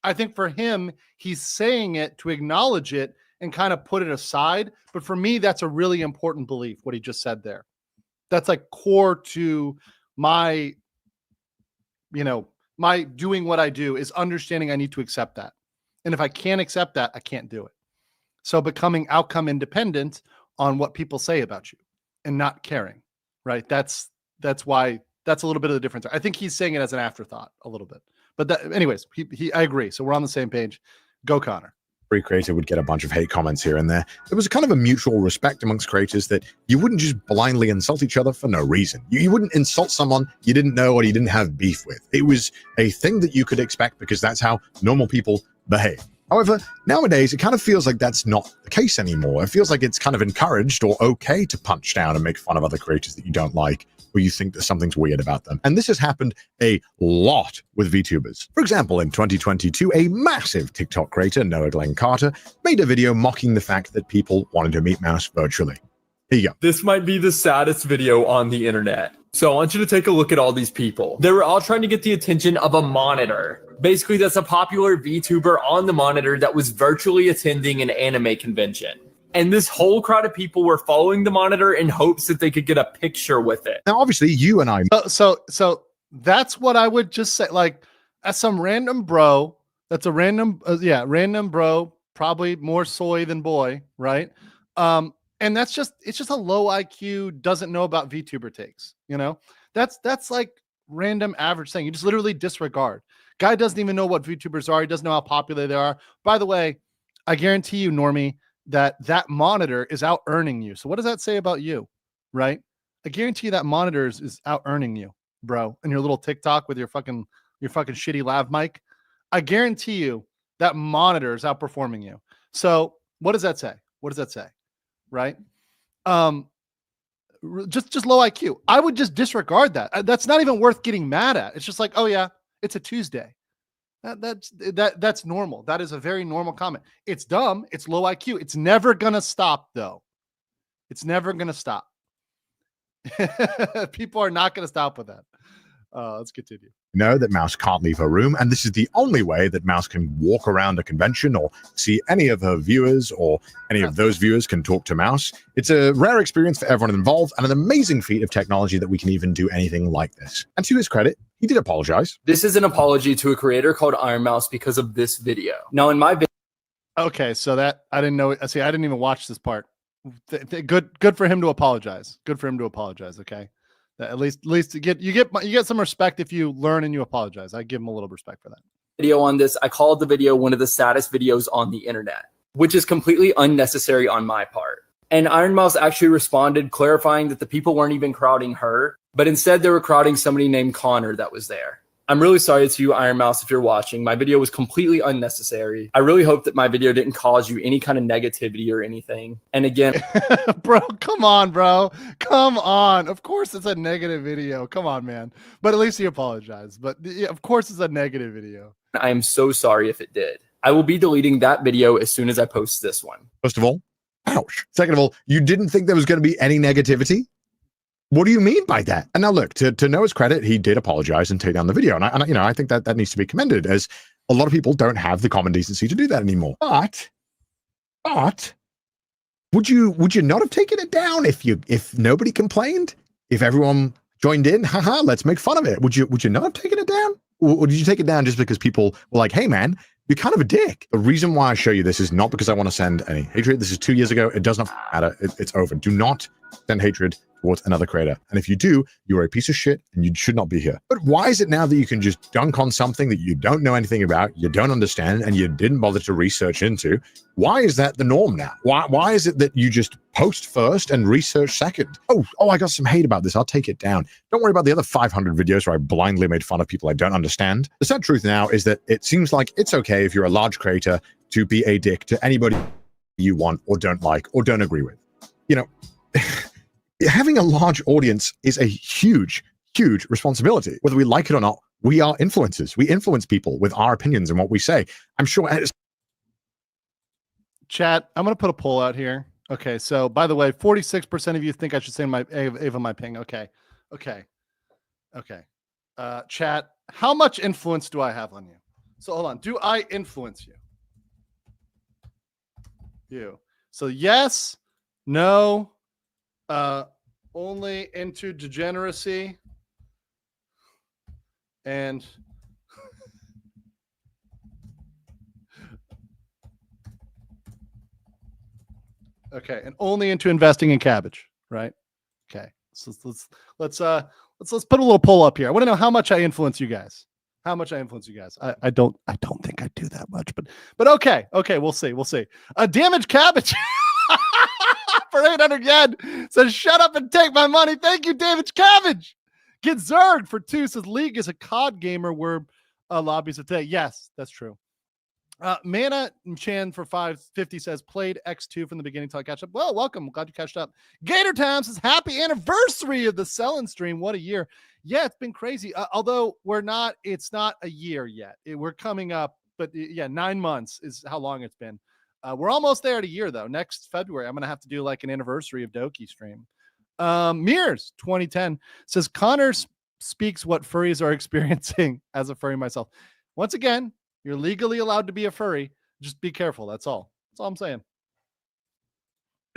I think for him, he's saying it to acknowledge it and kind of put it aside. But for me, that's a really important belief, what he just said there. That's like core to my, my doing what I do is understanding I need to accept that. And if I can't accept that, I can't do it. So becoming outcome independent on what people say about you and not caring, right? That's why that's a little bit of the difference. I think he's saying it as an afterthought a little bit. But anyways, I agree. So we're on the same page. Go, Connor. Every creator would get a bunch of hate comments here and there. There was a kind of a mutual respect amongst creators that you wouldn't just blindly insult each other for no reason. You wouldn't insult someone you didn't know or you didn't have beef with. It was a thing that you could expect because that's how normal people behave. However, nowadays, it kind of feels like that's not the case anymore. It feels like it's kind of encouraged or okay to punch down and make fun of other creators that you don't like, or you think that something's weird about them. And this has happened a lot with VTubers. For example, in 2022, a massive TikTok creator, Noah Glenn Carter, made a video mocking the fact that people wanted to meet Mouse virtually. Here you go. This might be the saddest video on the internet. So I want you to take a look at all these people. They were all trying to get the attention of a monitor. Basically, that's a popular VTuber on the monitor that was virtually attending an anime convention. And this whole crowd of people were following the monitor in hopes that they could get a picture with it. Now, obviously, you and I... So that's what I would just say. Like, as some random bro, that's a random, random bro, probably more soy than boy, right? And it's just a low IQ, doesn't know about VTuber takes, That's like random average thing. You just literally disregard. Guy doesn't even know what VTubers are. He doesn't know how popular they are. By the way, I guarantee you, Normie, that monitor is out earning you. So what does that say about you, right? I guarantee you that monitor is out earning you, bro. And your little TikTok with your fucking shitty lav mic. I guarantee you that monitor is outperforming you. So what does that say? What does that say? Right? Just low IQ. I would just disregard that. That's not even worth getting mad at. It's just like, oh yeah, it's a Tuesday. That's normal. That is a very normal comment. It's dumb. It's low IQ. It's never gonna stop though. It's never gonna stop. People are not gonna stop with that. Let's continue. Know that Mouse can't leave her room, and this is the only way that Mouse can walk around a convention or see any of her viewers, or any of those viewers can talk to Mouse. It's a rare experience for everyone involved, and an amazing feat of technology that we can even do anything like this. And to his credit, he did apologize. This is an apology to a creator called Ironmouse because of this video. Now, in my video... Okay, so that I didn't know. See, I didn't even watch this part. Good for him to apologize. Good for him to apologize. Okay. At least you get some respect if you learn and you apologize. I give him a little respect for that. Video on this, I called the video one of the saddest videos on the internet, which is completely unnecessary on my part. And Ironmouse actually responded, clarifying that the people weren't even crowding her, but instead they were crowding somebody named Connor that was there. I'm really sorry to you, Ironmouse, if you're watching. My video was completely unnecessary. I really hope that my video didn't cause you any kind of negativity or anything. And again... Bro, come on, bro. Come on. Of course it's a negative video. Come on, man. But at least he apologized. But yeah, of course it's a negative video. I am so sorry if it did. I will be deleting that video as soon as I post this one. First of all, ouch. Second of all, you didn't think there was going to be any negativity? What do you mean by that? And now look, to Noah's credit, he did apologize and take down the video. And I think that needs to be commended, as a lot of people don't have the common decency to do that anymore. But Would you not have taken it down if nobody complained? If everyone joined in, haha, let's make fun of it. Would you not have taken it down? Or did you take it down just because people were like, hey man, you're kind of a dick? The reason why I show you this is not because I want to send any hatred. This is 2 years ago. It does not matter. It's over. Do not send hatred towards another creator. And if you do, you're a piece of shit and you should not be here. But why is it now that you can just dunk on something that you don't know anything about, you don't understand, and you didn't bother to research into? Why is that the norm now? Why is it that you just post first and research second? Oh, I got some hate about this. I'll take it down. Don't worry about the other 500 videos where I blindly made fun of people I don't understand. The sad truth now is that it seems like it's okay if you're a large creator to be a dick to anybody you want or don't like or don't agree with. You know, having a large audience is a huge responsibility. Whether we like it or not, we are influencers. We influence people with our opinions and what we say. I'm sure. Chat, I'm going to put a poll out here. Okay, so by the way, 46% of you think I should send my Ava my ping. Okay. Chat, how much influence do I have on you? So hold on. Do I influence you? You. So yes, no, only into degeneracy, and okay, and only into investing in cabbage, right? Okay, so let's put a little poll up here. I want to know how much I influence you guys. How much I influence you guys. I don't think I do that much, but okay, we'll see. Damaged cabbage for 800 yen says, shut up and take my money. Thank you, Damaged Cabbage. Get Zerg for 2 says, League is a COD gamer where lobbies are today. Yes, that's true. Mana Chan for 550 says, played X2 from the beginning until I catch up. Well, welcome. Glad you catched up. Gator Time says, happy anniversary of the Selling stream. What a year. Yeah, it's been crazy. Although it's not a year yet. We're coming up, but yeah, 9 months is how long it's been. We're almost there at a year though. Next February, I'm going to have to do like an anniversary of Doki stream. Mears 2010 says, Connor speaks what furries are experiencing as a furry myself. Once again, you're legally allowed to be a furry. Just be careful. That's all. That's all I'm saying.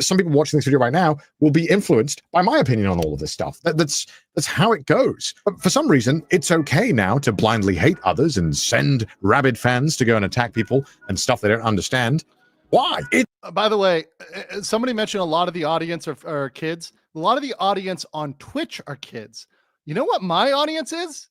Some people watching this video right now will be influenced by my opinion on all of this stuff. That's how it goes. But for some reason, it's okay now to blindly hate others and send rabid fans to go and attack people and stuff they don't understand. Why? By the way, somebody mentioned a lot of the audience are kids. A lot of the audience on Twitch are kids. You know what my audience is?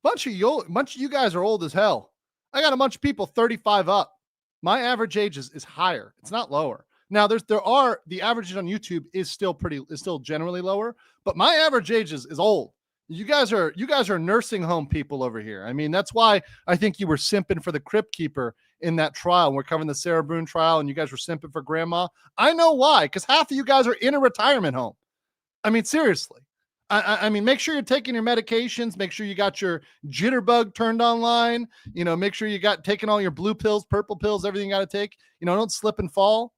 Bunch of you guys are old as hell. I got a bunch of people 35 up. My average age is higher. It's not lower. Now the average age on YouTube is still generally lower, but my average age is old. You guys are nursing home people over here. I mean, that's why I think you were simping for the Crypt Keeper in that trial. We're covering the Sarah Boone trial and you guys were simping for grandma. I know why, because half of you guys are in a retirement home. I mean, seriously. I mean, make sure you're taking your medications. Make sure you got your jitterbug turned online. You know, make sure you got taking all your blue pills, purple pills, everything you got to take. You know, don't slip and fall.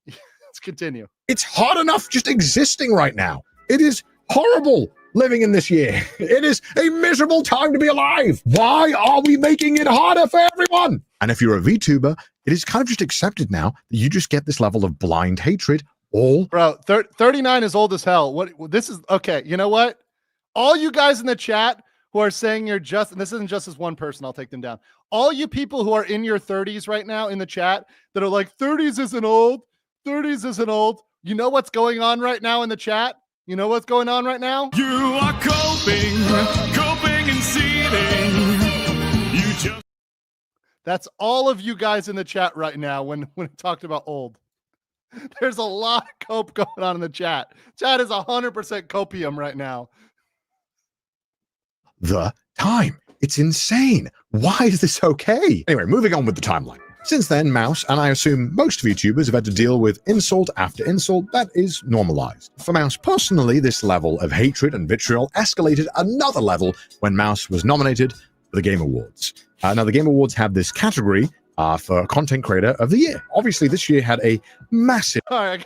Let's continue. It's hard enough just existing right now. It is horrible living in this year. It is a miserable time to be alive. Why are we making it harder for everyone? And if you're a VTuber, it is kind of just accepted now that you just get this level of blind hatred. Bro, 39 is old as hell. This is okay. You know what? All you guys in the chat who are saying you're just, and this isn't just as one person, I'll take them down. All you people who are in your 30s right now in the chat that are like 30s isn't old. 30s isn't old. You know what's going on right now in the chat? You know what's going on right now? You are coping and seeding. That's all of you guys in the chat right now when it talked about old. There's a lot of cope going on in the chat. Chat is 100% copium right now. The time. It's insane. Why is this okay? Anyway, moving on with the timeline. Since then, Mouse, and I assume most VTubers, have had to deal with insult after insult that is normalized. For Mouse personally, this level of hatred and vitriol escalated another level when Mouse was nominated for the Game Awards. Now, the Game Awards have this category for Content Creator of the Year. Obviously, this year had a massive... All right,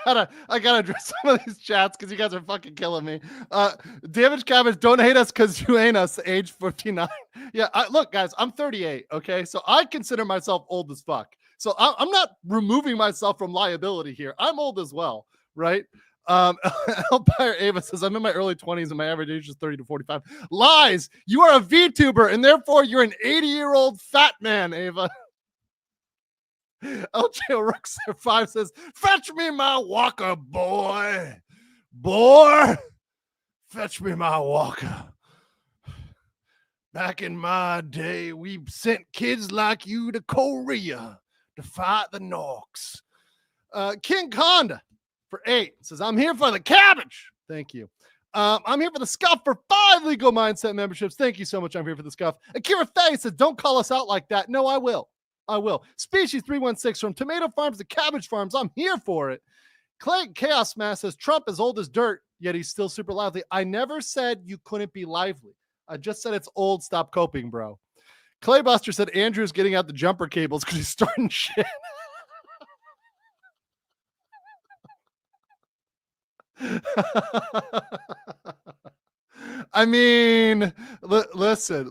I gotta address some of these chats because you guys are fucking killing me. Damaged Cabbage, don't hate us because you ain't us, age 59. Yeah, look, guys, I'm 38, okay? So I consider myself old as fuck. So I'm not removing myself from liability here. I'm old as well, right? Empire Ava says, I'm in my early 20s and my average age is 30 to 45. Lies! You are a VTuber and therefore you're an 80-year-old fat man, Ava. LJ Rooks 5 says, fetch me my walker, boy. Boy, fetch me my walker. Back in my day, we sent kids like you to Korea to fight the Norks. King Conda for 8 says, I'm here for the cabbage. Thank you. I'm here for the scuff for 5 legal mindset memberships. Thank you so much. I'm here for the scuff. Akira Faye says, don't call us out like that. No, I will. I will. Species 316 from tomato farms to cabbage farms. I'm here for it. Clay Chaos Mass says, Trump is old as dirt, yet he's still super lively. I never said you couldn't be lively. I just said it's old. Stop coping, bro. Claybuster said Andrew's getting out the jumper cables because he's starting shit. I mean, listen.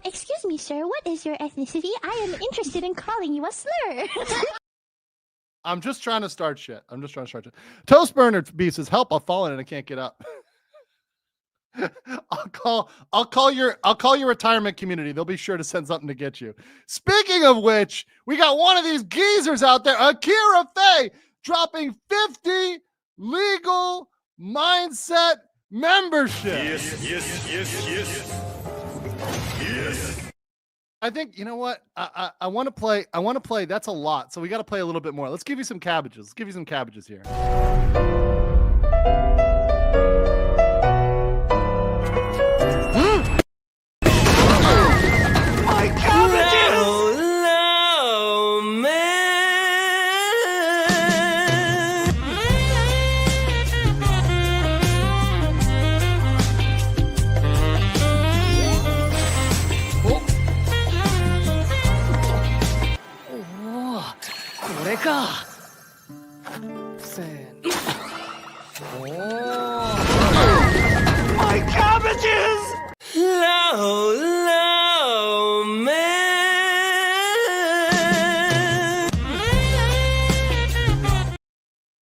Excuse me, sir. What is your ethnicity? I am interested in calling you a slur. I'm just trying to start shit. Toast Burner Beast says, help, I've fallen and I can't get up. I'll call your retirement community. They'll be sure to send something to get you. Speaking of which, we got one of these geezers out there, Akira Faye, dropping 50 legal mindset memberships. Yes. I think, you know what? I want to play. That's a lot. So we got to play a little bit more. Let's give you some cabbages. Here. My cabbages! Hello, man. Oh, これか。My cabbages! Hello, man.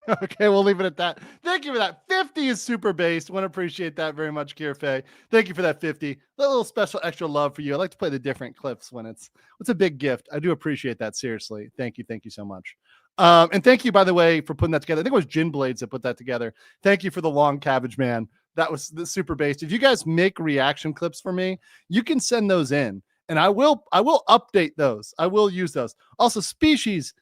Okay, we'll leave it at that. Thank you for that. 50 is super based. Want to appreciate that very much, Kirfe. Thank you for that 50. A little special extra love for you. I like to play the different clips when it's a big gift. I do appreciate that, seriously. Thank you so much. And thank you, by the way, for putting that together. I think it was Gin Blades that put that together. Thank you for the long cabbage man. That was the super based. If you guys make reaction clips for me, you can send those in, and I will update those. I will use those. Also, Species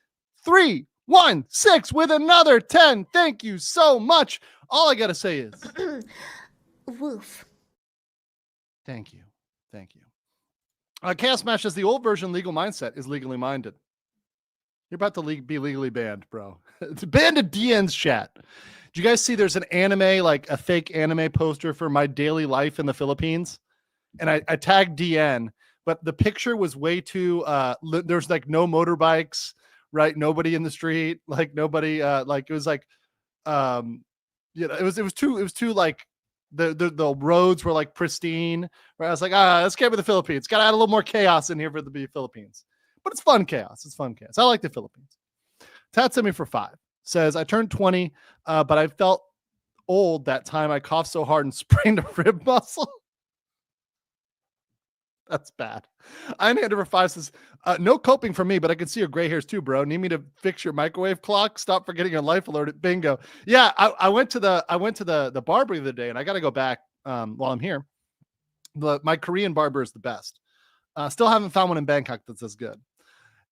316 with another 10. Thank you so much. All I gotta say is, Woof. Thank you. Chaos Smash says the old version legal mindset is legally minded. You're about to be legally banned, bro. It's banned to DN's chat. Did you guys see there's an anime, like a fake anime poster for My Daily Life in the Philippines? And I tagged DN, but the picture was way too, there's like no motorbikes, right? Nobody in the street, like nobody, like it was like, it was too like, the roads were like pristine, right? I was like, let's get with the Philippines. Got to add a little more chaos in here for the Philippines. But it's fun chaos. I like the Philippines. Tatsumi for 5 says, I turned 20, but I felt old that time. I coughed so hard and sprained a rib muscle. That's bad. I Iron for 5 says, no coping for me, but I can see your gray hairs too, bro. Need me to fix your microwave clock? Stop forgetting your life alert at bingo. Yeah, I went to the barber the other day, and I got to go back while I'm here. My Korean barber is the best. Still haven't found one in Bangkok that's as good.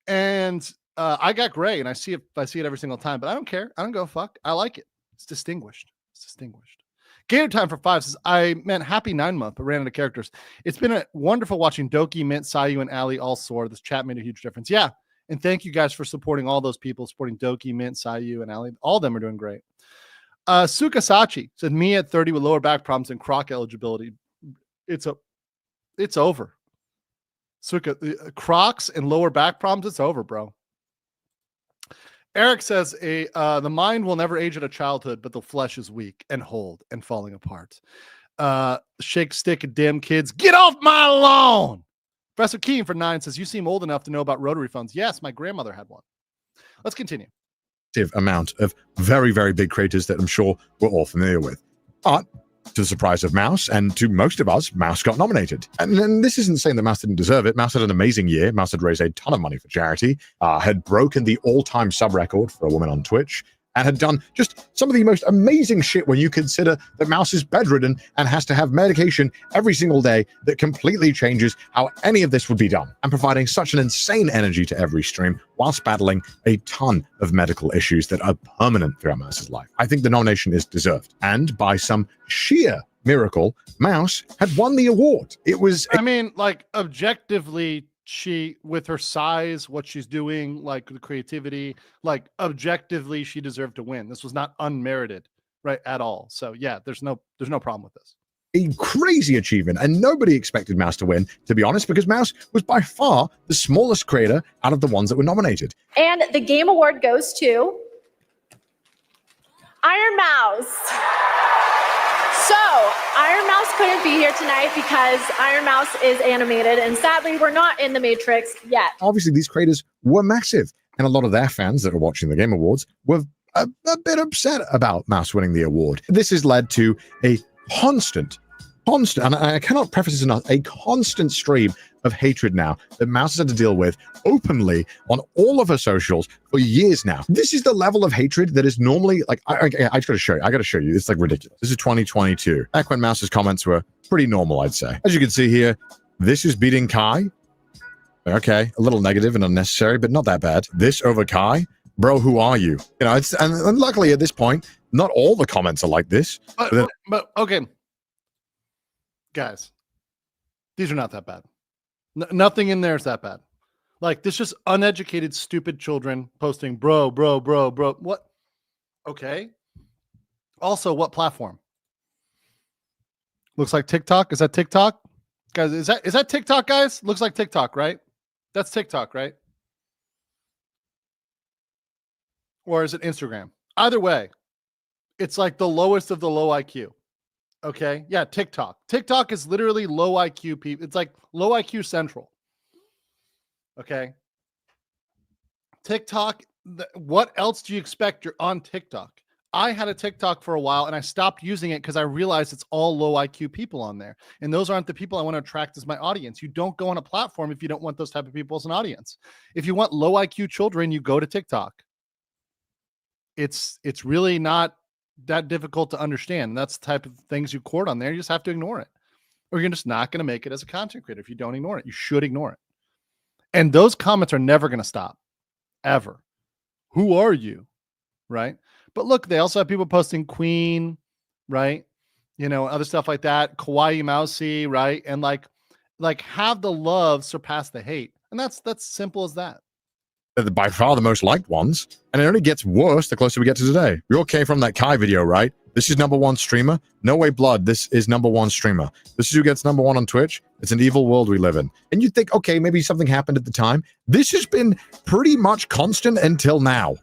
And I got gray, and I see it every single time, but I don't care. I don't go fuck. I like it. It's distinguished. Gator Time for 5 says, I meant happy 9-month, but ran out of characters. It's been wonderful watching Doki, Mint, Sayu, and Ali all soar. This chat made a huge difference. Yeah, and thank you guys for supporting all those people, supporting Doki, Mint, Sayu, and Ali. All of them are doing great. Sukasachi said, me at 30 with lower back problems and croc eligibility. It's over. Suka, Crocs and lower back problems, it's over, bro. Eric says, the mind will never age at a childhood, but the flesh is weak and old and falling apart. Shake stick, damn kids, get off my lawn. Professor Keen for 9 says, you seem old enough to know about rotary phones. Yes, my grandmother had one. let's continue. Amount of very, very big creators that I'm sure we're all familiar with. But to the surprise of Mouse, and to most of us, Mouse got nominated. And this isn't saying that Mouse didn't deserve it. Mouse had an amazing year. Mouse had raised a ton of money for charity, had broken the all-time sub record for a woman on Twitch, and had done just some of the most amazing shit when you consider that Mouse is bedridden and has to have medication every single day that completely changes how any of this would be done, and providing such an insane energy to every stream whilst battling a ton of medical issues that are permanent throughout Mouse's life. I think the nomination is deserved. And by some sheer miracle, Mouse had won the award. It was... I mean, like, objectively, she, with her size, what she's doing, like the creativity, like objectively, she deserved to win. This was not unmerited, right, at all. So yeah, there's no problem with this. A crazy achievement, and nobody expected Mouse to win, to be honest, because Mouse was by far the smallest creator out of the ones that were nominated. And the game award goes to Ironmouse. So, Ironmouse couldn't be here tonight because Ironmouse is animated, and sadly, we're not in the Matrix yet. Obviously, these creators were massive, and a lot of their fans that are watching the Game Awards were a bit upset about Mouse winning the award. This has led to a constant, and I cannot preface this enough, a constant stream of hatred now that Mouse has had to deal with openly on all of her socials for years now. This is the level of hatred that is normally like, I just gotta show you. I gotta show you. It's like ridiculous. This is 2022. Back when Mouse's comments were pretty normal, I'd say. As you can see here, this is beating Kai. Okay, a little negative and unnecessary, but not that bad. This over Kai. Bro, who are you? You know, it's and luckily at this point, not all the comments are like this. But okay, guys, these are not that bad. Nothing in there is that bad. Like, this just uneducated, stupid children posting, bro. What? Okay. Also, what platform? Looks like TikTok. Is that TikTok? Guys, is that TikTok, guys? Looks like TikTok, right? That's TikTok, right? Or is it Instagram? Either way, it's like the lowest of the low IQ. Okay. Yeah. TikTok. TikTok is literally low IQ people. It's like low IQ central. Okay. TikTok. What else do you expect? You're on TikTok. I had a TikTok for a while and I stopped using it because I realized it's all low IQ people on there. And those aren't the people I want to attract as my audience. You don't go on a platform if you don't want those type of people as an audience. If you want low IQ children, you go to TikTok. It's really not that difficult to understand. That's the type of things you court on there. You just have to ignore it, or you're just not going to make it as a content creator. If you don't ignore it, you should ignore it. And those comments are never going to stop, ever. Who are you? Right. But look, they also have people posting Queen, right? You know, other stuff like that. Kawaii Mousey, right? And like have the love surpass the hate. And that's simple as that. They're by far the most liked ones, and it only gets worse the closer we get to today. We all came from that Kai video, right? This is #1 streamer. No way, blood. This is #1 streamer. This is who gets #1 on Twitch. It's an evil world we live in. And you'd think, okay, maybe something happened at the time. This has been pretty much constant until now.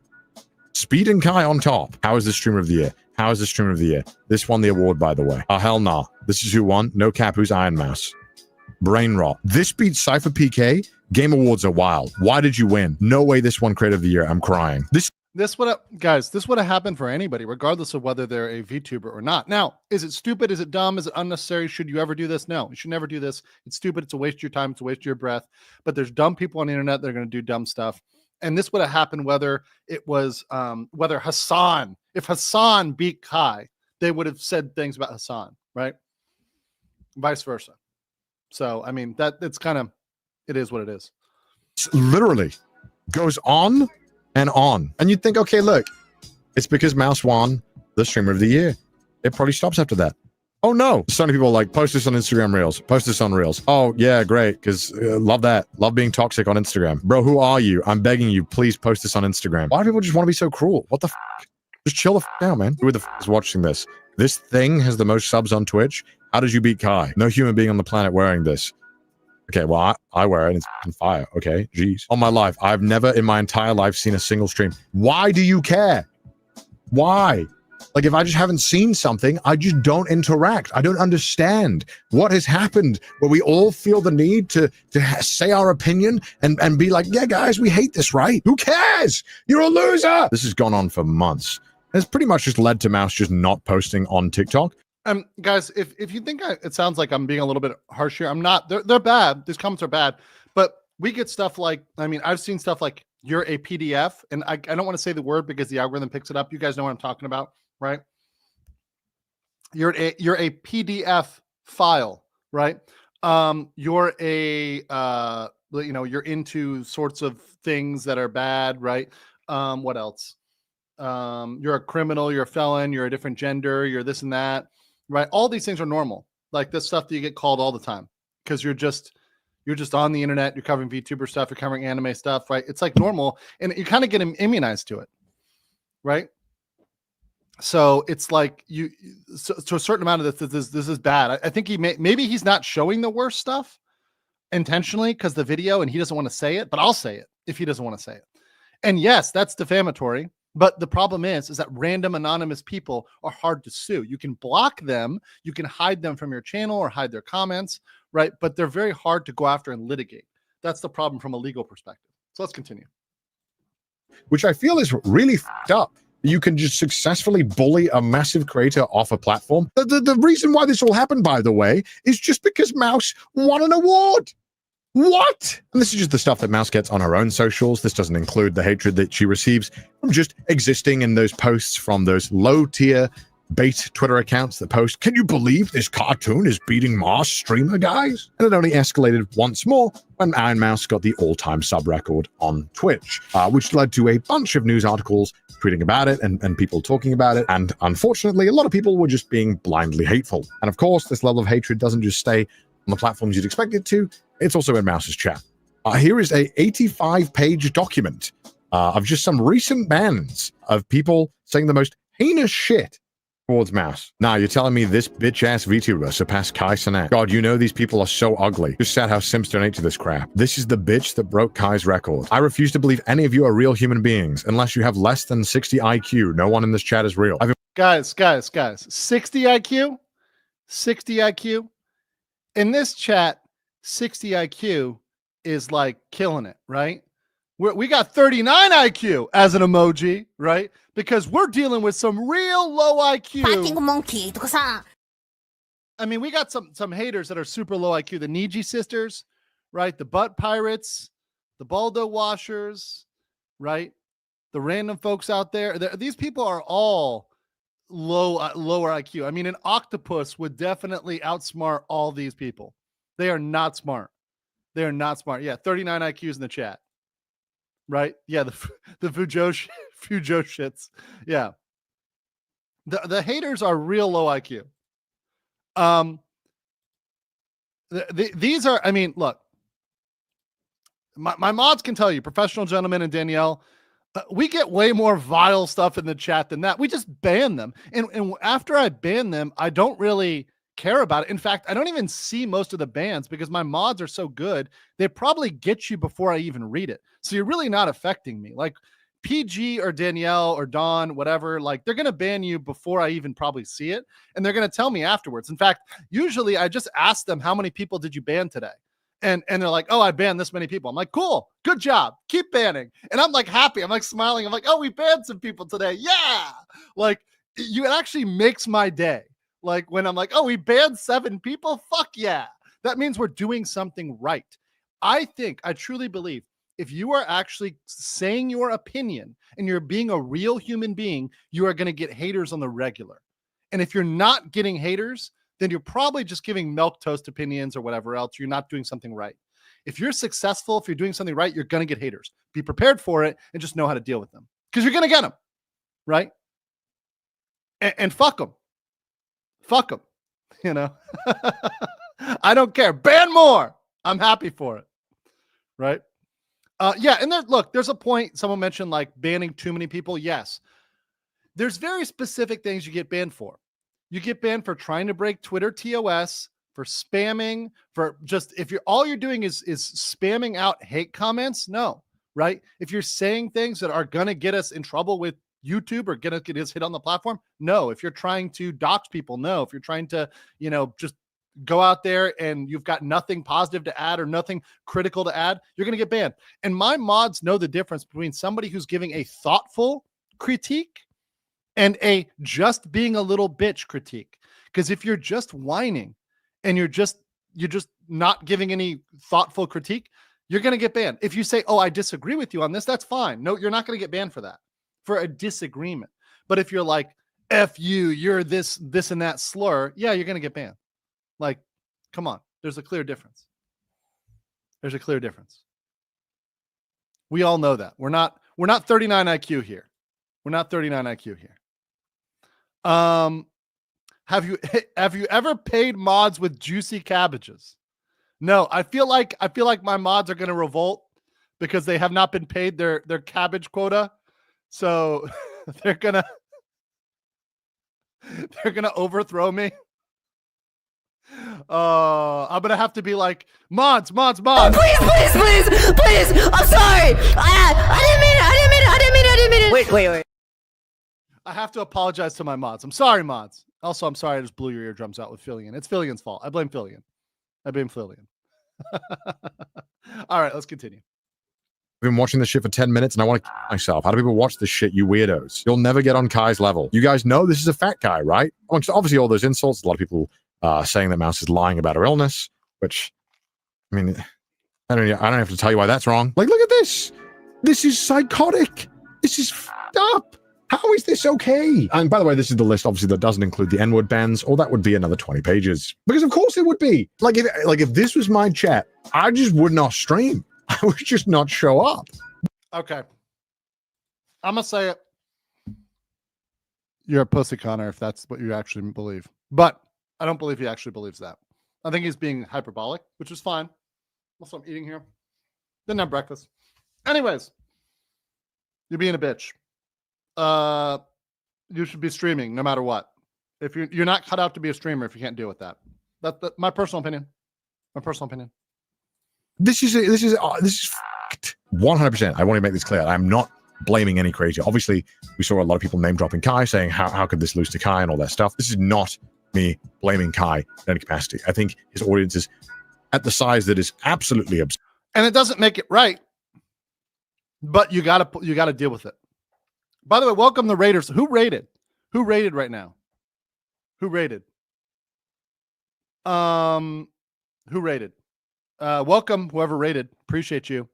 Speed and Kai on top. How is this streamer of the year? How is this streamer of the year? This won the award, by the way. Oh, hell nah. This is who won. No cap, who's Ironmouse. Brain rot. This beats Cypher PK. Game Awards are wild. Why did you win? No way this won Creator of the Year. I'm crying. This would have happened for anybody, regardless of whether they're a VTuber or not. Now, is it stupid? Is it dumb? Is it unnecessary? Should you ever do this? No, you should never do this. It's stupid. It's a waste of your time. It's a waste of your breath. But there's dumb people on the internet that are going to do dumb stuff. And this would have happened whether it was whether Hassan, if Hassan beat Kai, they would have said things about Hassan, right? Vice versa. So, I mean, it is what it is. It literally goes on and on. And you'd think, okay, look, it's because Mouse won the streamer of the year. It probably stops after that. Oh no. So many people are like, post this on Instagram Reels. Post this on Reels. Oh yeah, great. Because love that. Love being toxic on Instagram. Bro, who are you? I'm begging you, please post this on Instagram. Why do people just want to be so cruel? What the f***? Just chill the f*** out, man. Who the f*** is watching this? This thing has the most subs on Twitch. How did you beat Kai? No human being on the planet wearing this. Okay, well, I wear it. It's on fire. Okay, jeez. On my life, I've never in my entire life seen a single stream. Why do you care? Why? Like if I just haven't seen something, I just don't interact. I don't understand what has happened where we all feel the need to say our opinion and be like, yeah, guys, we hate this, right? Who cares? You're a loser. This has gone on for months. It's pretty much just led to Mouse just not posting on TikTok. Guys, if you think it sounds like I'm being a little bit harsh here, I'm not. They're bad. These comments are bad. But we get stuff like, I mean, I've seen stuff like, you're a PDF, and I don't want to say the word because the algorithm picks it up. You guys know what I'm talking about, right? You're a PDF file, right? You're you're into sorts of things that are bad, right? What else? You're a criminal, you're a felon, you're a different gender, you're this and that, right? All these things are normal. Like this stuff that you get called all the time because you're just on the internet, you're covering VTuber stuff, you're covering anime stuff, right? It's like normal, and you kind of get immunized to it, right? So it's like to a certain amount of this is bad. I think maybe he's not showing the worst stuff intentionally because the video, and he doesn't want to say it, but I'll say it if he doesn't want to say it. And yes, that's defamatory. But the problem is that random anonymous people are hard to sue. You can block them, you can hide them from your channel or hide their comments, right? But they're very hard to go after and litigate. That's the problem from a legal perspective. So let's continue. Which I feel is really f***ed up. You can just successfully bully a massive creator off a platform. The reason why this all happened, by the way, is just because Mouse won an award. What? And this is just the stuff that Mouse gets on her own socials. This doesn't include the hatred that she receives from just existing in those posts from those low-tier bait Twitter accounts that post, can you believe this cartoon is beating Mars streamer, guys? And it only escalated once more when Ironmouse got the all-time sub record on Twitch, which led to a bunch of news articles tweeting about it and people talking about it. And unfortunately, a lot of people were just being blindly hateful. And of course, this level of hatred doesn't just stay on the platforms you'd expect it to. It's also in Mouse's chat. Here is a 85-page document of just some recent bans of people saying the most heinous shit towards Mouse. Now, you're telling me this bitch-ass VTuber surpassed Kai Cenat? God, you know these people are so ugly. Just sad how Sims donate to this crap. This is the bitch that broke Kai's record. I refuse to believe any of you are real human beings unless you have less than 60 IQ. No one in this chat is real. Guys, 60 IQ? 60 IQ? In this chat, 60 IQ is like killing it, right? We got 39 IQ as an emoji, right? Because we're dealing with some real low IQ. I mean, we got some haters that are super low IQ. The Niji sisters, right? The butt pirates, the Baldo washers, right? The random folks out there. These people are all lower IQ. I mean, an octopus would definitely outsmart all these people. They are not smart. They are not smart. Yeah, 39 IQs in the chat. Right? Yeah, the Fujo shits. Yeah. The haters are real low IQ. These are, I mean, look, my mods can tell you, Professional Gentleman and Danielle, we get way more vile stuff in the chat than that. We just ban them. And after I ban them, I don't really care about it. In fact, I don't even see most of the bans because my mods are so good. They probably get you before I even read it. So you're really not affecting me. Like PG or Danielle or Dawn, whatever, like they're going to ban you before I even probably see it. And they're going to tell me afterwards. In fact, usually I just ask them, how many people did you ban today? And they're like, oh, I banned this many people. I'm like, cool, good job. Keep banning. And I'm like happy. I'm like smiling. I'm like, oh, we banned some people today. Yeah. Like it actually makes my day. Like when I'm like, oh, we banned 7 people. Fuck yeah. That means we're doing something right. I truly believe if you are actually saying your opinion and you're being a real human being, you are going to get haters on the regular. And if you're not getting haters, then you're probably just giving milquetoast opinions or whatever else. You're not doing something right. If you're successful, if you're doing something right, you're going to get haters. Be prepared for it and just know how to deal with them because you're going to get them. Right. And fuck them. Fuck them. You know, I don't care. Ban more. I'm happy for it. Right. Yeah. And there's a point. Someone mentioned like banning too many people. Yes. There's very specific things you get banned for. You get banned for trying to break Twitter TOS, for spamming, for just if all you're doing is spamming out hate comments. No, right? If you're saying things that are going to get us in trouble with YouTube or get us hit on the platform? No. If you're trying to dox people, no. If you're trying to, just go out there and you've got nothing positive to add or nothing critical to add, you're going to get banned. And my mods know the difference between somebody who's giving a thoughtful critique and a just being a little bitch critique. Because if you're just whining and you're just not giving any thoughtful critique, you're going to get banned. If you say, oh, I disagree with you on this, that's fine. No, you're not going to get banned for that, for a disagreement. But if you're like, F you, you're this and that slur, yeah, you're going to get banned. Like, come on. There's a clear difference. There's a clear difference. We all know that. We're not 39 IQ here. We're not 39 IQ here. Have you ever paid mods with juicy cabbages? No, I feel like my mods are going to revolt because they have not been paid their cabbage quota. So they're going to overthrow me. I'm going to have to be like, mods. Oh, please. I'm sorry. I didn't mean it. Wait. I have to apologize to my mods. I'm sorry, mods. Also, I'm sorry I just blew your eardrums out with Fillion. It's Fillion's fault. I blame Fillion. All right, let's continue. I've been watching this shit for 10 minutes and I want to kill myself. How do people watch this shit, you weirdos? You'll never get on Kai's level. You guys know this is a fat guy, right? Amongst obviously all those insults, a lot of people saying that Mouse is lying about her illness, which, I mean, I don't have to tell you why that's wrong. Like, look at this. This is psychotic. This is fucked up. How is this okay? And by the way, this is the list, obviously, that doesn't include the N-word bans, or that would be another 20 pages. Because of course it would be. Like if this was my chat, I just would not stream. I would just not show up. Okay. I'm going to say it. You're a pussy, Connor, if that's what you actually believe. But I don't believe he actually believes that. I think he's being hyperbolic, which is fine. Also, I'm eating here. Didn't have breakfast. Anyways, you're being a bitch. You should be streaming no matter what. If you're not cut out to be a streamer if you can't deal with that. That's my personal opinion. This is fucked. 100%. I want to make this clear. I'm not blaming any creator. Obviously, we saw a lot of people name dropping Kai, saying how could this lose to Kai and all that stuff. This is not me blaming Kai in any capacity. I think his audience is at the size that is absolutely absurd. And it doesn't make it right, but you gotta deal with it. By the way, welcome the Raiders. Who rated right now? Who rated? Welcome whoever rated. Appreciate you.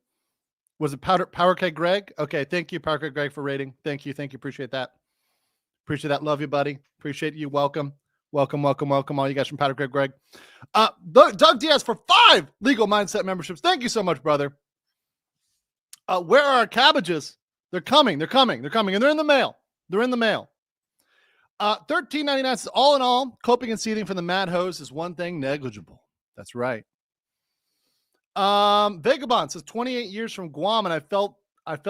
Was it Power K Greg? Okay, thank you, Power K Greg, for rating. Thank you. Appreciate that. Love you, buddy. Appreciate you. Welcome. All you guys from Power K Greg. Doug Diaz for 5 Legal Mindset memberships. Thank you so much, brother. Where are our cabbages? They're coming, and they're in the mail. $13.99 says, all in all, coping and seething from the mad hose is one thing negligible. That's right. Vagabond says 28 years from Guam, and I fell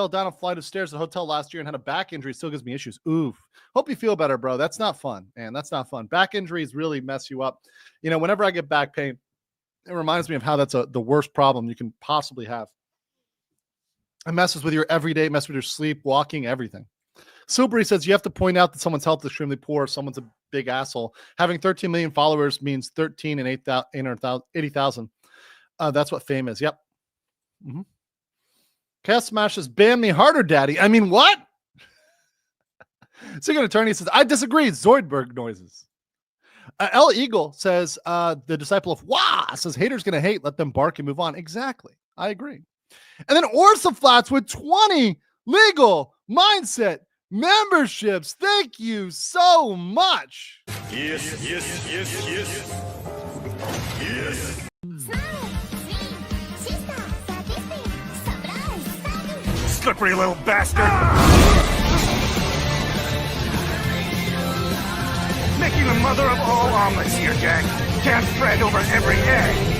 down a flight of stairs at a hotel last year and had a back injury. It still gives me issues. Oof. Hope you feel better, bro. That's not fun, man. That's not fun. Back injuries really mess you up. Whenever I get back pain, it reminds me of how that's the worst problem you can possibly have. It messes with your everyday, messes with your sleep, walking, everything. Silbury says you have to point out that someone's health is extremely poor. Someone's a big asshole. Having 13 million followers means 13 and 80,000. That's what fame is. Yep. Mm-hmm. Chaos Smash says, ban me harder, daddy. I mean, what? Secret Attorney says, I disagree. Zoidberg noises. L Eagle says, the disciple of Wah says, haters going to hate. Let them bark and move on. Exactly. I agree. And then Orsa Flats with 20 Legal Mindset memberships. Thank you so much. Yes. Slippery little bastard! Making the mother of all omelets here, Jack. Can't spread over every egg.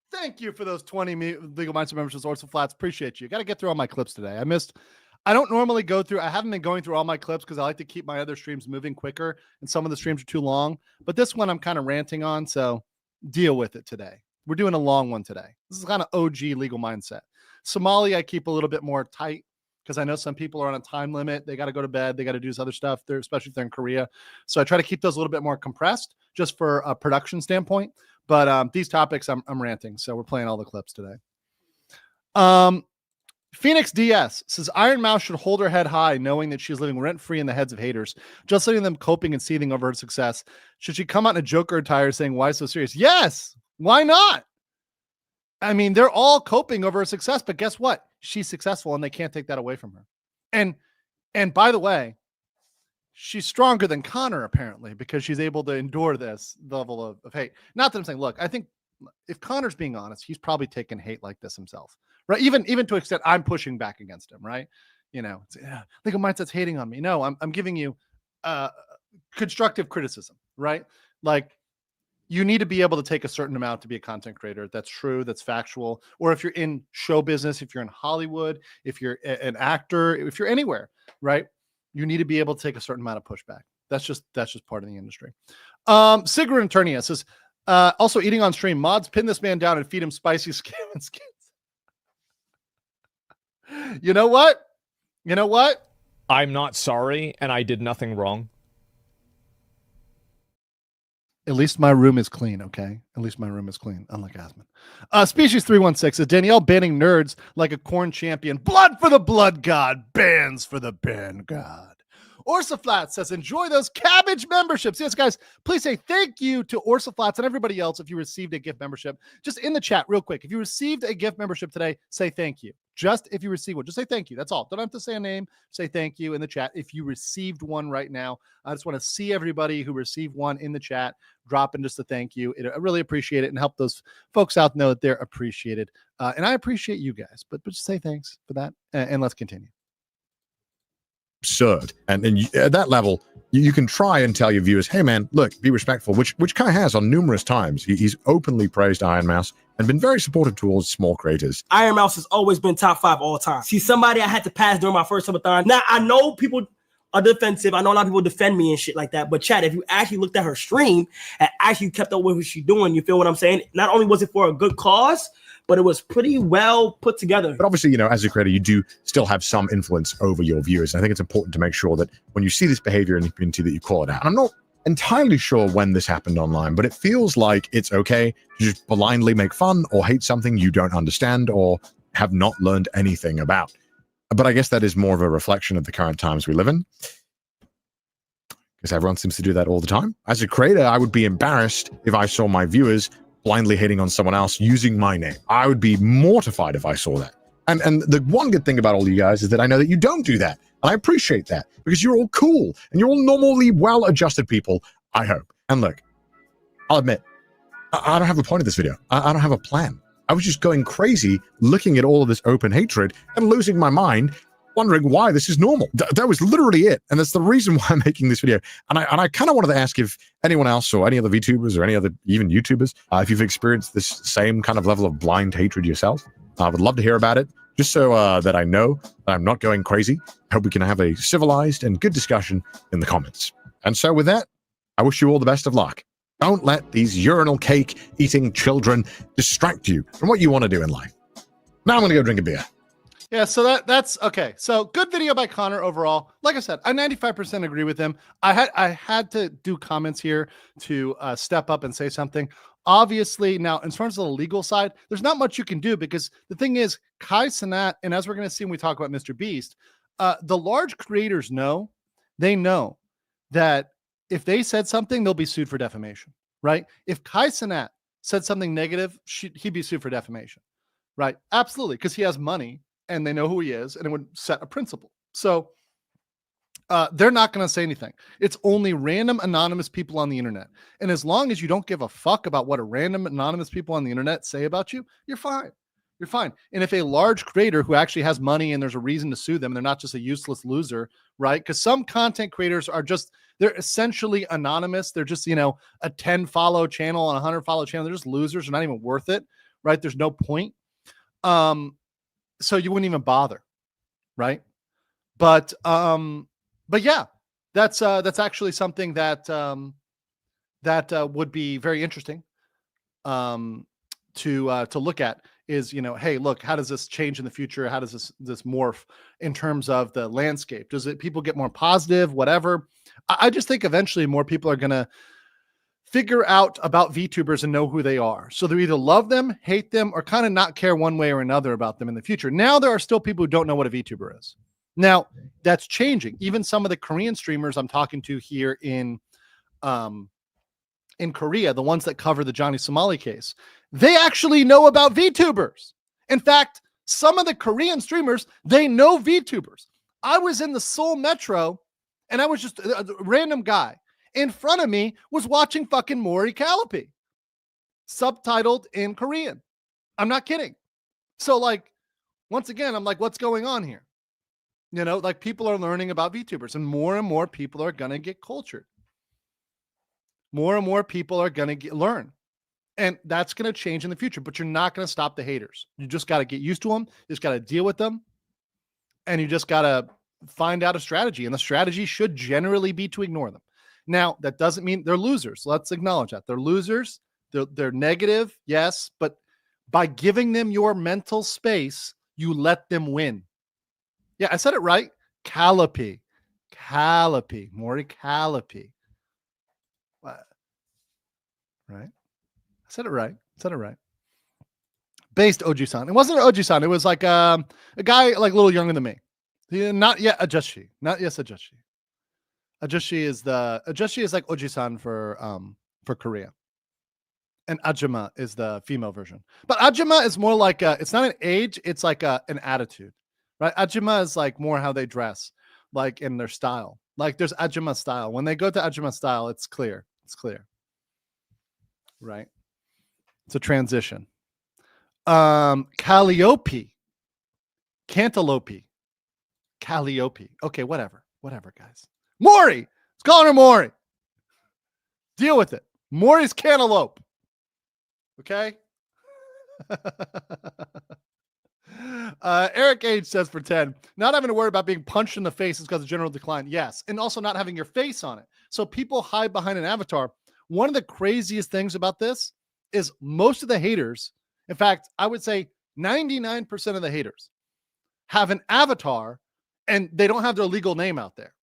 Thank you for those 20 Legal Mindset memberships, Orsa Flats. Appreciate you. Got to get through all my clips today. I don't normally I haven't been going through all my clips because I like to keep my other streams moving quicker, and some of the streams are too long. But this one I'm kind of ranting on, so deal with it today. We're doing a long one today. This is kind of OG Legal Mindset. Somali, I keep a little bit more tight because I know some people are on a time limit. They got to go to bed. They got to do this other stuff. Especially if they're in Korea. So I try to keep those a little bit more compressed just for a production standpoint. But these topics, I'm ranting. So we're playing all the clips today. Phoenix DS says Ironmouse should hold her head high, knowing that she's living rent-free in the heads of haters, just letting them coping and seething over her success. Should she come out in a Joker attire saying, why so serious? Yes. Why not? I mean, they're all coping over her success, but guess what? She's successful and they can't take that away from her. And by the way, she's stronger than Connor apparently, because she's able to endure this level of hate. Not that I'm saying, look, I think if Connor's being honest, he's probably taken hate like this himself, right? Even to an extent, I'm pushing back against him, right? You know, think of mindset's hating on me. No, I'm giving you constructive criticism, right? Like, you need to be able to take a certain amount to be a content creator. That's true. That's factual. Or if you're in show business, if you're in Hollywood, if you're an actor, if you're anywhere, right? You need to be able to take a certain amount of pushback. That's just part of the industry. Sigrid Eternia says, also eating on stream, mods pin this man down and feed him spicy scam skins. You know what? I'm not sorry, and I did nothing wrong. At least my room is clean, okay? At least my room is clean, unlike Asmon. Species 316 is Danielle banning nerds like a corn champion. Blood for the blood god, bans for the ban god. Orsaflat says, enjoy those cabbage memberships. Yes, guys, please say thank you to Orsaflats and everybody else if you received a gift membership. Just in the chat, real quick, if you received a gift membership today, say thank you. Just if you receive one, just say thank you. That's all. Don't have to say a name. Say thank you in the chat if you received one right now. I just want to see everybody who received one in the chat drop in just a thank you. I really appreciate it and help those folks out know that they're appreciated. And I appreciate you guys, but just say thanks for that. And let's continue. Absurd. And at that level, you can try and tell your viewers, hey man, look, be respectful, which Kai has on numerous times. He's openly praised Ironmouse and been very supportive towards small creators. Ironmouse has always been top 5 all time. She's somebody I had to pass during my first subathon. Now, I know people are defensive. I know a lot of people defend me and shit like that. But Chad, if you actually looked at her stream and actually kept up with what she's doing, you feel what I'm saying? Not only was it for a good cause, but it was pretty well put together. But obviously, you know, as a creator, you do still have some influence over your viewers. I think it's important to make sure that when you see this behavior in the community that you call it out. And I'm not entirely sure when this happened online, but it feels like it's okay to just blindly make fun or hate something you don't understand or have not learned anything about. But I guess that is more of a reflection of the current times we live in, because everyone seems to do that all the time. As a creator, I would be embarrassed if I saw my viewers blindly hating on someone else using my name. I would be mortified if I saw that. And the one good thing about all you guys is that I know that you don't do that. And I appreciate that because you're all cool and you're all normally well-adjusted people, I hope. And look, I'll admit, I don't have a point of this video. I don't have a plan. I was just going crazy looking at all of this open hatred and losing my mind, wondering why this is normal. That was literally it. And that's the reason why I'm making this video. And I kind of wanted to ask if anyone else or any other VTubers or any other even YouTubers, if you've experienced this same kind of level of blind hatred yourself. I would love to hear about it, just so that I know that I'm not going crazy. I hope we can have a civilized and good discussion in the comments. And so with that, I wish you all the best of luck. Don't let these urinal cake eating children distract you from what you want to do in life. Now I'm going to go drink a beer. Yeah, so that's okay. So good video by Connor overall. Like I said, I 95% agree with him. I had to do comments here to step up and say something. Obviously, now in terms of the legal side, there's not much you can do because the thing is, Kai Cenat, and as we're going to see when we talk about MrBeast, the large creators know that if they said something, they'll be sued for defamation, right? If Kai Cenat said something negative, he'd be sued for defamation, right? Absolutely, because he has money and they know who he is, and it would set a principle. So they're not going to say anything. It's only random anonymous people on the internet. And as long as you don't give a fuck about what a random anonymous people on the internet say about you, you're fine. You're fine. And if a large creator who actually has money and there's a reason to sue them, and they're not just a useless loser, right? Because some content creators are just, they're essentially anonymous. They're just, a 10 follow channel and 100 follow channel. They're just losers. They're not even worth it, right? There's no point. So you wouldn't even bother, right? But yeah, that's actually something that would be very interesting to look at is, you know, hey, look, how does this change in the future? How does this morph in terms of the landscape? Does it people get more positive, whatever? I just think eventually more people are going to figure out about VTubers and know who they are. So they either love them, hate them, or kind of not care one way or another about them in the future. Now there are still people who don't know what a VTuber is. Now that's changing. Even some of the Korean streamers I'm talking to here in Korea, the ones that cover the Johnny Somali case, they actually know about VTubers. In fact, some of the Korean streamers, they know VTubers. I was in the Seoul Metro and I was just a random guy. In front of me was watching fucking Maury Callipy, subtitled in Korean. I'm not kidding. So like, once again, I'm like, what's going on here? You know, like people are learning about VTubers and more people are going to get cultured. More and more people are going to learn. And that's going to change in the future, but you're not going to stop the haters. You just got to get used to them. You just got to deal with them. And you just got to find out a strategy. And the strategy should generally be to ignore them. Now, that doesn't mean they're losers. Let's acknowledge that. They're losers. They're negative, yes. But by giving them your mental space, you let them win. Yeah, I said it right. Callipy. Maury Callipy. Right? I said it right. Based Oji-san. It wasn't Oji-san. It was like a guy like a little younger than me. Not yet Ajushi. Not yes Ajushi. Ajushi is like Oji-san for Korea. And Ajima is the female version. But Ajima is more like it's not an age, it's like an attitude. Right? Ajima is like more how they dress, like in their style. Like there's Ajima style. When they go to Ajima style, it's clear. Right? It's a transition. Calliope. Cantaloupe. Calliope. Okay, whatever, guys. Maury! Let's call her Maury. Deal with it. Maury's cantaloupe. Okay? Eric H says for 10, not having to worry about being punched in the face is because of general decline. Yes. And also not having your face on it. So people hide behind an avatar. One of the craziest things about this is most of the haters, in fact, I would say 99% of the haters have an avatar and they don't have their legal name out there.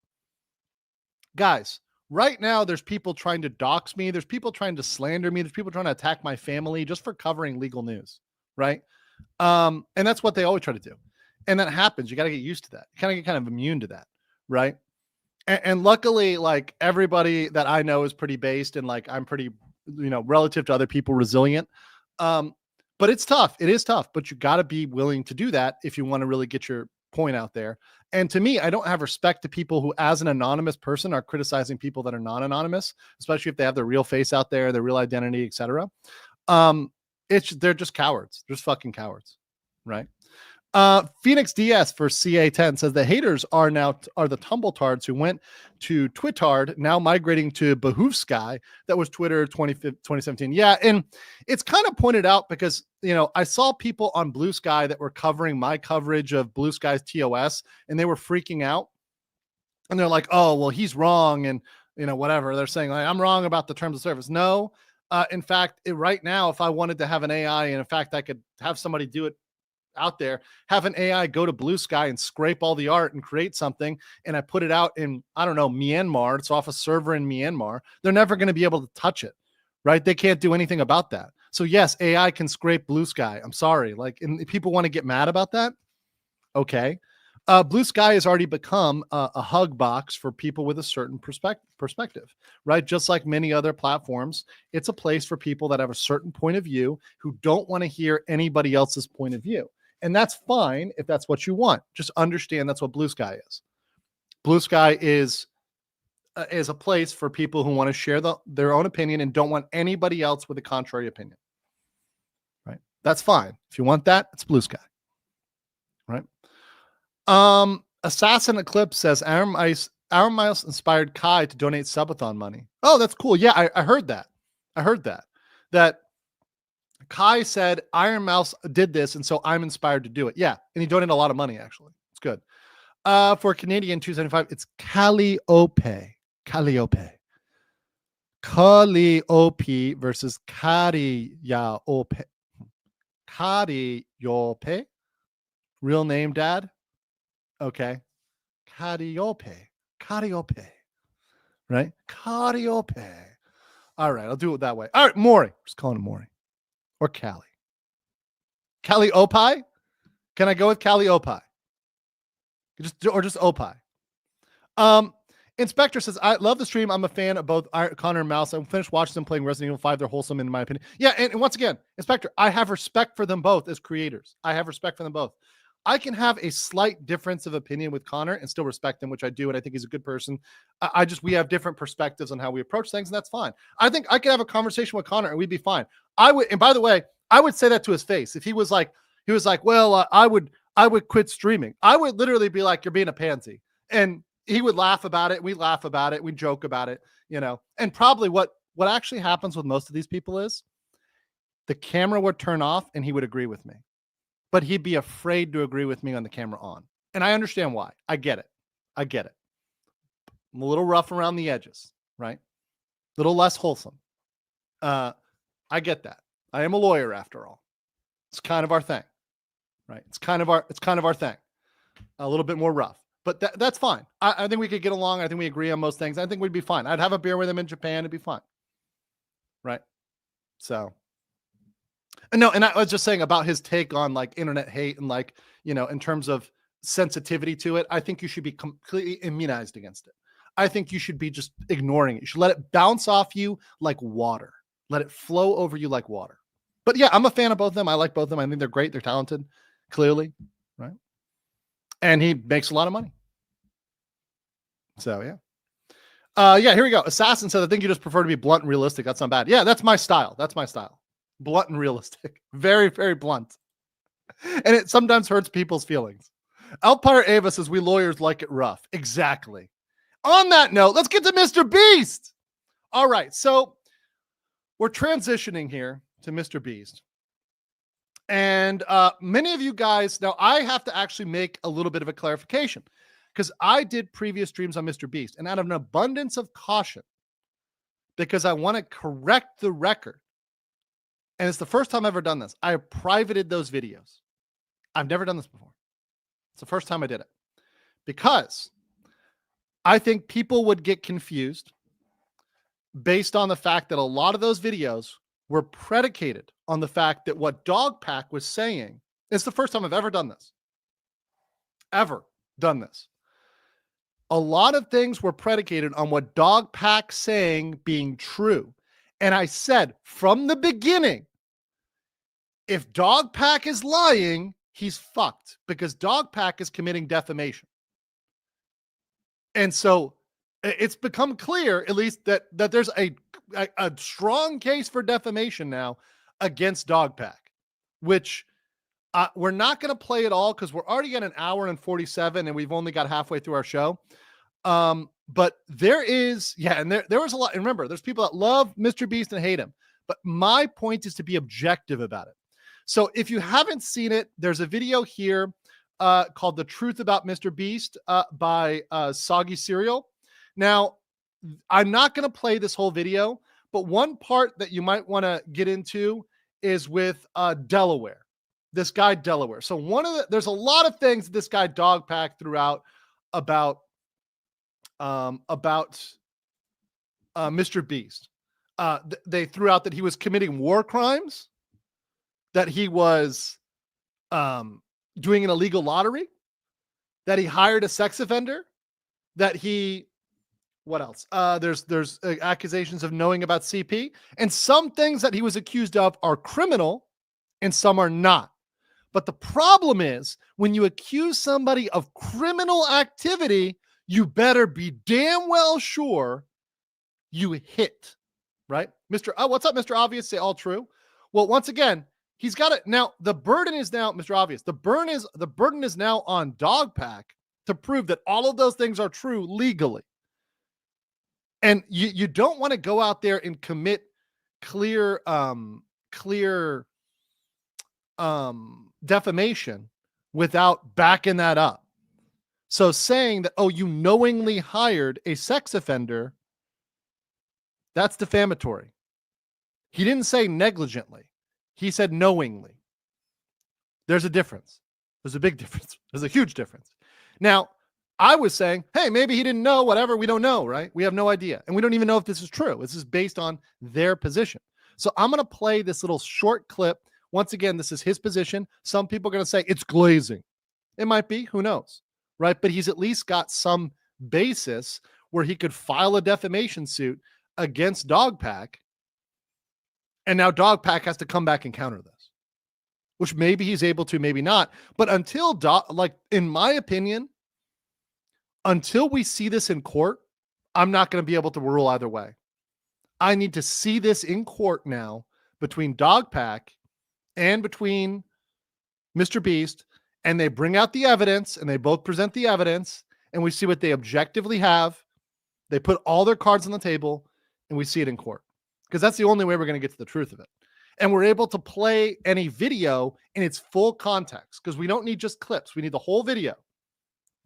Guys, right now there's people trying to dox me. There's people trying to slander me. There's people trying to attack my family just for covering legal news. Right. And that's what they always try to do. And that happens. You got to get used to that. You kind of get kind of immune to that. Right. And luckily, like everybody that I know is pretty based and like I'm pretty, you know, relative to other people, resilient. But it's tough. It is tough, but you got to be willing to do that if you want to really get your point out there. And to me, I don't have respect to people who, as an anonymous person, are criticizing people that are non-anonymous, especially if they have their real face out there, their real identity, etc. They're just cowards. They're just fucking cowards, right? Phoenix DS for CA10 says the haters are the tumbletards who went to Twittard, now migrating to Behoovsky. That was Twitter 2017. Yeah, and it's kind of pointed out because, you know, I saw people on Blue Sky that were covering my coverage of Blue Sky's TOS, and they were freaking out. And they're like, oh, well, he's wrong, and, you know, whatever. They're saying, like, I'm wrong about the terms of service. No, in fact, right now, if I wanted to have an AI, and in fact, I could have somebody do it out there, have an AI go to Blue Sky and scrape all the art and create something, and I put it out in, I don't know, Myanmar. It's off a server in Myanmar. They're never going to be able to touch it, right? They can't do anything about that. So yes, AI can scrape Blue Sky. I'm sorry. Like, and people want to get mad about that. Okay. Blue Sky has already become a hug box for people with a certain perspective, right? Just like many other platforms, it's a place for people that have a certain point of view who don't want to hear anybody else's point of view. And that's fine if that's what you want. Just understand that's what Blue Sky is. Blue Sky is a place for people who want to share their own opinion and don't want anybody else with a contrary opinion. Right? That's fine. If you want that, it's Blue Sky. Right? Assassin Eclipse says Ironmouse inspired Kai to donate subathon money. Oh, that's cool. Yeah, I heard that. That Kai said Ironmouse did this, and so I'm inspired to do it. Yeah, and he donated a lot of money, actually. It's good. For Canadian 275, it's Calliope versus Calliope. Cardiope. Real name, Dad? Okay. Cardiope. Cardiope. Right? Cardiope. All right, I'll do it that way. All right, Maury. Just calling him Maury. Or Callie. Callie Opie? Can I go with Callie Opie? Just Opie. Inspector says, I love the stream. I'm a fan of both Connor and Mouse. I finished watching them playing Resident Evil 5. They're wholesome in my opinion. Yeah, and once again, Inspector, I have respect for them both as creators. I have respect for them both. I can have a slight difference of opinion with Connor and still respect him, which I do, and I think he's a good person. We have different perspectives on how we approach things, and that's fine. I think I could have a conversation with Connor and we'd be fine. And by the way, I would say that to his face. If he was like, well, I would quit streaming. I would literally be like, you're being a pansy. And he would laugh about it. We laugh about it. We joke about it, and probably what actually happens with most of these people is the camera would turn off and he would agree with me, but he'd be afraid to agree with me on the camera on. And I understand why. I get it. I'm a little rough around the edges, right? A little less wholesome. I get that. I am a lawyer after all. It's kind of our thing, right? It's kind of our thing. A little bit more rough. But that's fine. I think we could get along. I think we agree on most things. I think we'd be fine. I'd have a beer with him in Japan. It'd be fine. Right? So. And I was just saying about his take on like internet hate and like, in terms of sensitivity to it, I think you should be completely immunized against it. I think you should be just ignoring it. You should let it bounce off you like water. Let it flow over you like water. But yeah, I'm a fan of both of them. I like both of them. I think they're great. They're talented, clearly. Right? And he makes a lot of money. So, yeah. Here we go. Assassin said, I think you just prefer to be blunt and realistic. That's not bad. Yeah, that's my style. Blunt and realistic. Very, very blunt. And it sometimes hurts people's feelings. Alpire Ava says, we lawyers like it rough. Exactly. On that note, let's get to MrBeast. All right. So we're transitioning here to MrBeast. And many of you guys, now I have to actually make a little bit of a clarification because I did previous streams on MrBeast, and out of an abundance of caution, because I want to correct the record, and it's the first time I've ever done this, I have privated those videos. I've never done this before. It's the first time I did it because I think people would get confused based on the fact that a lot of those videos were predicated on the fact that what Dogpack was saying, it's the first time I've ever done this. A lot of things were predicated on what Dogpack saying being true. And I said from the beginning, if Dogpack is lying, he's fucked because Dogpack is committing defamation. And so it's become clear, at least, that there's a strong case for defamation now against Dogpack, which we're not going to play it all because we're already at an hour and 47 and we've only got halfway through our show. But there is, and there was a lot. And remember, there's people that love MrBeast and hate him. But my point is to be objective about it. So if you haven't seen it, there's a video here called The Truth About MrBeast by Soggy Cereal. Now, I'm not going to play this whole video, but one part that you might want to get into is with Delaware. This guy Delaware. So there's a lot of things this guy Dogpack threw out about MrBeast. They threw out that he was committing war crimes, that he was doing an illegal lottery, that he hired a sex offender, that he, what else? There's accusations of knowing about CP, and some things that he was accused of are criminal and some are not. But the problem is when you accuse somebody of criminal activity, you better be damn well sure you hit, right? What's up, Mr. Obvious? Say all true. Well, once again, he's got it. Now, the burden is now, Mr. Obvious, the burden is now on Dogpack to prove that all of those things are true legally. And you don't want to go out there and commit clear defamation without backing that up. So saying that, oh, you knowingly hired a sex offender, that's defamatory. He didn't say negligently. He said knowingly. There's a difference. There's a big difference. There's a huge difference. Now, I was saying, hey, maybe he didn't know, whatever. We don't know, right? We have no idea. And we don't even know if this is true. This is based on their position. So I'm going to play this little short clip. Once again, this is his position. Some people are going to say it's glazing. It might be. Who knows? Right? But he's at least got some basis where he could file a defamation suit against Dogpack. And now Dogpack has to come back and counter this, which maybe he's able to, maybe not. But until, in my opinion, until we see this in court, I'm not going to be able to rule either way. I need to see this in court now between Dogpack and between MrBeast, and they bring out the evidence and they both present the evidence and we see what they objectively have. They put all their cards on the table and we see it in court, because that's the only way we're going to get to the truth of it. And we're able to play any video in its full context, because we don't need just clips. We need the whole video,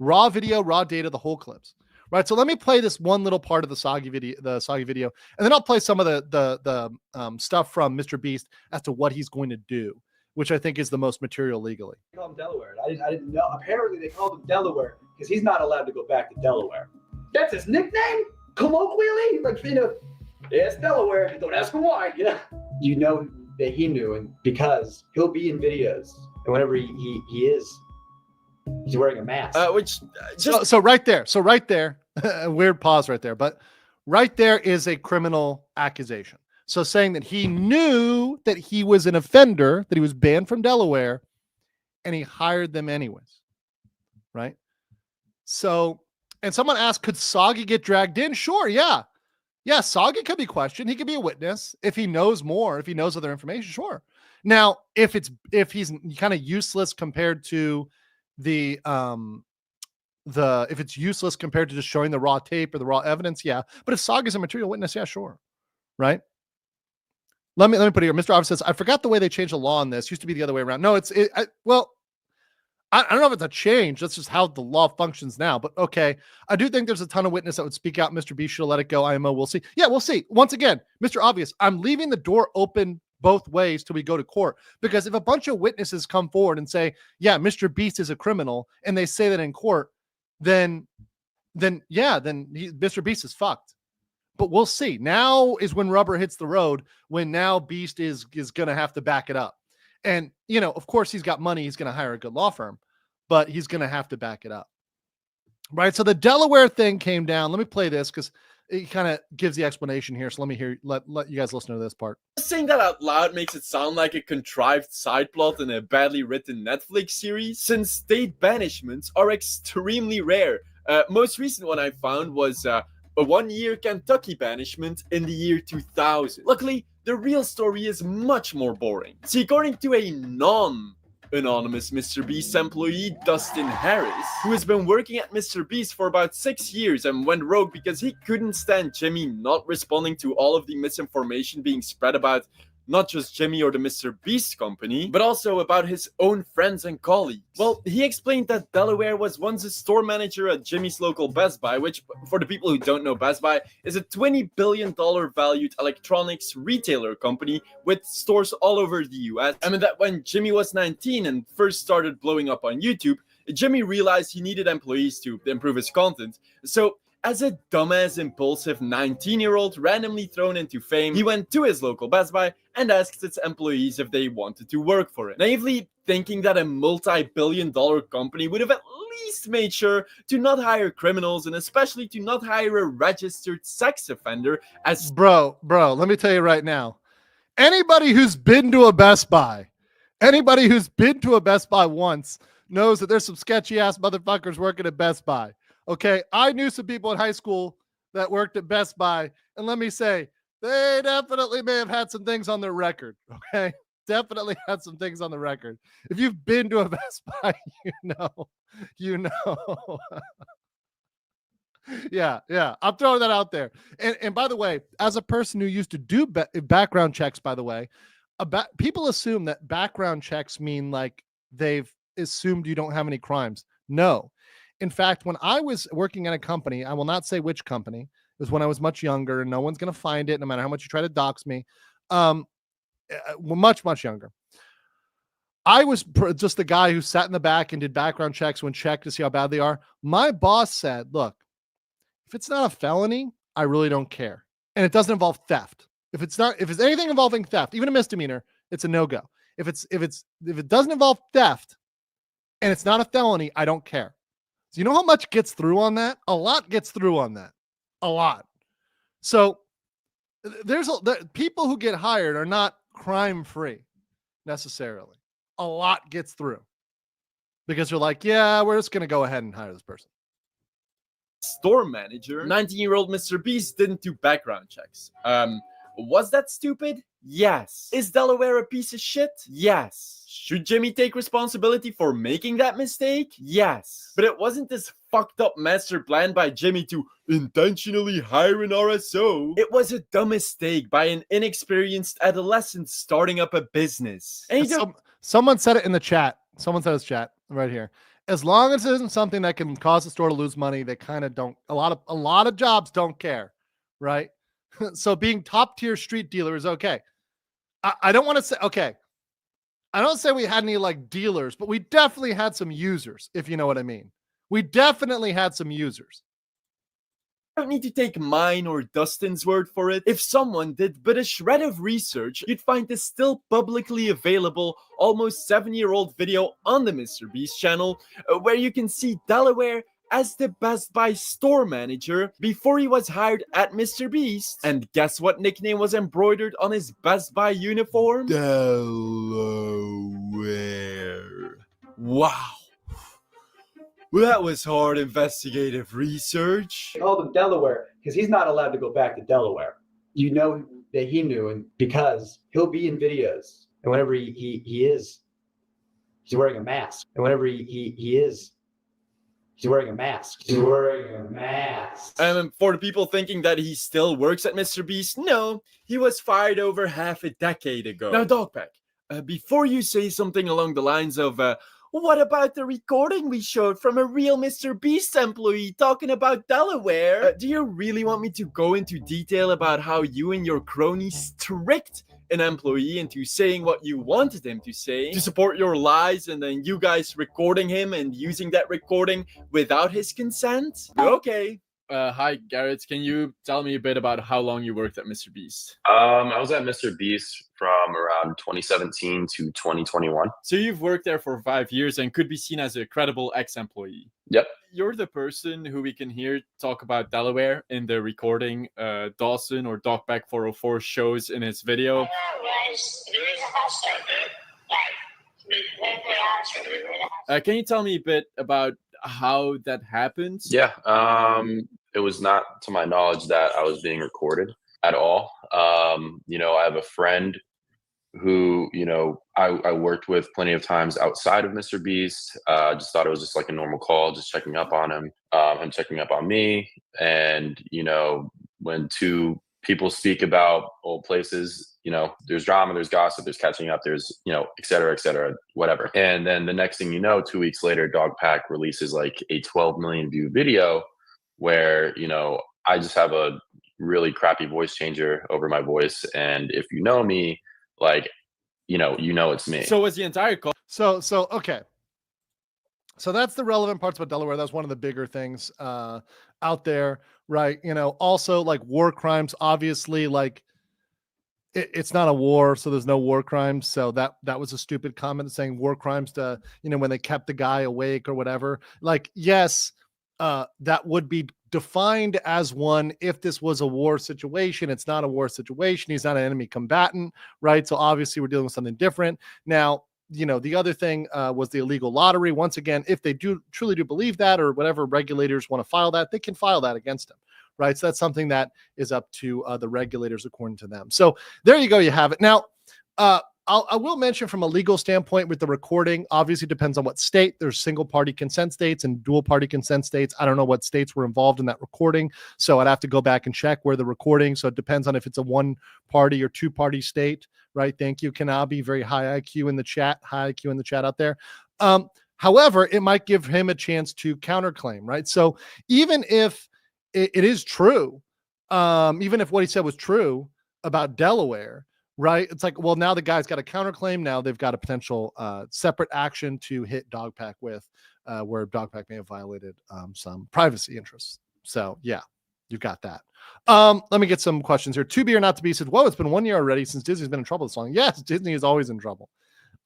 raw data, the whole clips. Right. So let me play this one little part of the soggy video, and then I'll play some of the stuff from MrBeast as to what he's going to do, which I think is the most material legally. They call him Delaware. I didn't know. Apparently, they called him Delaware because he's not allowed to go back to Delaware. That's his nickname, colloquially. Yeah, it's Delaware. Don't ask him why. Yeah. You know that he knew, and because he'll be in videos, and whenever he is. He's wearing a mask. So right there, weird pause right there, but right there is a criminal accusation. So saying that he knew that he was an offender, that he was banned from Delaware, and he hired them anyways, right? So, and someone asked, could Soggy get dragged in? Sure, yeah. Yeah, Soggy could be questioned. He could be a witness if he knows more, if he knows other information, sure. Now, if he's kind of useless compared to if it's useless compared to just showing the raw tape or the raw evidence, yeah. But if Soggy's a material witness, yeah, sure. Right? Let me put it here. Mr. Officer says, I forgot the way they changed the law on this. Used to be the other way around. No, I don't know if it's a change. That's just how the law functions now. But okay, I do think there's a ton of witness that would speak out. MrBeast should let it go. IMO, we'll see. Yeah, we'll see. Once again, Mr. Obvious, I'm leaving the door open both ways till we go to court, because if a bunch of witnesses come forward and say, yeah, MrBeast is a criminal, and they say that in court, then MrBeast is fucked. But we'll see. Now is when rubber hits the road, when now Beast is going to have to back it up. And, of course he's got money. He's going to hire a good law firm, but he's going to have to back it up. Right. So the Delaware thing came down. Let me play this because it kind of gives the explanation here. So let me let you guys listen to this part. Saying that out loud makes it sound like a contrived side plot in a badly written Netflix series, since state banishments are extremely rare. Most recent one I found was a 1-year Kentucky banishment in the year 2000. Luckily, the real story is much more boring. See, according to a anonymous MrBeast employee, Dustin Harris, who has been working at MrBeast for about 6 years and went rogue because he couldn't stand Jimmy not responding to all of the misinformation being spread about not just Jimmy or the MrBeast company, but also about his own friends and colleagues. Well, he explained that Delaware was once a store manager at Jimmy's local Best Buy, which, for the people who don't know, Best Buy is a $20 billion valued electronics retailer company with stores all over the US. I mean that when Jimmy was 19 and first started blowing up on YouTube, Jimmy realized he needed employees to improve his content. So as a dumbass, impulsive 19-year-old randomly thrown into fame, he went to his local Best Buy and asked its employees if they wanted to work for it. Naively thinking that a multi-billion-dollar company would have at least made sure to not hire criminals, and especially to not hire a registered sex offender as... Bro, let me tell you right now. Anybody who's been to a Best Buy once knows that there's some sketchy-ass motherfuckers working at Best Buy. Okay, I knew some people in high school that worked at Best Buy, and let me say, they definitely may have had some things on their record, okay? Definitely had some things on the record. If you've been to a Best Buy, you know. Yeah, I'm throwing that out there. And by the way, as a person who used to do background checks, by the way, people assume that background checks mean like they've assumed you don't have any crimes. No. In fact, when I was working at a company, I will not say which company, it was when I was much younger, and no one's going to find it no matter how much you try to dox me. Much, much younger. I was just the guy who sat in the back and did background checks when checked to see how bad they are. My boss said, look, if it's not a felony, I really don't care. And it doesn't involve theft. If it's anything involving theft, even a misdemeanor, it's a no-go. If it doesn't involve theft and it's not a felony, I don't care. So you know how much gets through on that? A lot gets through on that. A lot. So there's people who get hired are not crime-free necessarily. A lot gets through because you're like, yeah, we're just going to go ahead and hire this person. Store manager, 19-year-old MrBeast didn't do background checks. Was that stupid? Yes. Is Delaware a piece of shit? Yes. Should Jimmy take responsibility for making that mistake? Yes. But it wasn't this fucked up master plan by Jimmy to intentionally hire an RSO. It was a dumb mistake by an inexperienced adolescent starting up a business. And someone said it in the chat. Someone said it's chat right here. As long as it isn't something that can cause the store to lose money, they kind of don't. A lot of jobs don't care, right? So being top tier street dealer is okay. I don't want to say okay. I don't say we had any like dealers, but we definitely had some users, if you know what I mean. We definitely had some users. I don't need to take mine or Dustin's word for it. If someone did but a shred of research, you'd find this still publicly available, almost 7-year-old video on the MrBeast channel, where you can see Delaware as the Best Buy store manager before he was hired at MrBeast. And guess what nickname was embroidered on his Best Buy uniform? Delaware. Wow. Well, that was hard investigative research. They called him Delaware because he's not allowed to go back to Delaware. You know that he knew, and because he'll be in videos, and whenever he is, he's wearing a mask. And whenever he is, he's wearing a mask. He's wearing a mask. And for the people thinking that he still works at MrBeast, no, he was fired over half a decade ago. Now, Dogpack, before you say something along the lines of, what about the recording we showed from a real MrBeast employee talking about Delaware? Do you really want me to go into detail about how you and your cronies tricked an employee into saying what you wanted him to say to support your lies, and then you guys recording him and using that recording without his consent? Okay. Hi, Garrett. Can you tell me a bit about how long you worked at MrBeast? I was at MrBeast from around 2017 to 2021. So you've worked there for 5 years and could be seen as a credible ex-employee. Yep. You're the person who we can hear talk about Delaware in the recording Dawson or Dogpack404 shows in his video. Can you tell me a bit about how that happened? Yeah. It was not to my knowledge that I was being recorded at all. I have a friend who, I worked with plenty of times outside of MrBeast. Just thought it was just like a normal call, just checking up on him, him checking up on me. And, when two people speak about old places, there's drama, there's gossip, there's catching up, there's, et cetera, whatever. And then the next thing you know, 2 weeks later, Dogpack releases like a 12 million view video where, I just have a really crappy voice changer over my voice. And if you know me, like, it's me. So was the entire call. So okay. So that's the relevant parts about Delaware. That's one of the bigger things out there, right? Also like war crimes, obviously, like it's not a war, so there's no war crimes. So that was a stupid comment saying war crimes to, when they kept the guy awake or whatever. Like, yes, that would be defined as one if this was a war situation. It's not a war situation. He's not an enemy combatant, right? So obviously we're dealing with something different. Now, the other thing was the illegal lottery. Once again, if they truly do believe that, or whatever regulators want to file that, they can file that against them, right? So that's something that is up to the regulators according to them. So there you go. You have it. Now, I will mention from a legal standpoint with the recording, obviously depends on what state. There's single party consent states and dual party consent states. I don't know what states were involved in that recording, so I'd have to go back and check where the recording. So it depends on if it's a one party or two party state, right? Thank you, Kanabi. Very high IQ in the chat. High IQ in the chat out there. However, it might give him a chance to counterclaim, right? So even if it is true, even if what he said was true about Delaware, right? It's like, well, now the guy's got a counterclaim. Now they've got a potential separate action to hit Dogpack with, where Dogpack may have violated some privacy interests. So yeah, you've got that. Let me get some questions here. To be or not to be said, whoa, it's been 1 year already since Disney's been in trouble this long. Yes, Disney is always in trouble.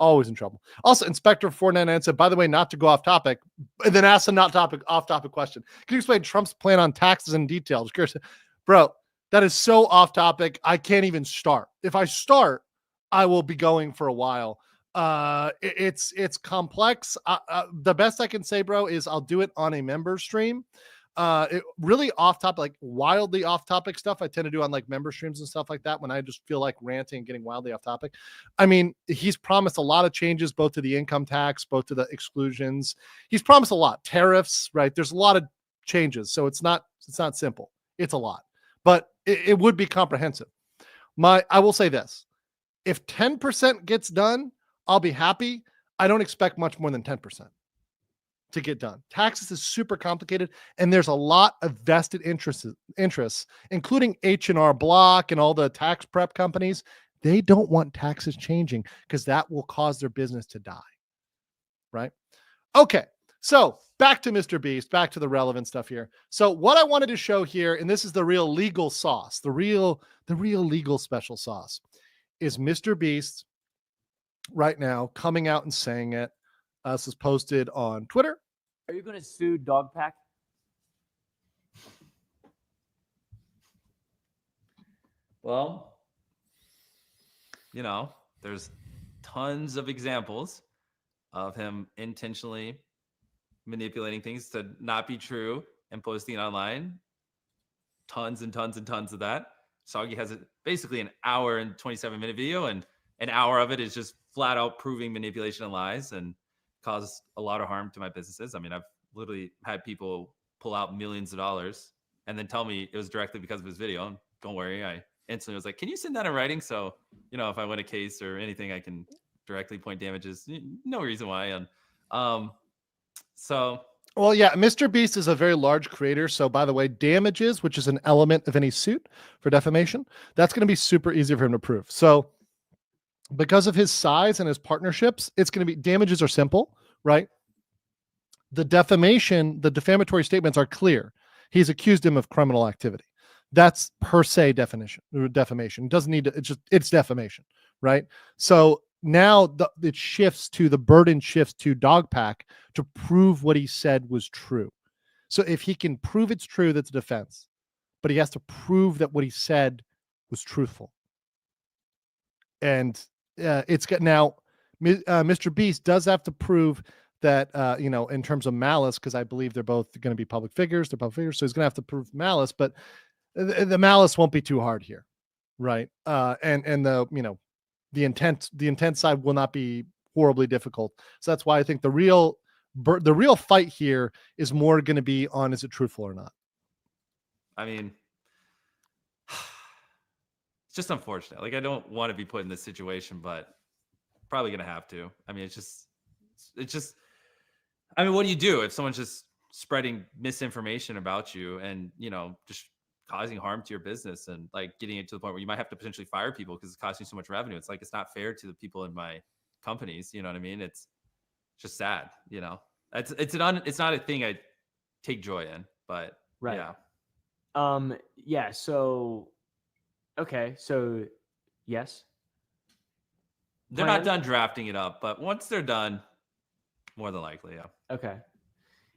Always in trouble. Also, Inspector 499 said, by the way, not to go off topic, and then asked a off topic question. Can you explain Trump's plan on taxes in detail? Just curious. Bro, that is so off topic. I can't even start. If I start, I will be going for a while. It's complex. The best I can say, bro, is I'll do it on a member stream. Really off topic, like wildly off topic stuff I tend to do on like member streams and stuff like that when I just feel like ranting and getting wildly off topic. I mean, he's promised a lot of changes, both to the income tax, both to the exclusions. He's promised a lot. Tariffs, right? There's a lot of changes. So it's not simple. It's a lot, but it would be comprehensive. I will say this. If 10% gets done, I'll be happy. I don't expect much more than 10% to get done. Taxes is super complicated, and there's a lot of vested interests, including H&R Block and all the tax prep companies. They don't want taxes changing because that will cause their business to die, right? Okay, so back to MrBeast, back to the relevant stuff here. So what I wanted to show here, and this is the real legal sauce, the real legal special sauce, is MrBeast right now coming out and saying it. This is posted on Twitter. Are you going to sue Dogpack? Well, you know, there's tons of examples of him intentionally manipulating things to not be true and posting it online. Tons and tons and tons of that. Soggy has basically an hour and 27-minute video, and an hour of it is just flat out proving manipulation and lies and caused a lot of harm to my businesses. I mean, I've literally had people pull out millions of dollars and then tell me it was directly because of his video. And don't worry, I instantly was like, can you send that in writing? So, you know, if I win a case or anything, I can directly point damages. No reason why. And well, yeah, MrBeast is a very large creator. So by the way, damages, which is an element of any suit for defamation, that's going to be super easy for him to prove. So because of his size and his partnerships, it's going to be, damages are simple, right? The defamatory statements are clear. He's accused him of criminal activity. That's per se defamation. It doesn't need to, it's defamation, right? So now the burden shifts to Dogpack to prove what he said was true. So if he can prove it's true, that's a defense, but he has to prove that what he said was truthful. And it's got now, MrBeast does have to prove that, you know, in terms of malice, because I believe they're both going to be public figures. They're public figures, so he's going to have to prove malice, but the malice won't be too hard here, right? And the, you know, the intent side will not be horribly difficult. So that's why I think the real fight here is more going to be on, is it truthful or not? I mean, it's just unfortunate. Like, I don't want to be put in this situation, but probably going to have to. I mean, it's just, I mean, what do you do if someone's just spreading misinformation about you and, you know, just causing harm to your business and like getting it to the point where you might have to potentially fire people because it's costing you so much revenue? It's like, it's not fair to the people in my companies. You know what I mean? It's just sad, you know. It's not a thing I take joy in, but right. Yeah. Yeah. So, okay. So yes. They're not done drafting it up, but once they're done, more than likely. Yeah. Okay.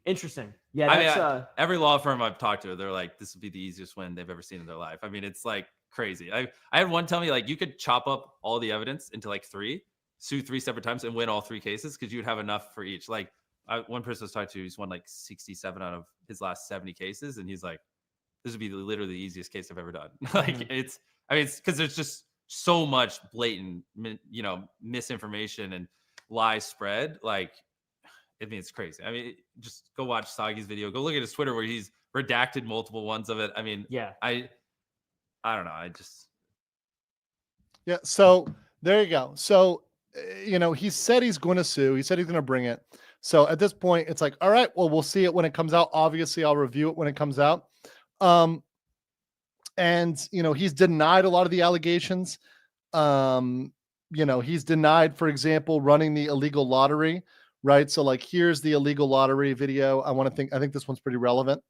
Interesting. Yeah. That's, I mean, every law firm I've talked to, they're like, this would be the easiest win they've ever seen in their life. I mean, it's like crazy. I had one tell me like, you could chop up all the evidence into like sue 3 separate times and win all 3 cases because you'd have enough for each. Like one person I was talking to, he's won like 67 out of his last 70 cases. And he's like, this would be literally the easiest case I've ever done. Like it's because there's just so much blatant, you know, misinformation and lies spread. Like, I mean, it's crazy. I mean, just go watch Soggy's video. Go look at his Twitter where he's redacted multiple ones of it. I mean, yeah, I don't know. Yeah. So there you go. So, you know, he said he's going to sue. He said he's going to bring it. So at this point, it's like, all right, well, we'll see it when it comes out. Obviously, I'll review it when it comes out. And, you know, he's denied a lot of the allegations. He's denied, for example, running the illegal lottery, right? So like, here's the illegal lottery video. I think this one's pretty relevant.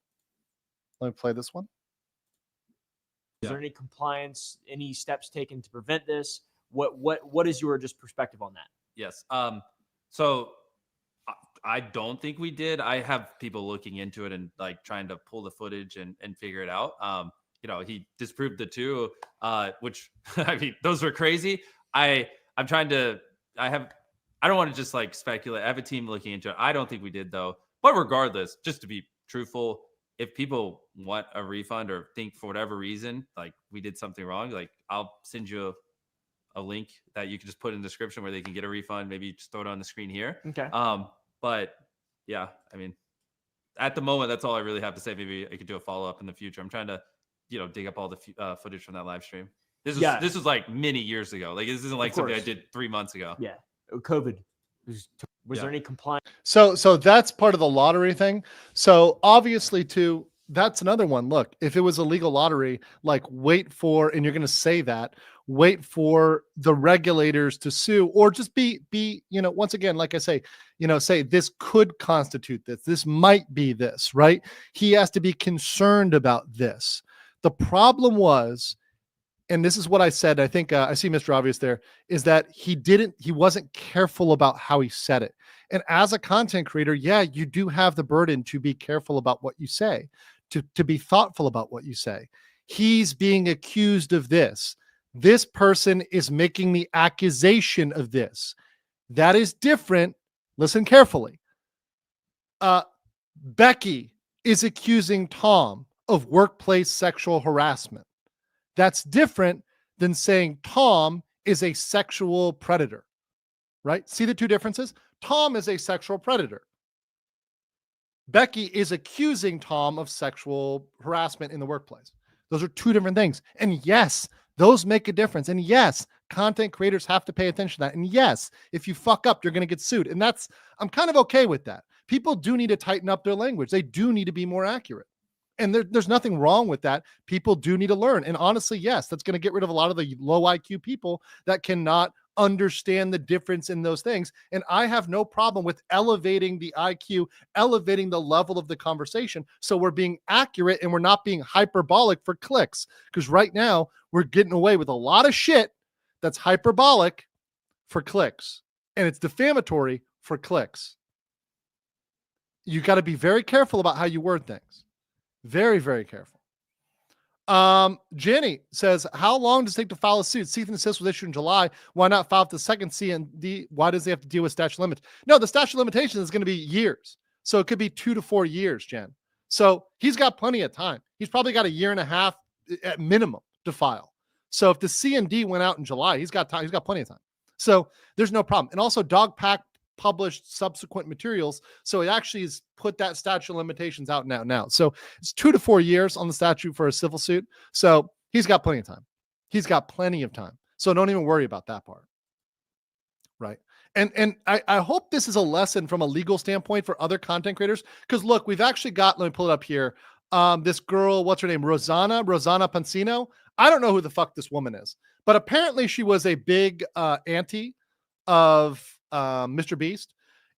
Let me play this one. Is there any compliance, any steps taken to prevent this? What is your just perspective on that? Yes. So I don't think we did. I have people looking into it and like trying to pull the footage and figure it out. He disproved the two, which I mean, those were crazy. I don't want to just like speculate. I have a team looking into it. I don't think we did though. But regardless, just to be truthful, if people want a refund or think for whatever reason, like we did something wrong, like I'll send you a link that you can just put in the description where they can get a refund. Maybe just throw it on the screen here. Okay. But yeah, I mean, at the moment, that's all I really have to say. Maybe I could do a follow-up in the future. I'm trying to, dig up all the footage from that live stream. This was like many years ago. Like this isn't like something I did 3 months ago. Yeah. COVID. Was there any compliance? So that's part of the lottery thing. So obviously too, that's another one. Look, if it was a legal lottery, like wait for the regulators to sue, or just be, once again, like I say, say this could constitute this. This might be this, right? He has to be concerned about this. The problem was, and this is what I said, I think I see Mr. Obvious there, is that he wasn't careful about how he said it. And as a content creator, yeah, you do have the burden to be careful about what you say, to be thoughtful about what you say. He's being accused of this. This person is making the accusation of this. That is different. Listen carefully. Becky is accusing Tom of workplace sexual harassment. That's different than saying Tom is a sexual predator, right? See the two differences? Tom is a sexual predator. Becky is accusing Tom of sexual harassment in the workplace. Those are two different things. And yes, those make a difference. And yes, content creators have to pay attention to that. And yes, if you fuck up, you're going to get sued. And I'm kind of okay with that. People do need to tighten up their language. They do need to be more accurate. And there's nothing wrong with that. People do need to learn. And honestly, yes, that's going to get rid of a lot of the low IQ people that cannot understand the difference in those things. And I have no problem with elevating the IQ, elevating the level of the conversation. So we're being accurate and we're not being hyperbolic for clicks. Because right now we're getting away with a lot of shit that's hyperbolic for clicks. And it's defamatory for clicks. You got to be very careful about how you word things. Very, very careful. Jenny says, how long does it take to file a suit? Cease and desist was issued in July. Why not file the second C&D? Why does he have to deal with statute limits? No, the statute of limitations is going to be years. So it could be 2 to 4 years, Jen. So he's got plenty of time. He's probably got 1.5 years at minimum to file. So if the C&D went out in July, he's got time. He's got plenty of time. So there's no problem. And also Dogpack published subsequent materials. So it actually has put that statute of limitations out now. So it's 2 to 4 years on the statute for a civil suit. So he's got plenty of time. He's got plenty of time. So don't even worry about that part. Right. And I hope this is a lesson from a legal standpoint for other content creators. Because look, we've actually got, let me pull it up here. This girl, what's her name? Rosanna Pansino. I don't know who the fuck this woman is, but apparently she was a big auntie of MrBeast.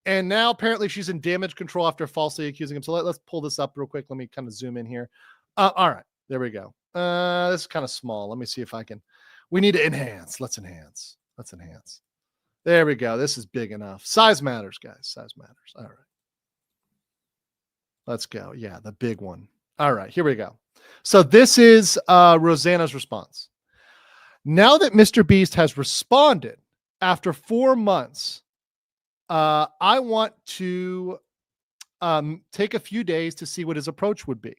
And now apparently she's in damage control after falsely accusing him. So let's pull this up real quick. Let me kind of zoom in here. All right, there we go. This is kind of small. Let me see if I can, we need to enhance. Let's enhance. There we go. This is big enough. Size matters, guys. Size matters. All right. Let's go. Yeah, the big one. All right, here we go. So this is Rosanna's response. Now that MrBeast has responded after 4 months, I want to take a few days to see what his approach would be.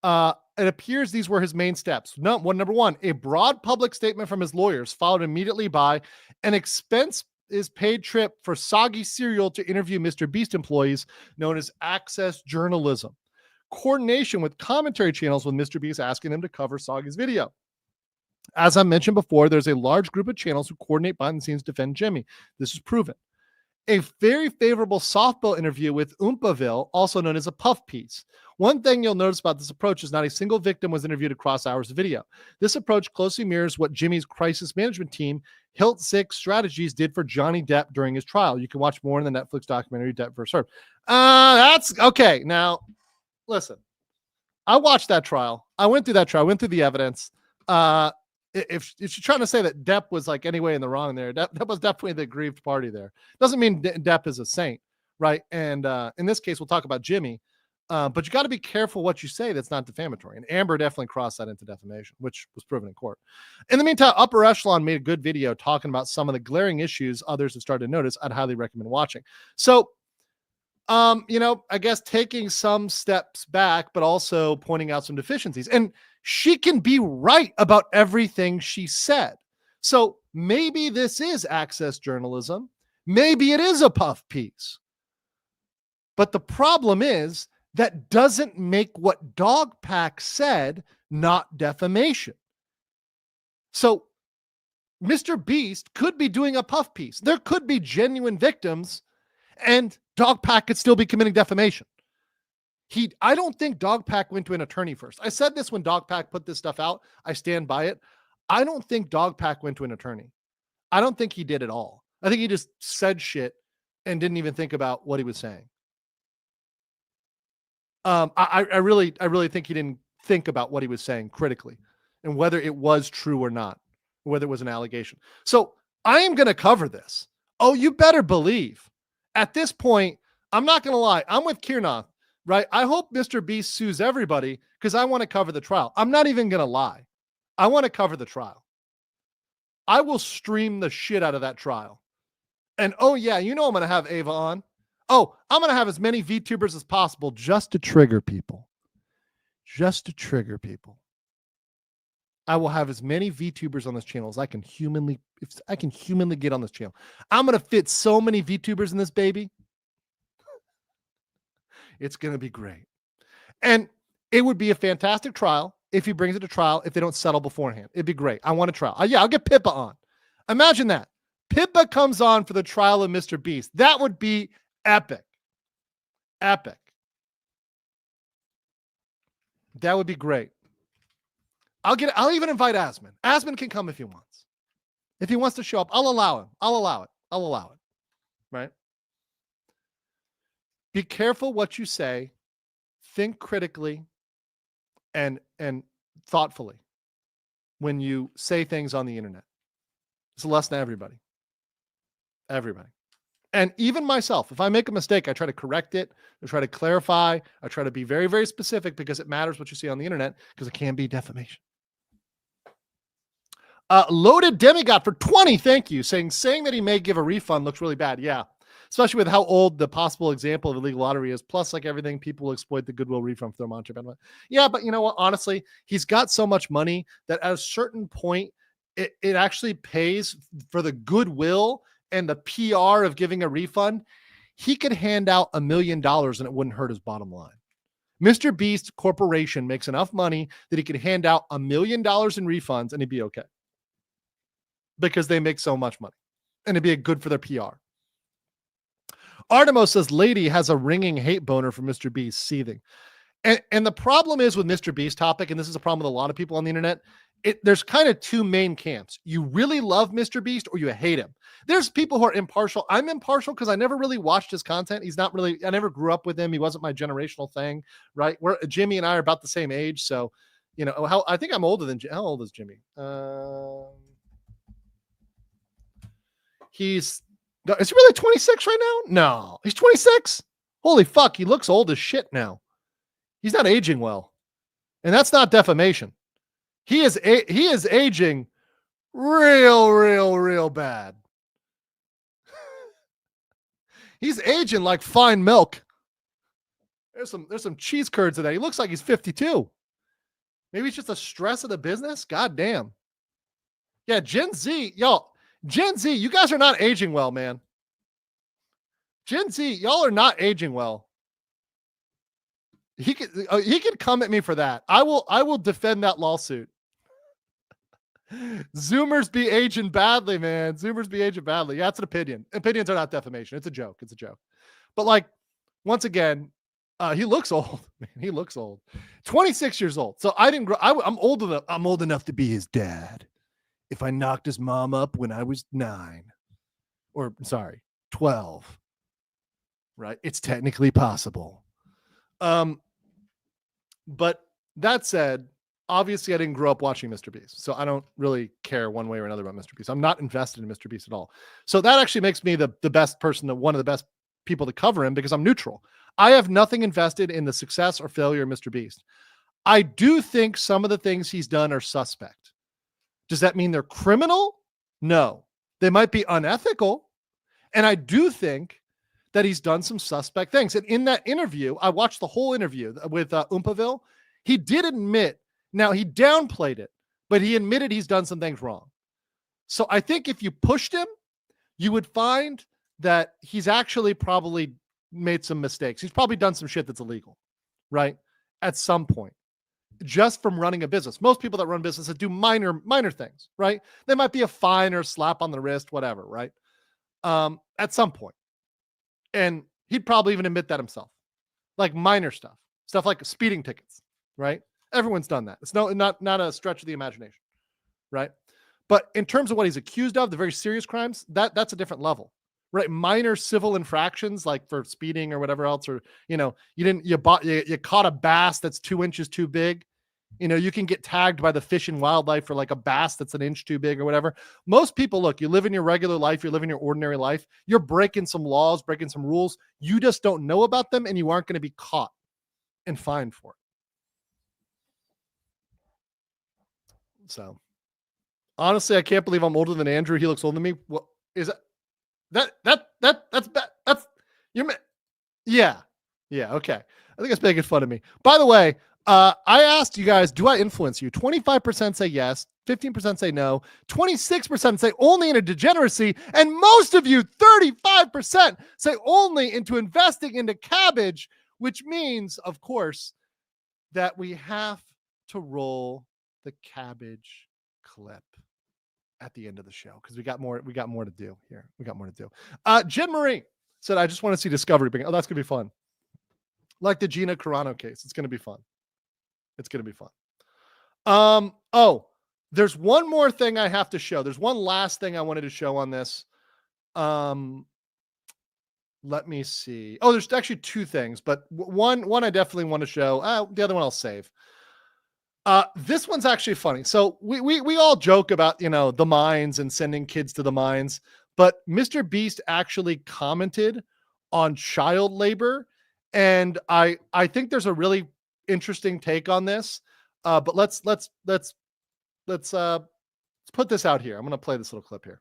It appears these were his main steps. Number one, a broad public statement from his lawyers, followed immediately by an expense is paid trip for Soggy Cereal to interview MrBeast employees known as Access Journalism. Coordination with commentary channels with MrBeast asking them to cover Soggy's video. As I mentioned before, there's a large group of channels who coordinate behind the scenes to defend Jimmy. This is proven. a very favorable softball interview with Oompaville, also known as a puff piece. One thing you'll notice about this approach is not a single victim was interviewed across hours of video. This approach closely mirrors what Jimmy's crisis management team, Hilt 6 Strategies, did for Johnny Depp during his trial. You can watch more in the Netflix documentary Depp vs. Heard. That's okay. Now, listen, I watched that trial. I went through that trial. I went through the evidence. If you're trying to say that Depp was like anyway in the wrong there, Depp was definitely the aggrieved party there. Doesn't mean Depp is a saint, right? And in this case, we'll talk about Jimmy. But you got to be careful what you say that's not defamatory. And Amber definitely crossed that into defamation, which was proven in court. In the meantime, Upper Echelon made a good video talking about some of the glaring issues others have started to notice. I'd highly recommend watching. So, I guess taking some steps back, but also pointing out some deficiencies. And she can be right about everything she said. So maybe this is access journalism. Maybe it is a puff piece. But the problem is, that doesn't make what Dogpack said not defamation. So MrBeast could be doing a puff piece. There could be genuine victims and Dogpack could still be committing defamation. I don't think Dogpack went to an attorney first. I said this when Dogpack put this stuff out. I stand by it. I don't think Dogpack went to an attorney. I don't think he did at all. I think he just said shit and didn't even think about what he was saying. I really think he didn't think about what he was saying critically and whether it was true or not, whether it was an allegation. So I am going to cover this. Oh, you better believe. At this point, I'm not going to lie. I'm with Kiernoth, right? I hope MrBeast sues everybody because I want to cover the trial. I'm not even going to lie. I want to cover the trial. I will stream the shit out of that trial. And oh yeah, I'm going to have Ava on. Oh, I'm going to have as many VTubers as possible just to trigger people. Just to trigger people. I will have as many VTubers on this channel as I can humanly get on this channel. I'm going to fit so many VTubers in this baby. It's going to be great. And it would be a fantastic trial if he brings it to trial, if they don't settle beforehand. It'd be great. I want a trial. I'll get Pippa on. Imagine that. Pippa comes on for the trial of MrBeast. That would be epic. Epic. That would be great. I'll even invite Asman. Asman can come if he wants. If he wants to show up, I'll allow him. I'll allow it. Right? Be careful what you say. Think critically and thoughtfully when you say things on the internet. It's a lesson to everybody. Everybody. And even myself, if I make a mistake, I try to correct it. I try to clarify. I try to be very, very specific because it matters what you see on the internet because it can be defamation. Loaded Demigod for 20. Thank you. Saying that he may give a refund looks really bad. Yeah. Especially with how old the possible example of illegal lottery is. Plus, like everything, people will exploit the goodwill refund for their monetary benefit. Yeah, but you know what? Honestly, he's got so much money that at a certain point, it actually pays for the goodwill and the PR of giving a refund. He could hand out $1 million and it wouldn't hurt his bottom line. MrBeast Corporation makes enough money that he could hand out $1 million in refunds and he'd be okay. Because they make so much money. And it'd be good for their PR. Artemo says, lady has a ringing hate boner for MrBeast, seething. And the problem is with MrBeast topic, and this is a problem with a lot of people on the internet, there's kind of two main camps. You really love MrBeast or you hate him. There's people who are impartial. I'm impartial because I never really watched his content. I never grew up with him. He wasn't my generational thing, right? Jimmy and I are about the same age. So, I think I'm older than, how old is Jimmy? Is he really 26 right now? No, he's 26. Holy fuck. He looks old as shit now. He's not aging well. And that's not defamation. He is aging real bad. He's aging like fine milk. There's some cheese curds in that. He looks like he's 52. Maybe it's just a stress of the business. God damn. Yeah, Gen Z, you guys are not aging well, man. Gen Z, y'all are not aging well. He could come at me for that. I will defend that lawsuit. Zoomers be aging badly, man. Zoomers be aging badly. Yeah, it's an opinion. Opinions are not defamation. It's a joke. It's a joke. But like, once again, he looks old. Man, he looks old. 26 years old. So I didn't grow. I'm old enough. I'm old enough to be his dad. If I knocked his mom up when I was 9, or sorry, 12, right? It's technically possible. But that said, obviously I didn't grow up watching MrBeast, so I don't really care one way or another about MrBeast. I'm not invested in MrBeast at all. So that actually makes me the best person, one of the best people to cover him, because I'm neutral. I have nothing invested in the success or failure of MrBeast. I do think some of the things he's done are suspect. Does that mean they're criminal? No. They might be unethical. And I do think that he's done some suspect things. And in that interview, I watched the whole interview with Oompaville. He did admit, now he downplayed it, but he admitted he's done some things wrong. So I think if you pushed him, you would find that he's actually probably made some mistakes. He's probably done some shit that's illegal, right? At some point, just from running a business. Most people that run businesses do minor things, right? They might be a fine or slap on the wrist, whatever, right? At some point. And he'd probably even admit that himself. Like minor stuff like speeding tickets, right? Everyone's done that. It's not a stretch of the imagination, right? But in terms of what he's accused of, the very serious crimes, that's a different level, right? Minor civil infractions, like for speeding or whatever else, or you caught a bass that's 2 inches too big. You can get tagged by the Fish and Wildlife for like a bass that's an inch too big or whatever. Most people, look, you live in your regular life, you're living your ordinary life, you're breaking some laws, breaking some rules. You just don't know about them, and you aren't going to be caught and fined for it. So honestly, I can't believe I'm older than Andrew. He looks older than me. What is that's bad. That's yeah. Okay. I think it's making fun of me. By the way, I asked you guys, do I influence you? 25% say yes, 15% say no, 26% say only into degeneracy, and most of you, 35%, say only into investing into cabbage, which means, of course, that we have to roll the cabbage clip at the end of the show, because we got more to do here. Jen Marie said, I just want to see Discovery. Oh, that's gonna be fun. Like the Gina Carano case. It's gonna be fun. Oh, there's one more thing I have to show. There's one last thing I wanted to show on this. Let me see. Oh, there's actually two things, but one I definitely want to show. The other one I'll save. This one's actually funny. So we all joke about, the mines and sending kids to the mines, but MrBeast actually commented on child labor, and I think there's a really interesting take on this. But let's put this out here. I'm going to play this little clip here.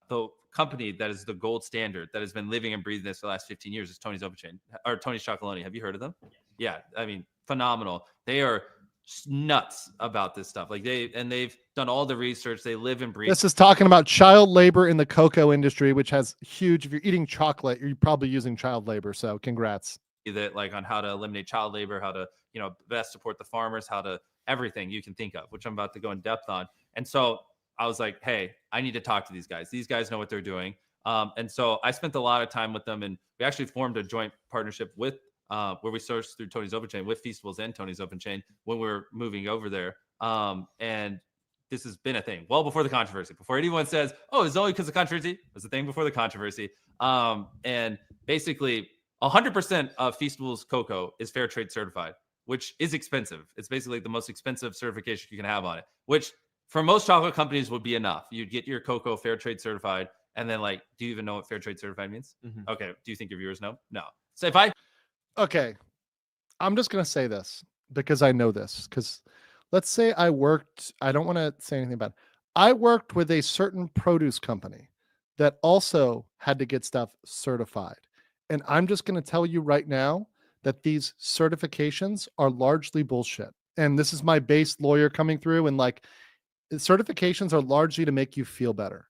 The company that is the gold standard that has been living and breathing this for the last 15 years is Tony's Open Chain, or Tony's Chocolonely. Have you heard of them? Yeah. I mean, phenomenal. They are nuts about this stuff. Like they've done all the research. They live and breathe. This is talking about child labor in the cocoa industry, which has huge, if you're eating chocolate, you're probably using child labor. So congrats. That like on how to eliminate child labor, how to, best support the farmers, how to everything you can think of, which I'm about to go in depth on. And so I was like, hey, I need to talk to these guys. These guys know what they're doing. And so I spent a lot of time with them, and we actually formed a joint partnership with where we searched through Tony's Open Chain with Feastables and Tony's Open Chain when we were moving over there. And this has been a thing well before the controversy, before anyone says, oh, it's only because of controversy. It was a thing before the controversy. And basically 100% of Feastables cocoa is fair trade certified, which is expensive. It's basically the most expensive certification you can have on it, which for most chocolate companies would be enough. You'd get your cocoa fair trade certified. And then do you even know what fair trade certified means? Mm-hmm. Okay. Do you think your viewers know? No. So okay, I'm just going to say this because I know this, because let's say I don't want to say anything about it. I worked with a certain produce company that also had to get stuff certified. And I'm just going to tell you right now that these certifications are largely bullshit. And this is my base lawyer coming through, and certifications are largely to make you feel better,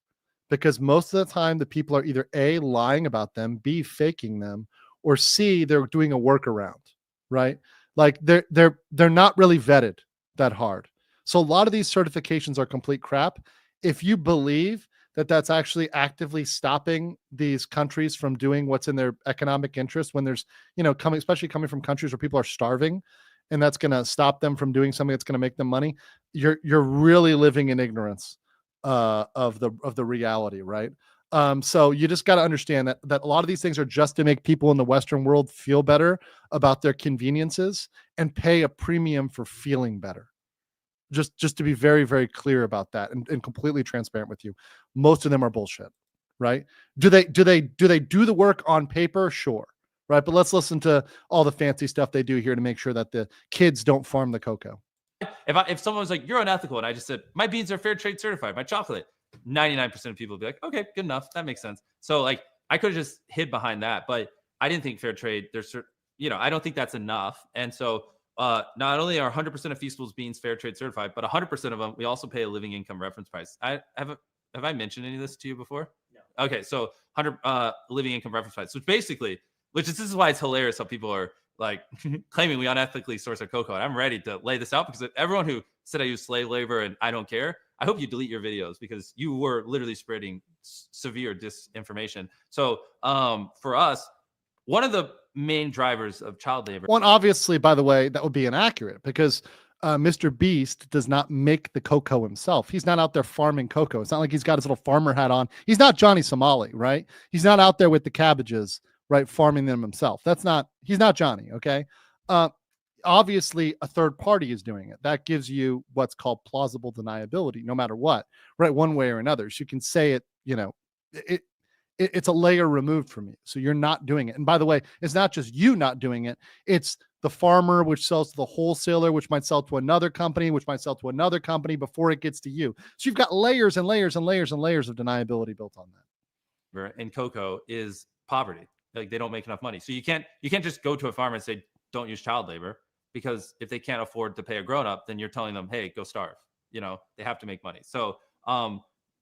because most of the time the people are either A, lying about them, B, faking them, or C, they're doing a workaround, right? Like they're not really vetted that hard. So a lot of these certifications are complete crap. If you believe that that's actually actively stopping these countries from doing what's in their economic interest, when there's, especially coming from countries where people are starving, and that's going to stop them from doing something that's going to make them money, you're really living in ignorance of the reality, right? So you just got to understand that a lot of these things are just to make people in the Western world feel better about their conveniences and pay a premium for feeling better. Just to be very, very clear about that and completely transparent with you. Most of them are bullshit, right? Do they do the work on paper? Sure. Right. But let's listen to all the fancy stuff they do here to make sure that the kids don't farm the cocoa. If someone was like, you're unethical, and I just said, my beans are fair trade certified, my chocolate, 99% of people would be like, okay, good enough. That makes sense. So like, I could have just hid behind that, but I didn't think fair trade, I don't think that's enough. And so not only are 100% of Feastable's beans fair trade certified, but 100% of them, we also pay a living income reference price. Have I mentioned any of this to you before? No. Okay. So 100 living income reference price, which this is why it's hilarious how people are like claiming we unethically source our cocoa. And I'm ready to lay this out because everyone who said I use slave labor and I don't care, I hope you delete your videos because you were literally spreading severe disinformation. So for us, one of the main drivers of child labor. One, obviously, by the way, that would be inaccurate because MrBeast does not make the cocoa himself. He's not out there farming cocoa. It's not like he's got his little farmer hat on. He's not Johnny Somali, right? He's not out there with the cabbages, right, farming them himself. He's not Johnny, okay? Obviously, a third party is doing it. That gives you what's called plausible deniability, no matter what, right? One way or another. So you can say it, it's a layer removed from you. So you're not doing it. And by the way, it's not just you not doing it. It's the farmer, which sells to the wholesaler, which might sell to another company, which might sell to another company before it gets to you. So you've got layers and layers and layers and layers of deniability built on that. And cocoa is poverty. Like they don't make enough money. So you can't just go to a farmer and say, don't use child labor, because if they can't afford to pay a grown-up, then you're telling them, hey, go starve. They have to make money. So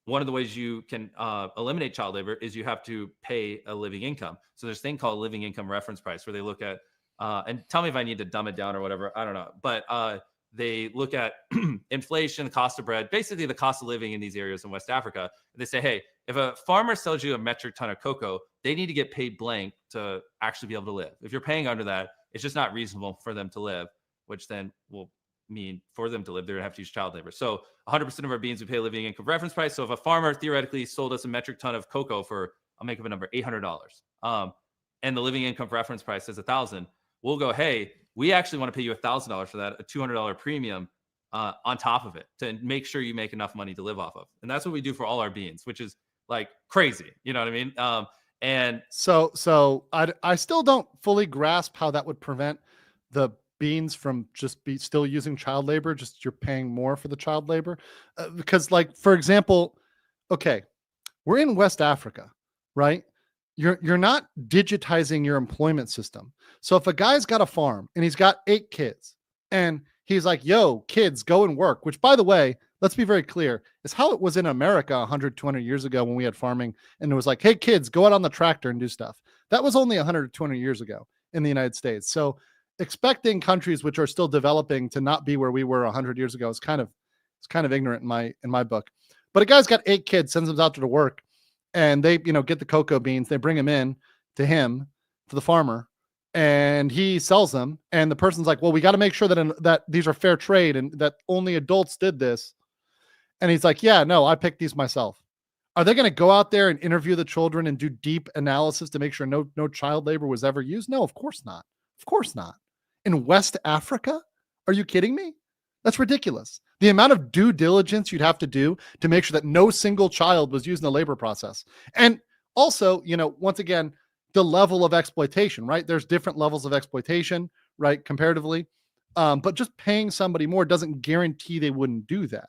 one of the ways you can eliminate child labor is you have to pay a living income. So there's a thing called living income reference price where they look at, and tell me if I need to dumb it down or whatever, I don't know. But they look at inflation, the cost of bread, basically the cost of living in these areas in West Africa. And they say, hey, if a farmer sells you a metric ton of cocoa, they need to get paid blank to actually be able to live. If you're paying under that, it's just not reasonable for them to live, which then will mean for them to live, they're gonna have to use child labor. So 100% of our beans, we pay a living income reference price. So if a farmer theoretically sold us a metric ton of cocoa for, I'll make up a number, $800, and the living income reference price is $1,000, we'll go, hey, we actually want to pay you $1,000 for that, a $200 premium on top of it to make sure you make enough money to live off of. And that's what we do for all our beans, which is like crazy. You know what I mean? And so I still don't fully grasp how that would prevent the beans from just still using child labor. Just you're paying more for the child labor because, like, for example, okay, we're in West Africa, right? You're not digitizing your employment system. So if a guy's got a farm and he's got 8 kids and he's like, yo, kids, go and work, which, by the way, let's be very clear, is how it was in America 100, 200 years ago when we had farming and it was like, hey, kids, go out on the tractor and do stuff. That was only 100, 200 years ago in the United States. So expecting countries which are still developing to not be where we were 100 years ago is kind of ignorant in my book. But a guy's got 8 kids, sends them out to work, and they, get the cocoa beans, they bring them in to him, to the farmer, and he sells them. And the person's like, well, we got to make sure that these are fair trade and that only adults did this. And he's like, yeah, no, I picked these myself. Are they going to go out there and interview the children and do deep analysis to make sure no child labor was ever used? No, of course not. Of course not. In West Africa? Are you kidding me? That's ridiculous. The amount of due diligence you'd have to do to make sure that no single child was used in the labor process. And also, once again, the level of exploitation, right? There's different levels of exploitation, right? Comparatively. But just paying somebody more doesn't guarantee they wouldn't do that.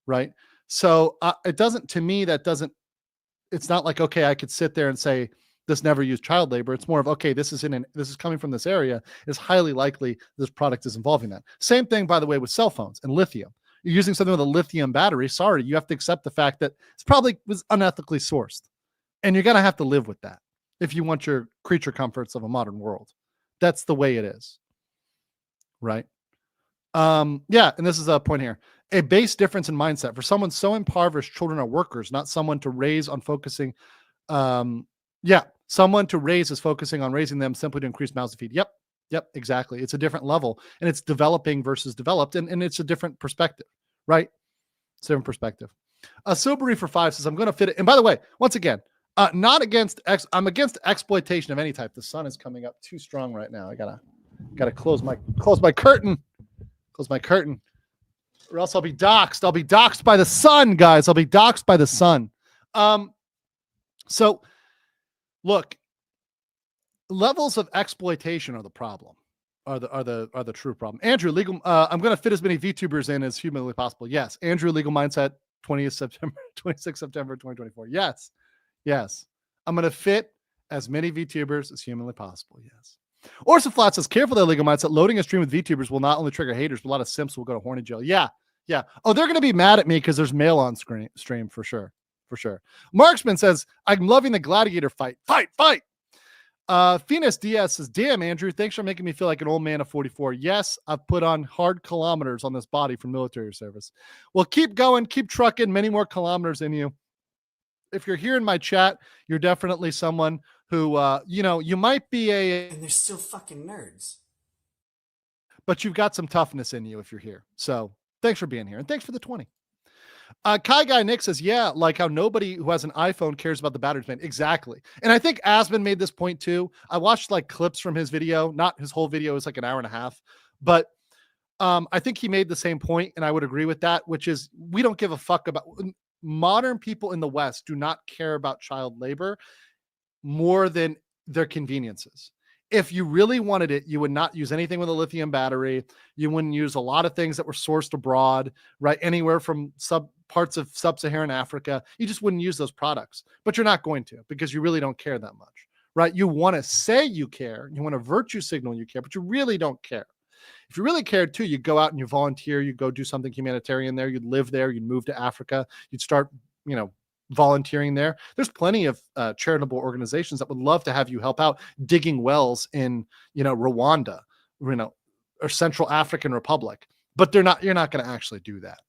Right. So it doesn't, to me, it's not like, okay, I could sit there and say this never used child labor. It's more of, okay, this is coming from this area. It's highly likely this product is involving that. Same thing, by the way, with cell phones and lithium. You're using something with a lithium battery. Sorry, you have to accept the fact that it's probably was unethically sourced. And you're going to have to live with that if you want your creature comforts of a modern world. That's the way it is. Right. Yeah, and this is a point here. A base difference in mindset. For someone so impoverished, children are workers, not someone to raise on focusing. Someone to raise is focusing on raising them simply to increase mouths to feed. Yep, exactly. It's a different level, and it's developing versus developed, and it's a different perspective, right? It's a different perspective. Sobering for 5 says, I'm going to fit it. And by the way, once again, not against I'm against exploitation of any type. The sun is coming up too strong right now. I gotta close my curtain. Close my curtain. Or else I'll be doxxed. I'll be doxxed by the sun, guys. I'll be doxxed by the sun. So look, levels of exploitation are the problem. Are the true problem. Andrew, legal. I'm going to fit as many VTubers in as humanly possible. Yes. Andrew, legal mindset. 26 September 2024. Yes. I'm going to fit as many VTubers as humanly possible. Yes. Orson Flat says, careful there, legal mindset. Loading a stream with VTubers will not only trigger haters, but a lot of simps will go to horny jail. Yeah. Oh, they're going to be mad at me because there's mail on stream for sure. Marksman says, I'm loving the gladiator fight. Fight. Phoenix Diaz says, damn, Andrew, thanks for making me feel like an old man of 44. Yes, I've put on hard kilometers on this body for military service. Well, keep going, keep trucking, many more kilometers in you. If you're here in my chat, you're definitely someone who, you might be And they're still fucking nerds. But you've got some toughness in you if you're here. So thanks for being here, and thanks for the 20. Kai Guy Nick says, yeah, like how nobody who has an iPhone cares about the battery span. Exactly. And I think Asman made this point too. I watched like clips from his video, not his whole video. It's like an hour and a half, but I think he made the same point, and I would agree with that, which is we don't give a fuck about modern people in the West do not care about child labor more than their conveniences. If you really wanted it, you would not use anything with a lithium battery. You wouldn't use a lot of things that were sourced abroad, right? Anywhere from parts of sub-Saharan Africa. You just wouldn't use those products, but you're not going to because you really don't care that much, right? You want to say you care. You want to virtue signal you care, but you really don't care. If you really cared too, you'd go out and you volunteer, you go do something humanitarian there, you'd live there, you'd move to Africa, you'd start, volunteering there. There's plenty of charitable organizations that would love to have you help out digging wells in, Rwanda, or Central African Republic, but you're not going to actually do that.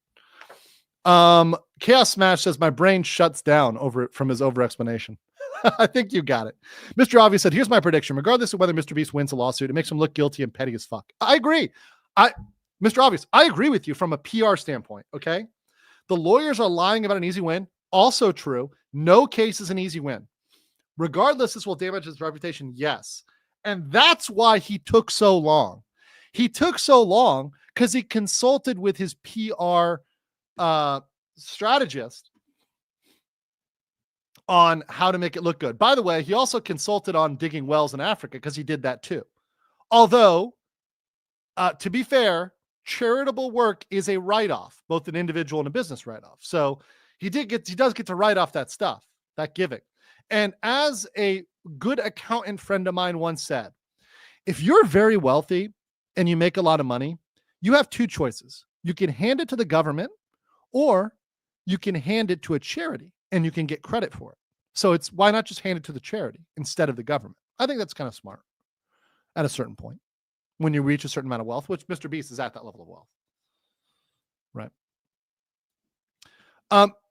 Chaos Smash says my brain shuts down from his over explanation. I think you got it. Mr. Obvious said, here's my prediction. Regardless of whether MrBeast wins a lawsuit, it makes him look guilty and petty as fuck. I agree. Mr. Obvious, I agree with you from a PR standpoint. Okay. The lawyers are lying about an easy win. Also true. No case is an easy win. Regardless, this will damage his reputation. Yes. And that's why he took so long. He took so long because he consulted with his PR strategist on how to make it look good. By the way, he also consulted on digging wells in Africa because he did that too. Although, to be fair, charitable work is a write-off, both an individual and a business write-off. So he does get to write off that stuff, that giving. And as a good accountant friend of mine once said, if you're very wealthy and you make a lot of money, you have two choices. You can hand it to the government, or you can hand it to a charity and you can get credit for it. So why not just hand it to the charity instead of the government? I think that's kind of smart at a certain point when you reach a certain amount of wealth, which MrBeast is at that level of wealth. Right.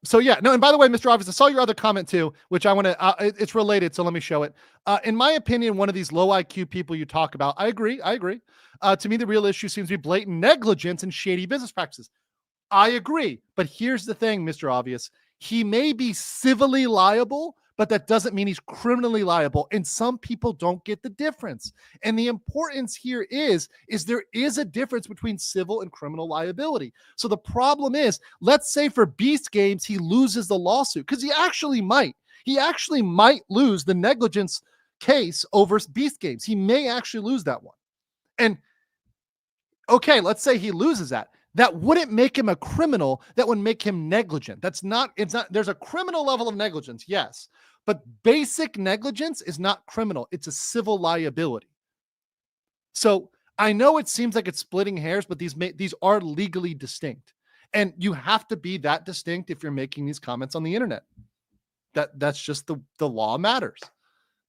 So yeah, no, and by the way, Mr. Obvious, I saw your other comment too, which I want to, it's related. So let me show it. In my opinion, one of these low IQ people you talk about, I agree. To me, the real issue seems to be blatant negligence and shady business practices. I agree. But here's the thing, Mr. Obvious. He may be civilly liable, but that doesn't mean he's criminally liable. And some people don't get the difference. And the importance here is there is a difference between civil and criminal liability. So the problem is, let's say for Beast Games, he loses the lawsuit, because he actually might. He actually might lose the negligence case over Beast Games. He may actually lose that one. And okay, let's say he loses that. That wouldn't make him a criminal. That would make him negligent. It's not, there's a criminal level of negligence, yes, but basic negligence is not criminal. It's a civil liability. So I know it seems like it's splitting hairs, but these are legally distinct, and you have to be that distinct if you're making these comments on the internet. That's just the law matters.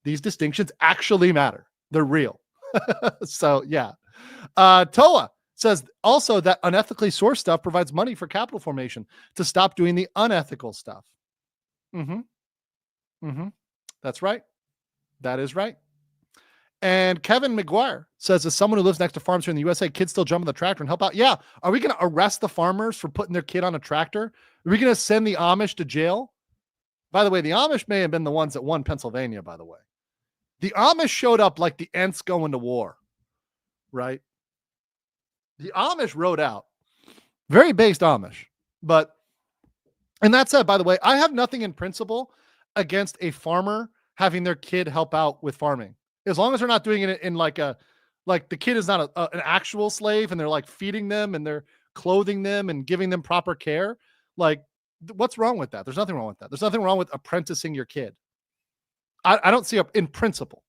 These distinctions actually matter. They're real. So yeah. Toa Says also that unethically sourced stuff provides money for capital formation to stop doing the unethical stuff. That's right. That is right. And Kevin McGuire says, as someone who lives next to farms here in the USA, kids still jump on the tractor and help out. Yeah. Are we going to arrest the farmers for putting their kid on a tractor? Are we going to send the Amish to jail? By the way, the Amish may have been the ones that won Pennsylvania, by the way. The Amish showed up like the Ents going to war, right? The Amish rode out. Very based Amish. But, and that said, by the way, I have nothing in principle against a farmer having their kid help out with farming. As long as they're not doing it in like the kid is not an actual slave and they're like feeding them and they're clothing them and giving them proper care. Like, what's wrong with that? There's nothing wrong with that. There's nothing wrong with apprenticing your kid. I don't see it in principle.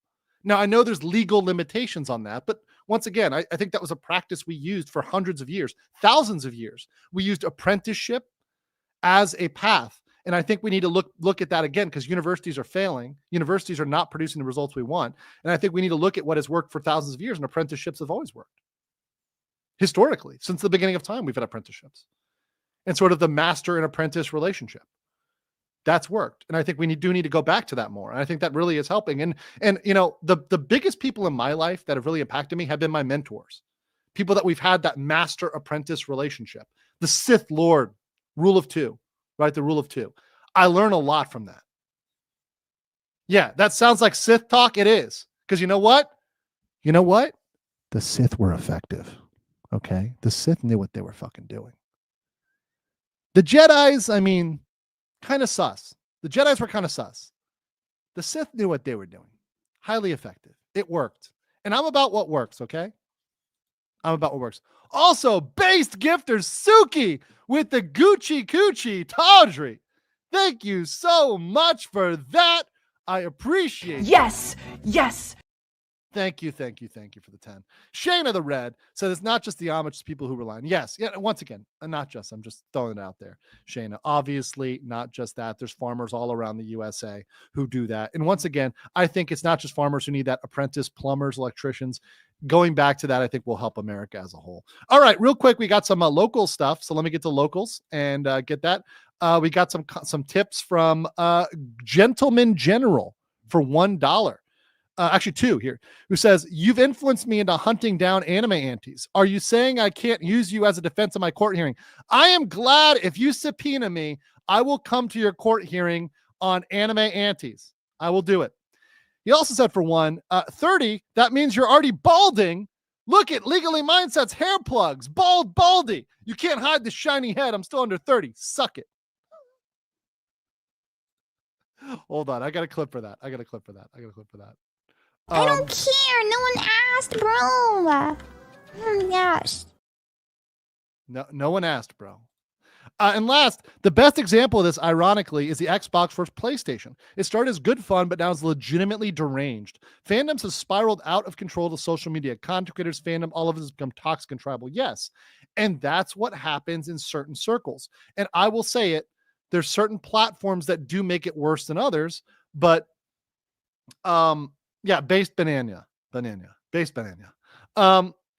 Now, I know there's legal limitations on that, but once again, I think that was a practice we used for hundreds of years, thousands of years. We used apprenticeship as a path. And I think we need to look at that again, because universities are failing. Universities are not producing the results we want. And I think we need to look at what has worked for thousands of years, and apprenticeships have always worked. Historically, since the beginning of time, we've had apprenticeships. And sort of the master and apprentice relationship. That's worked. And I think we do need to go back to that more. And I think that really is helping. And you know, the biggest people in my life that have really impacted me have been my mentors. People that we've had that master apprentice relationship. The Sith Lord, rule of two. Right? The rule of two. I learn a lot from that. Yeah, that sounds like Sith talk. It is. Because you know what? You know what? The Sith were effective. Okay? The Sith knew what they were fucking doing. The Jedis, I mean, kind of sus. The Jedis were kind of sus. The Sith knew what they were doing. Highly effective. It worked. And I'm about what works, okay? I'm about what works. Also, based gifters Suki with the Gucci Coochie Tawdry. Thank you so much for that. I appreciate it. Yes. Thank you for the 10. Shayna the Red said it's not just the Amish, it's people who rely on. Yes, yeah, once again, not just, I'm just throwing it out there. Shayna, obviously not just that. There's farmers all around the USA who do that. And once again, I think it's not just farmers who need that, apprentice, plumbers, electricians. Going back to that, I think will help America as a whole. All right, real quick, we got some local stuff. So let me get to locals and get that. We got some tips from Gentleman General for $1. Actually, 2 here, who says, you've influenced me into hunting down anime aunties. Are you saying I can't use you as a defense in my court hearing? I am glad if you subpoena me, I will come to your court hearing on anime aunties. I will do it. He also said for 30, that means you're already balding. Look at Legally Mindset's hair plugs. Baldy. You can't hide the shiny head. I'm still under 30. Suck it. Hold on. I got a clip for that. I don't care. No one asked, bro. No one asked. No one asked, bro. And last, the best example of this, ironically, is the Xbox versus PlayStation. It started as good fun, but now it's legitimately deranged. Fandoms have spiraled out of control to social media. Content creators, fandom, all of it has become toxic and tribal. Yes. And that's what happens in certain circles. And I will say it, there's certain platforms that do make it worse than others, but yeah, based banana.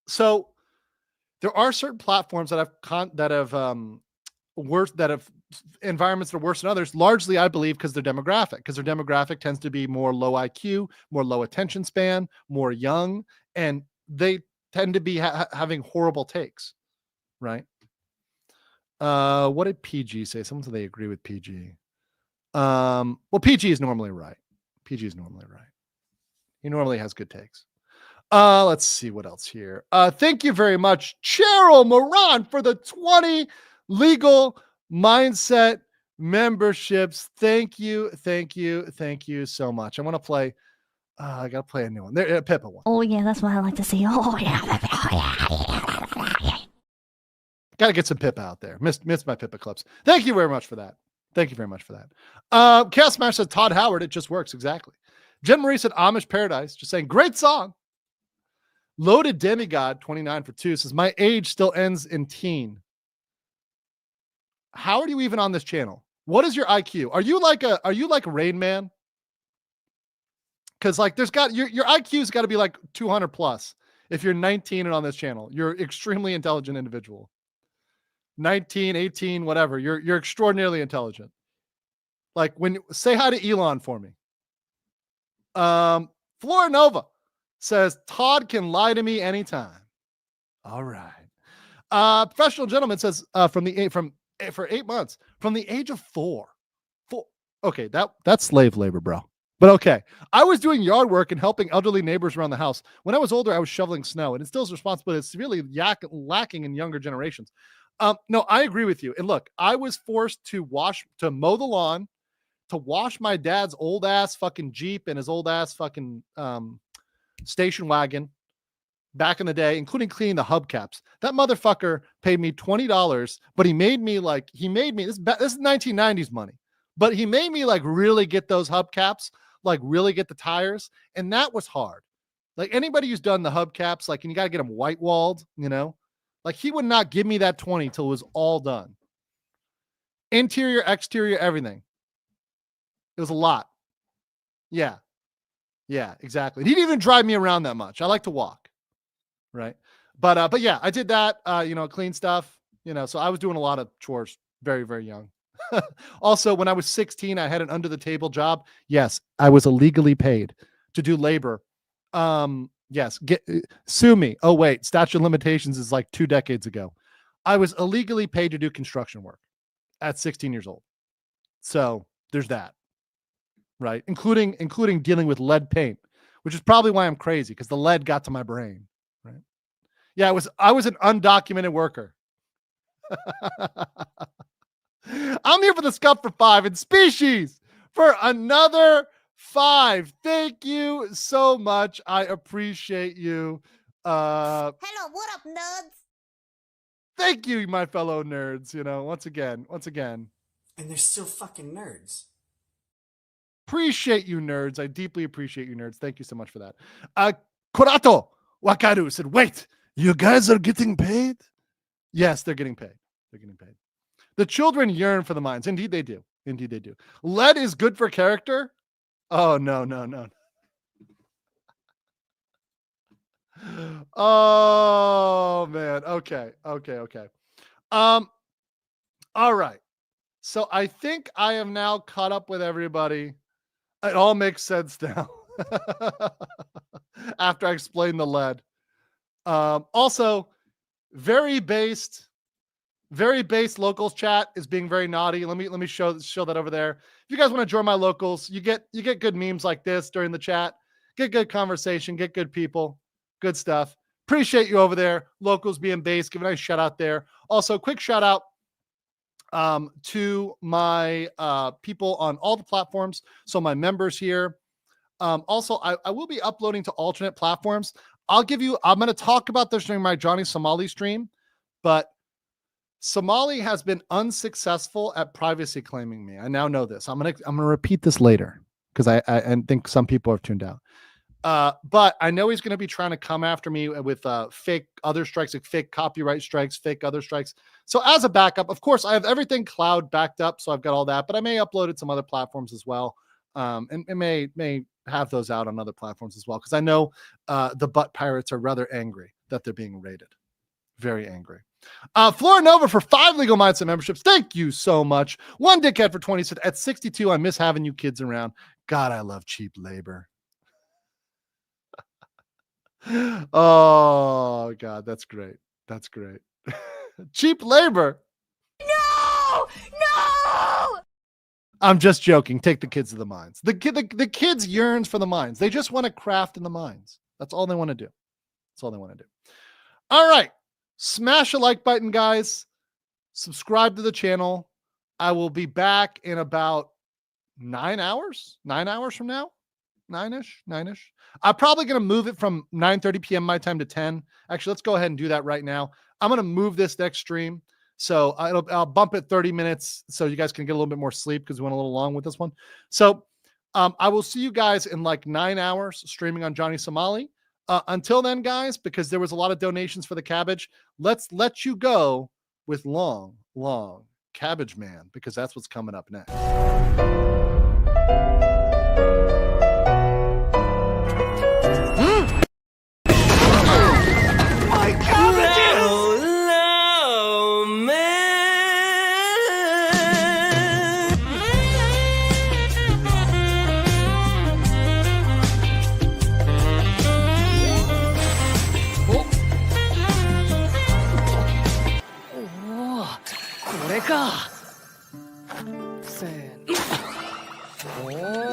So there are certain platforms that have environments that are worse than others, largely, I believe, because their demographic tends to be more low IQ, more low attention span, more young, and they tend to be having horrible takes, right? What did PG say? Someone said they agree with PG. Well, PG is normally right. He normally has good takes. Let's see what else here. Thank you very much, Cheryl Moran, for the 20 Legal Mindset memberships. Thank you so much. I want to play. I gotta play a new one. There, Pippa one. Oh yeah, that's what I like to see. Oh yeah. Gotta get some Pippa out there. Missed my Pippa clips. Thank you very much for that. Chaos Smash said Todd Howard. It just works exactly. Jen Marie said Amish Paradise. Just saying, great song. Loaded Demigod 29 for 2 says my age still ends in teen. How are you even on this channel? What is your IQ? Are you like Rain Man? Because like there's got your IQ's got to be like 200 plus. If you're 19 and on this channel, you're extremely intelligent individual. 19, 18, whatever. You're extraordinarily intelligent. Like say hi to Elon for me. Flora Nova says Todd can lie to me anytime. All right. Professional gentleman says for 8 months from the age of 4. Okay, that's slave labor, bro. But okay, I was doing yard work and helping elderly neighbors around the house. When I was older, I was shoveling snow, and it still is responsible. It's severely lacking in younger generations. No, I agree with you. And look, I was forced to mow the lawn, to wash my dad's old ass fucking Jeep and his old ass fucking station wagon back in the day, including cleaning the hubcaps. That motherfucker paid me $20, but he made me this is 1990s money, but he made me like really get those hubcaps, like really get the tires. And that was hard. Like anybody who's done the hubcaps, like, and you got to get them white walled, you know, like he would not give me that 20 till it was all done. Interior, exterior, everything. It was a lot. Yeah. Yeah, exactly. He didn't even drive me around that much. I like to walk. Right. But yeah, I did that, clean stuff, so I was doing a lot of chores very, very young. Also, when I was 16, I had an under the table job. Yes, I was illegally paid to do labor. Yes. Sue me. Oh, wait. Statute of limitations is like 2 decades ago. I was illegally paid to do construction work at 16 years old. So there's that. Right. Including dealing with lead paint, which is probably why I'm crazy, because the lead got to my brain. Right. Yeah, I was an undocumented worker. I'm here for the scuff for 5 and Species for another 5. Thank you so much. I appreciate you. Hello, what up, nerds? Thank you, my fellow nerds. Once again. And they're still fucking nerds. Appreciate you, nerds. I deeply appreciate you, nerds. Thank you so much for that. Korato Wakaru said, wait, you guys are getting paid? Yes, they're getting paid. They're getting paid. The children yearn for the mines. Indeed, they do. Indeed, they do. Lead is good for character? Oh, no. Oh, man. Okay. All right. So I think I am now caught up with everybody. It all makes sense now. After I explained the lead. Also, very based locals chat is being very naughty. Let me show that over there. If you guys want to join my locals, you get good memes like this during the chat. Get good conversation, get good people, good stuff. Appreciate you over there. Locals being based. Give a nice shout out there. Also, quick shout out to my people on all the platforms. So my members here. Also, I will be uploading to alternate platforms. I'm going to talk about this during my Johnny Somali stream, but Somali has been unsuccessful at privacy claiming me. I now know this. I'm going to repeat this later because I think some people have tuned out. But I know he's going to be trying to come after me with fake other strikes, like fake copyright strikes, fake other strikes. So as a backup, of course, I have everything cloud backed up, so I've got all that. But I may upload it to some other platforms as well, and may have those out on other platforms as well, because I know the butt pirates are rather angry that they're being raided. Very angry. Flora Nova for 5 legal mindset memberships. Thank you so much. One dickhead for 20 said, at 62, I miss having you kids around. God, I love cheap labor. Oh God, that's great. That's great. Cheap labor. No! I'm just joking. Take the kids to the mines. The kids yearns for the mines. They just want to craft in the mines. That's all they want to do. That's all they want to do. All right. Smash a like button, guys. Subscribe to the channel. I will be back in about 9 hours. 9 hours from now. 9-ish. I'm probably going to move it from 9:30 p.m. my time to 10. Actually, let's go ahead and do that right now. I'm going to move this next stream. So I'll bump it 30 minutes so you guys can get a little bit more sleep because we went a little long with this one. So I will see you guys in like 9 hours streaming on Johnny Somali. Until then, guys, because there was a lot of donations for the cabbage, let's let you go with long Cabbage Man, because that's what's coming up next. れかせーのおー